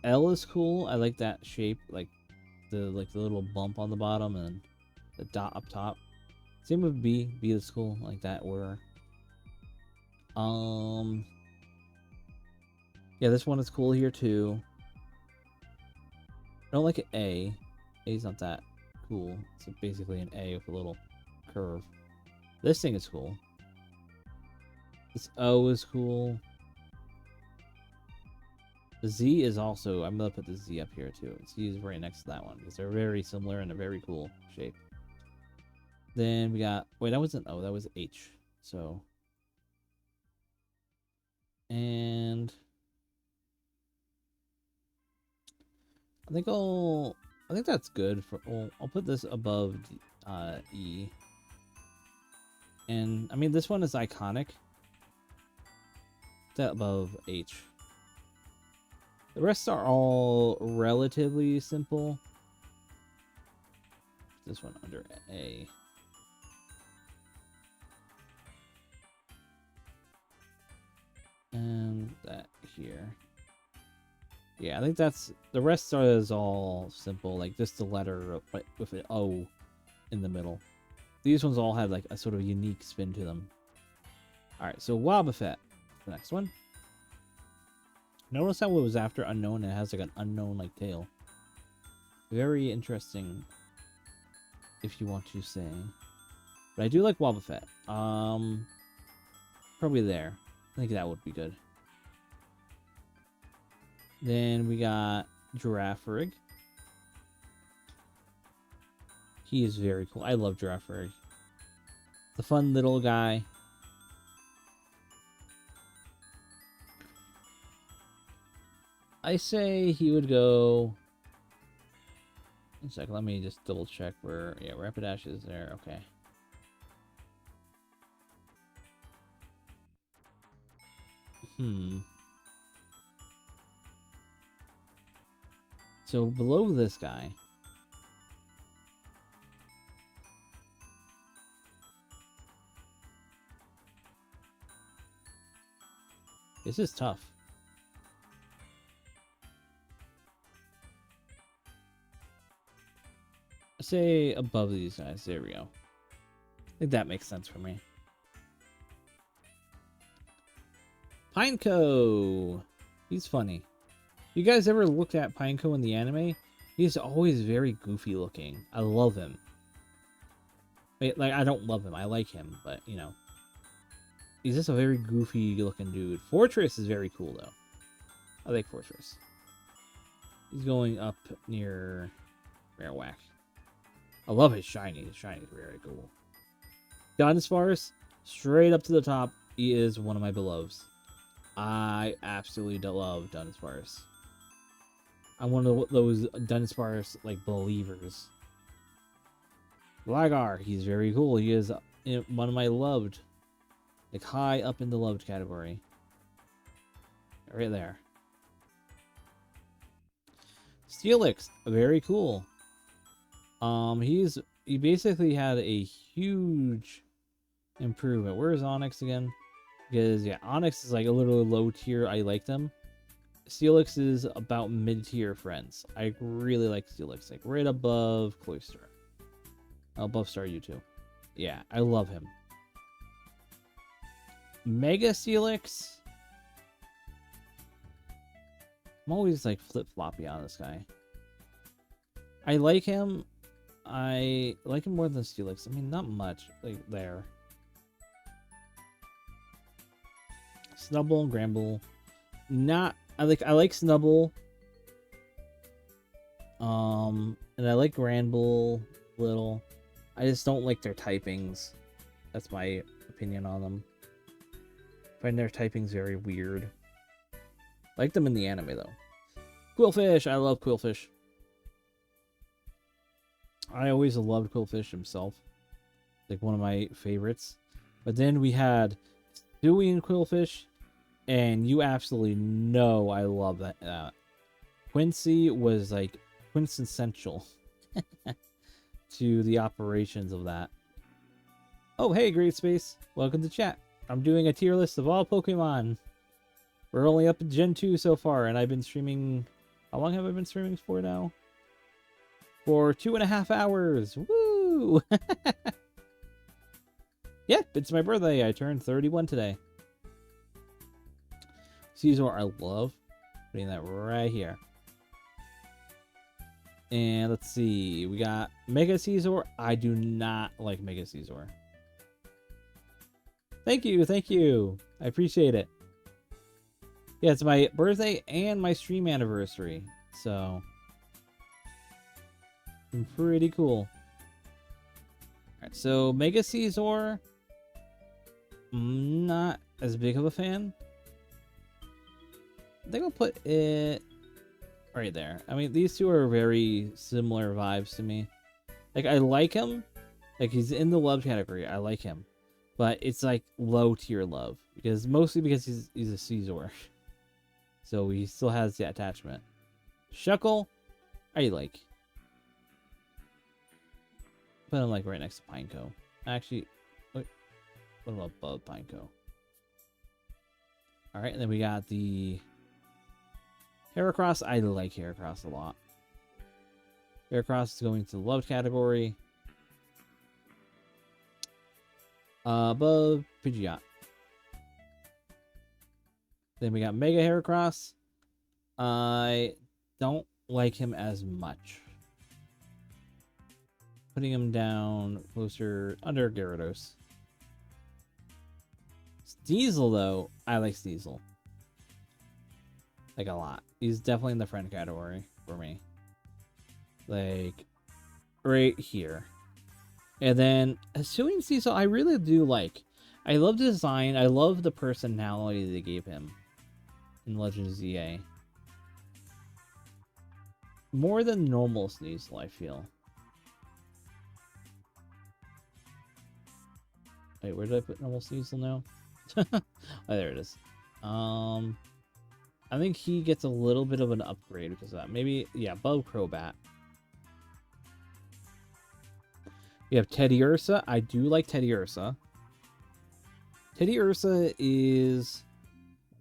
L is cool. I like that shape, like the little bump on the bottom and the dot up top. Same with B. B is cool, like that order. Yeah, this one is cool here too. I don't like an A. A's not that cool. It's basically an A with a little curve. This thing is cool. This O is cool. The Z is also, I'm gonna put the Z up here too. Z is right next to that one because they're very similar and a very cool shape. Then we got, wait, that wasn't O, that was H. So, and I think that's good for, well, I'll put this above E. And I mean, this one is iconic. That above H. The rest are all relatively simple. This one under A. And that here. Yeah, I think that's... The rest is all simple. Like, just the letter with an O in the middle. These ones all have, like, a sort of unique spin to them. Alright, so Wobbuffet. The next one. Notice how it was after unknown, it has, like, an unknown, like, tail. Very interesting, if you want to say. But I do like Wobbuffet. Probably there. I think that would be good. Then we got Girafarig. He is very cool. I love Giraffrig. The fun little guy. I say he would go... One second, let me just double check where... Yeah, Rapidash is there. Okay. So below this guy... This is tough. Say above these guys. There we go. I think that makes sense for me. Pineco! He's funny. You guys ever looked at Pineco in the anime? He's always very goofy looking. I love him. Wait, like, I don't love him. I like him, but, you know. He's just a very goofy looking dude. Fortress is very cool, though. I like Fortress. He's going up near Marowak. I love his shiny. His shiny is very cool. Dunsparce, straight up to the top. He is one of my beloveds. I absolutely love Dunsparce. I'm one of those Dunsparce, like, believers. Lagar, he's very cool. He is one of my loved. Like, high up in the loved category. Right there. Steelix, very cool. He basically had a huge improvement. Where's Onyx again? Because yeah, Onyx is like a little low tier. I like them. Steelix is about mid tier friends. I really like Steelix, like right above Cloyster, above Staryu too. Yeah, I love him. Mega Steelix. I'm always like flip floppy on this guy. I like him. I like him more than Steelix. I mean, not much. Like, there. Snubbull and Gramble. Not... I like Snubbull. And I like Granbull a little. I just don't like their typings. That's my opinion on them. I find their typings very weird. I like them in the anime, though. Quillfish! I love Quillfish. I always loved Quillfish himself. Like one of my favorites. But then we had Stewie and Quillfish. And you absolutely know I love that. Quincy was like quintessential to the operations of that. Oh, hey, Great Space. Welcome to chat. I'm doing a tier list of all Pokemon. We're only up in Gen 2 so far, and I've been streaming... How long have I been streaming for now? For 2.5 hours. Woo! Yep, it's my birthday. I turned 31 today. Caesar, I love. Putting that right here. And let's see. We got Mega Caesar. I do not like Mega Caesar. Thank you. Thank you. I appreciate it. Yeah, it's my birthday and my stream anniversary. So... pretty cool. Alright, so Mega Caesar, I'm not as big of a fan. I think I'll put it right there. I mean, these two are very similar vibes to me. Like, I like him. Like, he's in the love category. I like him. But it's like low tier love. Mostly because he's a Caesar. So he still has the attachment. Shuckle, I like. Put him like right next to Pineco. Actually, what about above Pineco? Alright, and then we got the Heracross. I like Heracross a lot. Heracross is going to the love category. Above Pidgeot. Then we got Mega Heracross. I don't like him as much. Putting him down closer under Gyarados. Diesel, though, I like Diesel. Like, a lot. He's definitely in the friend category for me. Like, right here. And then Hisuian Cecil, I really do like. I love the design. I love the personality they gave him in Legend of ZA. More than normal Sneasel, I feel. Wait, where did I put normal Sneasel now? Oh, there it is. I think he gets a little bit of an upgrade because of that. Maybe, yeah, Bug Crobat. We have Teddy Ursa. I do like Teddy Ursa. Teddy Ursa is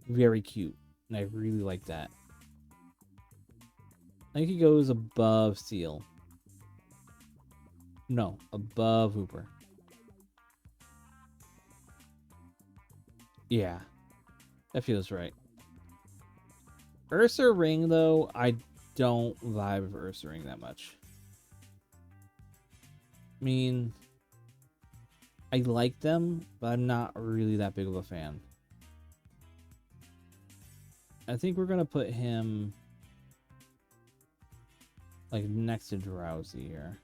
very cute, and I really like that. I think he goes above Seal. No, above Hooper. Yeah, that feels right. Ursa Ring, though, I don't vibe with Ursa Ring that much. I mean, I like them, but I'm not really that big of a fan. I think we're going to put him like next to Drowsy here.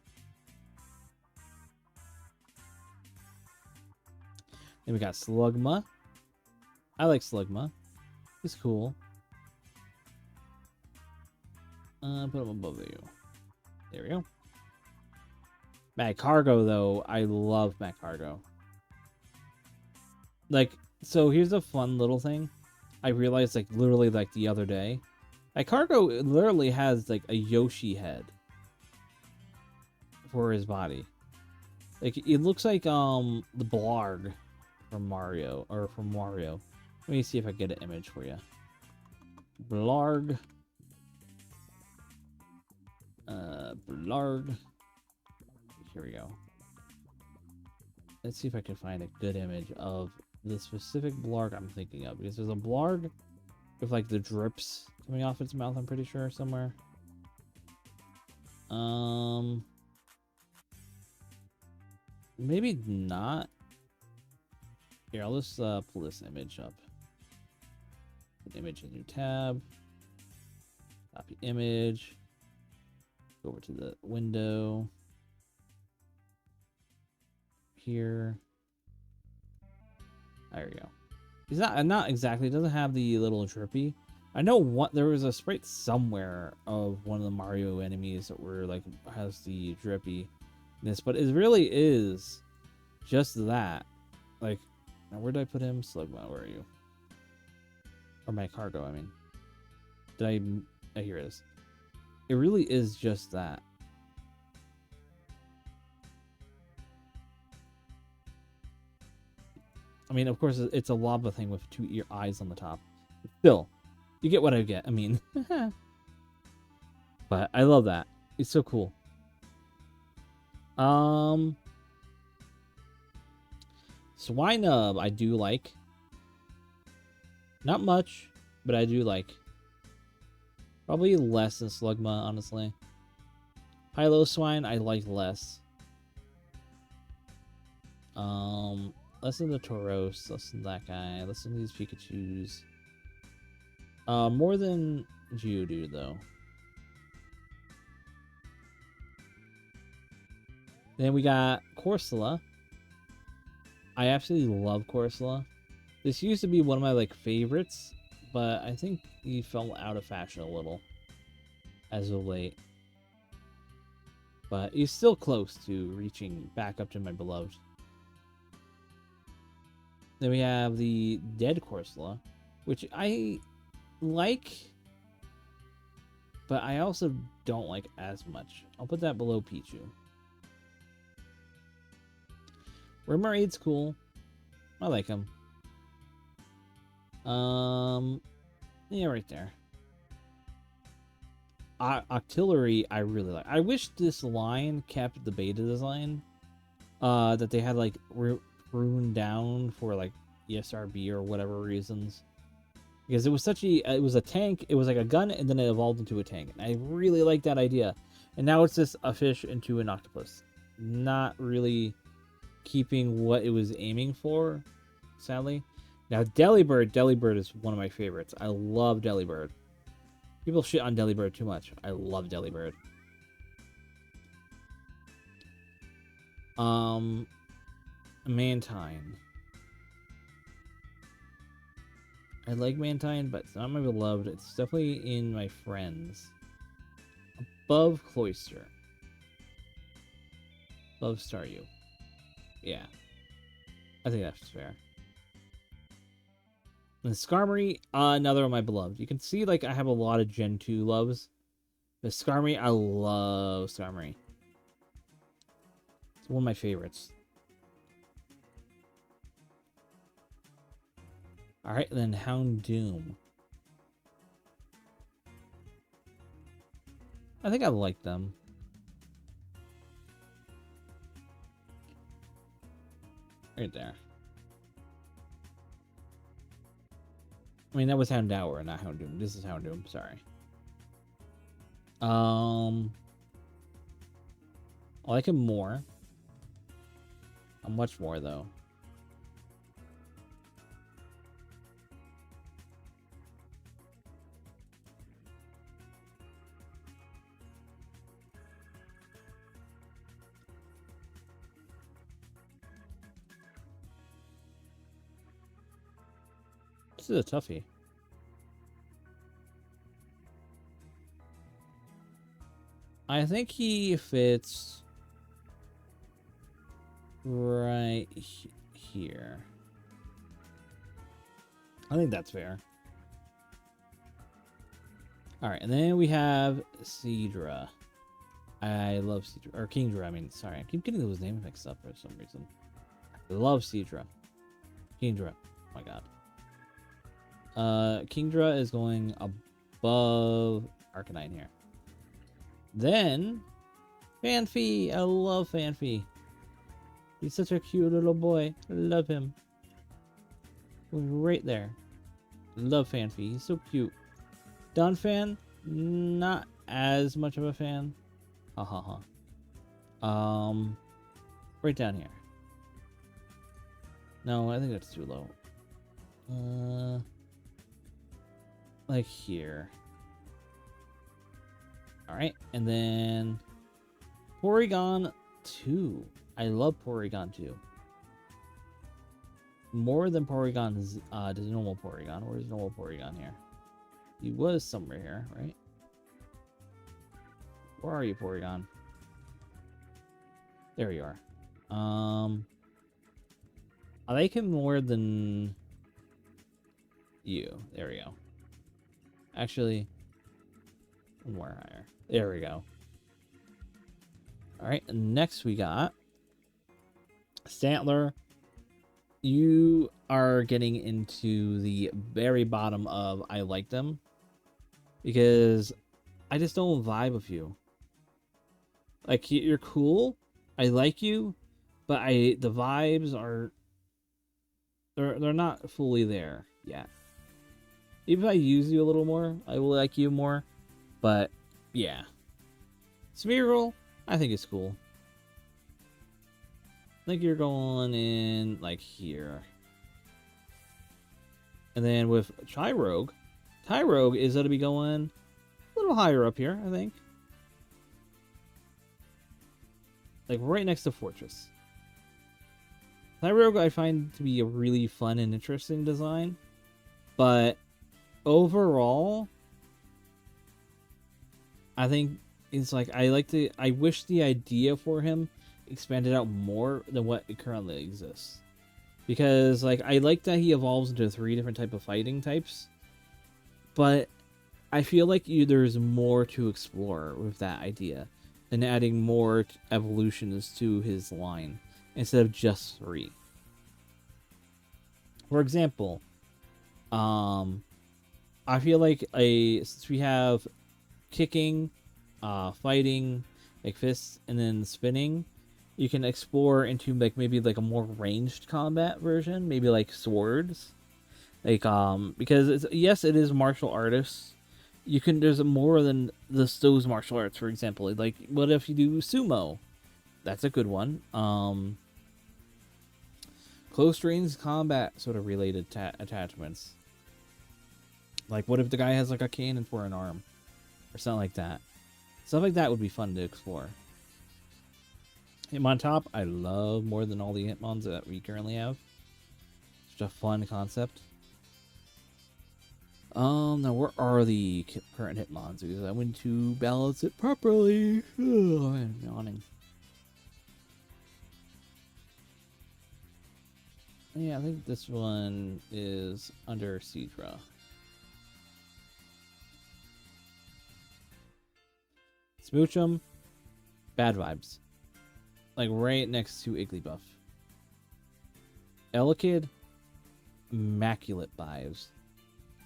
Then we got Slugma. I like Slugma. He's cool. Put him above you. There we go. Magcargo, though, I love Magcargo. Like, so here's a fun little thing. I realized, like, literally, like, the other day. Magcargo literally has, like, a Yoshi head for his body. Like, it looks like, the Blarg from Mario, or from Wario. Let me see if I get an image for you. Blarg. Blarg. Here we go. Let's see if I can find a good image of the specific Blarg I'm thinking of. Because there's a Blarg with like the drips coming off its mouth, I'm pretty sure, somewhere. Maybe not. Here, I'll just pull this image up. Image, a new tab. Copy image. Go over to the window. Here. There we go. He's not exactly, it doesn't have the little drippy. I know there was a sprite somewhere of one of the Mario enemies that were like has the drippiness, but it really is just that. Like, now where did I put him? Slugma, where are you? Or Magcargo, I mean. Did I? Oh, here it is. It really is just that. I mean, of course, it's a lava thing with two eyes on the top. But still, you get what I get. I mean, but I love that. It's so cool. Swinub, I do like. Not much, but I do like. Probably less than Slugma, honestly. Piloswine, I like less. Less than the Tauros, less than that guy, less than these Pikachus. More than Geodude, though. Then we got Corsola. I absolutely love Corsola. This used to be one of my like favorites, but I think he fell out of fashion a little as of late. But he's still close to reaching back up to my beloved. Then we have the dead Corsola, which I like, but I also don't like as much. I'll put that below Pichu. Remoraid's cool. I like him. Yeah, right there. Octillery, I really like. I wish this line kept the beta design that they had like pruned down for like ESRB or whatever reasons, because it was it was a tank. It was like a gun, and then it evolved into a tank. And I really like that idea. And now it's just a fish into an octopus. Not really keeping what it was aiming for, sadly. Now, Delibird is one of my favorites. I love Delibird. People shit on Delibird too much. I love Delibird. Mantine. I like Mantine, but it's not my beloved. It's definitely in my friends. Above Cloyster. Above Staryu. Yeah. I think that's fair. And Skarmory, another of my beloved. You can see, like, I have a lot of Gen 2 loves. But Skarmory, I love Skarmory. It's one of my favorites. Alright, then Houndoom. I think I like them. Right there. I mean, that was Houndour, not Houndoom. This is Houndoom, sorry. I like him more. Much more, though. This is a toughie. I think he fits right here. I think that's fair. Alright, and then we have Seadra. I love Seadra. Or Kingdra, I mean, sorry. I keep getting those names mixed up for some reason. I love Seadra. Kingdra. Oh my god. Kingdra is going above Arcanine here. Then, Fanfy. I love Fanfy. He's such a cute little boy. I love him. Right there. Love Fanfy. He's so cute. Donphan, not as much of a fan. Ha ha ha. Right down here. No, I think that's too low. Like here. Alright, and then Porygon 2. I love Porygon 2. More than Porygon's the normal Porygon. Where's normal Porygon here? He was somewhere here, right? Where are you, Porygon? There you are. I like him more than you. There we go. Actually, more higher. There we go. Alright, next we got Stantler. You are getting into the very bottom of I like them. Because I just don't vibe with you. Like, you're cool. I like you. But the vibes are... They're not fully there yet. Even if I use you a little more, I will like you more. But, yeah. Smeargle, I think it's cool. I think you're going in, like, here. And then with Tyrogue is going to be going a little higher up here, I think. Like, right next to Fortress. Tyrogue I find to be a really fun and interesting design. But, overall, I think it's like, I wish the idea for him expanded out more than what it currently exists. Because, like, I like that he evolves into 3 different type of fighting types. But I feel like there's more to explore with that idea. And adding more evolutions to his line. Instead of just 3. For example, I feel like since we have kicking, fighting, like fists, and then spinning, you can explore into like maybe like a more ranged combat version, maybe like swords, like because yes, it is martial artists. There's more than those martial arts. For example, like what if you do sumo? That's a good one. Close range combat sort of related attachments. Like what if the guy has like a cannon for an arm, or something like that. Stuff like that would be fun to explore. Hitmontop, I love more than all the Hitmons that we currently have. Such a fun concept. Now where are the current Hitmons? Because I went to balance it properly. Oh, I'm yawning. Yeah, I think this one is under Seedra. Smoochum, bad vibes. Like right next to Igglybuff. Elekid, immaculate vibes.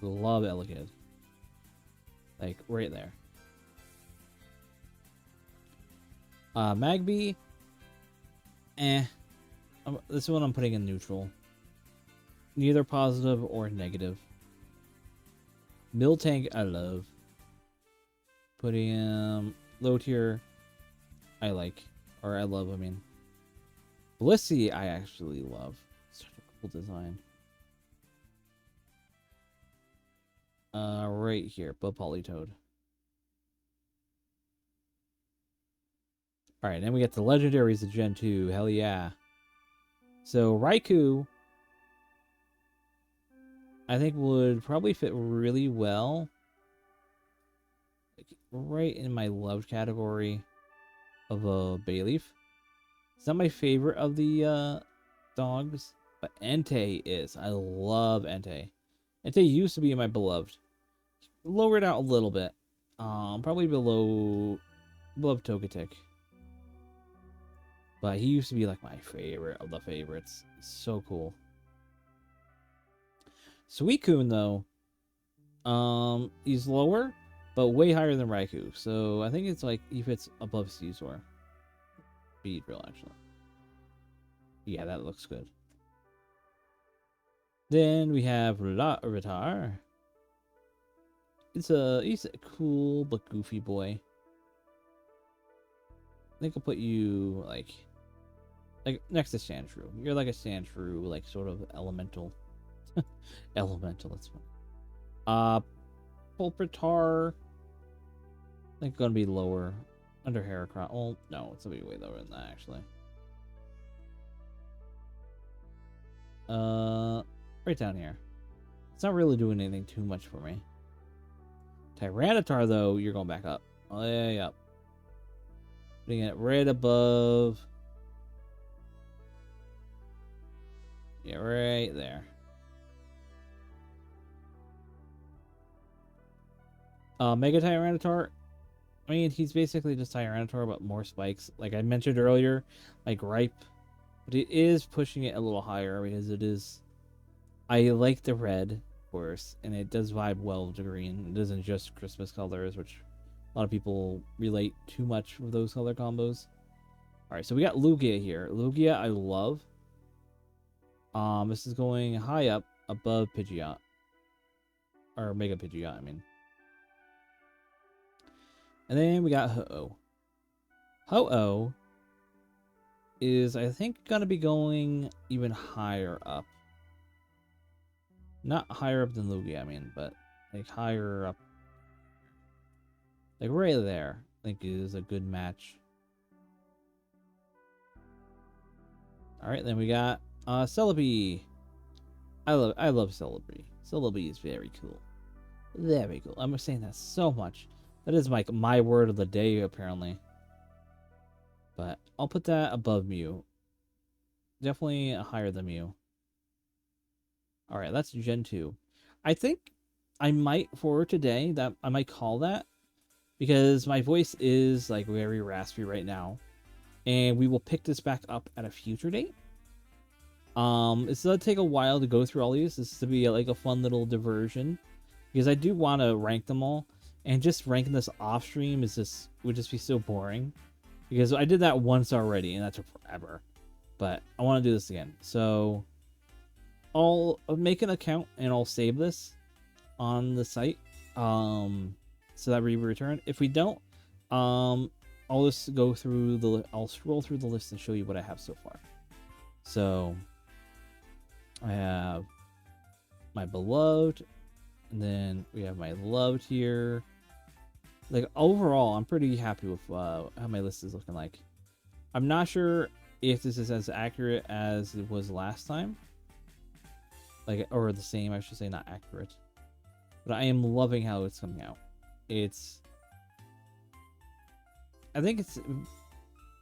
Love Elekid. Like right there. Magby, this one I'm putting in neutral. Neither positive or negative. Miltank, I love. Putting him low tier, I like. Or I love, I mean. Blissey, I actually love. Such a cool design. Right here, but Politoad. Alright, then we get the legendaries of Gen 2. Hell yeah. So, Raikou, I think would probably fit really well. Like, right in my loved category of a Bayleaf. It's not my favorite of the dogs, but Entei is. I love Entei. Entei used to be my beloved. Lowered out a little bit. Probably below Togetic. But he used to be like my favorite of the favorites. So cool. Suicune though, he's lower, but way higher than Raikou. So I think it's like he fits above Caesar. Beedrill, actually. Yeah, that looks good. Then we have Larvitar. He's a cool but goofy boy. I think I'll put you like next to Sandshrew. You're like a Sandshrew, like sort of elemental. Elemental, that's fun. Pulpitar. I think gonna be lower. Under Heracross. Oh no, it's gonna be way lower than that actually. Right down here. It's not really doing anything too much for me. Tyranitar though, you're going back up. Way up. Putting it right above. Yeah, right there. Mega Tyranitar. I mean, he's basically just Tyranitar, but more spikes. Like I mentioned earlier, like Ripe. But it is pushing it a little higher because it is... I like the red, of course, and it does vibe well with the green. It isn't just Christmas colors, which a lot of people relate too much with those color combos. Alright, so we got Lugia here. Lugia, I love. This is going high up above Pidgeot. Or Mega Pidgeot, I mean. And then we got Ho-Oh. Ho-Oh is, I think, going to be going even higher up. Not higher up than Lugia, I mean, but like higher up. Like right there, I think is a good match. Alright, then we got Celebi. I love Celebi. Celebi is very cool. Very cool. I'm saying that so much. That is like my word of the day, apparently. But I'll put that above Mew. Definitely higher than Mew. Alright, that's Gen 2. I think I might, for today, that I might call that. Because my voice is like very raspy right now. And we will pick this back up at a future date. It's gonna take a while to go through all these. This is to be like a fun little diversion. Because I do want to rank them all. And just ranking this off stream would just be so boring. Because I did that once already and that took forever. But I want to do this again. So I'll make an account and I'll save this on the site. So that we return. If we don't, I'll just go through I'll scroll through the list and show you what I have so far. So I have my beloved, and then we have my loved here. Like overall, I'm pretty happy with how my list is looking like. I'm not sure if this is as accurate as it was last time. Like, or the same, I should say, not accurate. But I am loving how it's coming out. I think it's,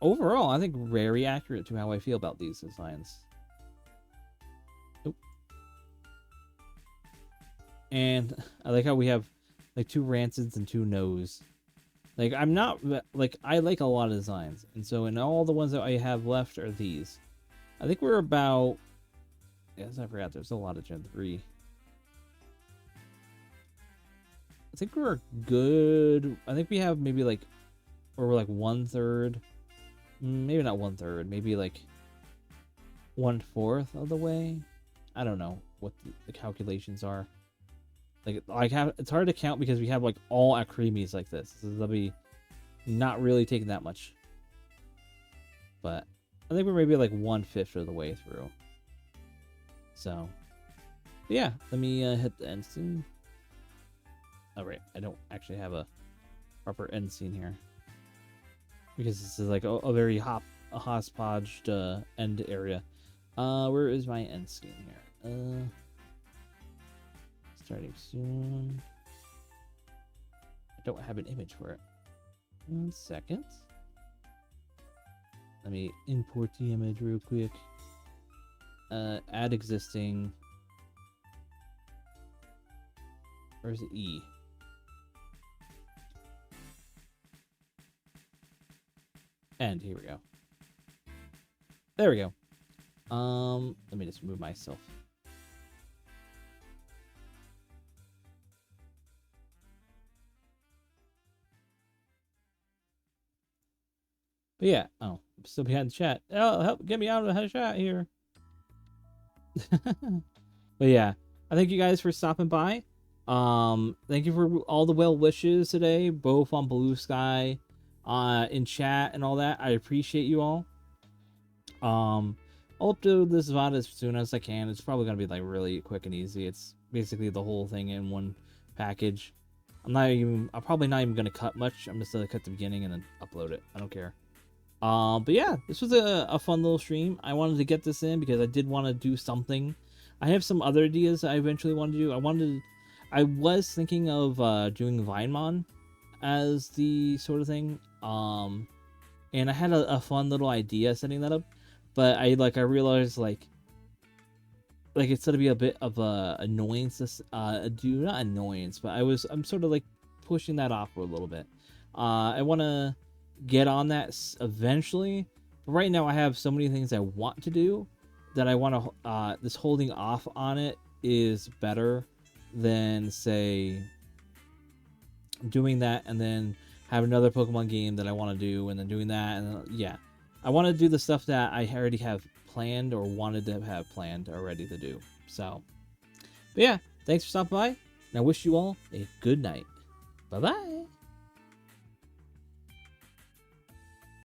overall, I think very accurate to how I feel about these designs. Oop. And I like how we have, like, 2 Rancids and 2 No's. Like, I'm not, like, I like a lot of designs. And so, in all the ones that I have left are these. I think we're about, yes, I forgot, there's a lot of Gen 3. I think we're good. I think we have maybe, like, or we're like 1/3. Maybe not 1/3. Maybe, like, 1/4 of the way. I don't know what the calculations are. Like it's hard to count because we have like all Acremies like this. So they'll be not really taking that much. But I think we're maybe like 1/5 of the way through. So yeah, let me hit the end scene. Oh right, I don't actually have a proper end scene here. Because this is like a very hodgepodged end area. Where is my end scene here? Starting soon. I don't have an image for it. 1 second. Let me import the image real quick. Add existing. Where's the E? And here we go. There we go. Let me just move myself. But yeah, oh, I'm still behind the chat. Oh, help, get me out of the chat here. But yeah, I thank you guys for stopping by. Thank you for all the well wishes today, both on Blue Sky, in chat and all that. I appreciate you all. I'll upload this VOD as soon as I can. It's probably gonna be like really quick and easy. It's basically the whole thing in one package. I'm probably not even gonna cut much. I'm just gonna cut the beginning and then upload it. I don't care. But yeah, this was a fun little stream. I wanted to get this in because I did want to do something. I have some other ideas I eventually want to do. I was thinking of doing Vinemon as the sort of thing. And I had a fun little idea setting that up, but I realized like it's gonna be a bit of a annoyance. Not annoyance, but I'm sort of like pushing that off for a little bit. I want to get on that eventually, but right now I have so many things I want to do that I want to this holding off on it is better than, say, doing that and then have another Pokemon game that I want to do and then doing that, and yeah, I want to do the stuff that I already have planned or wanted to have planned already to do. So but yeah, thanks for stopping by, and I wish you all a good night. Bye bye.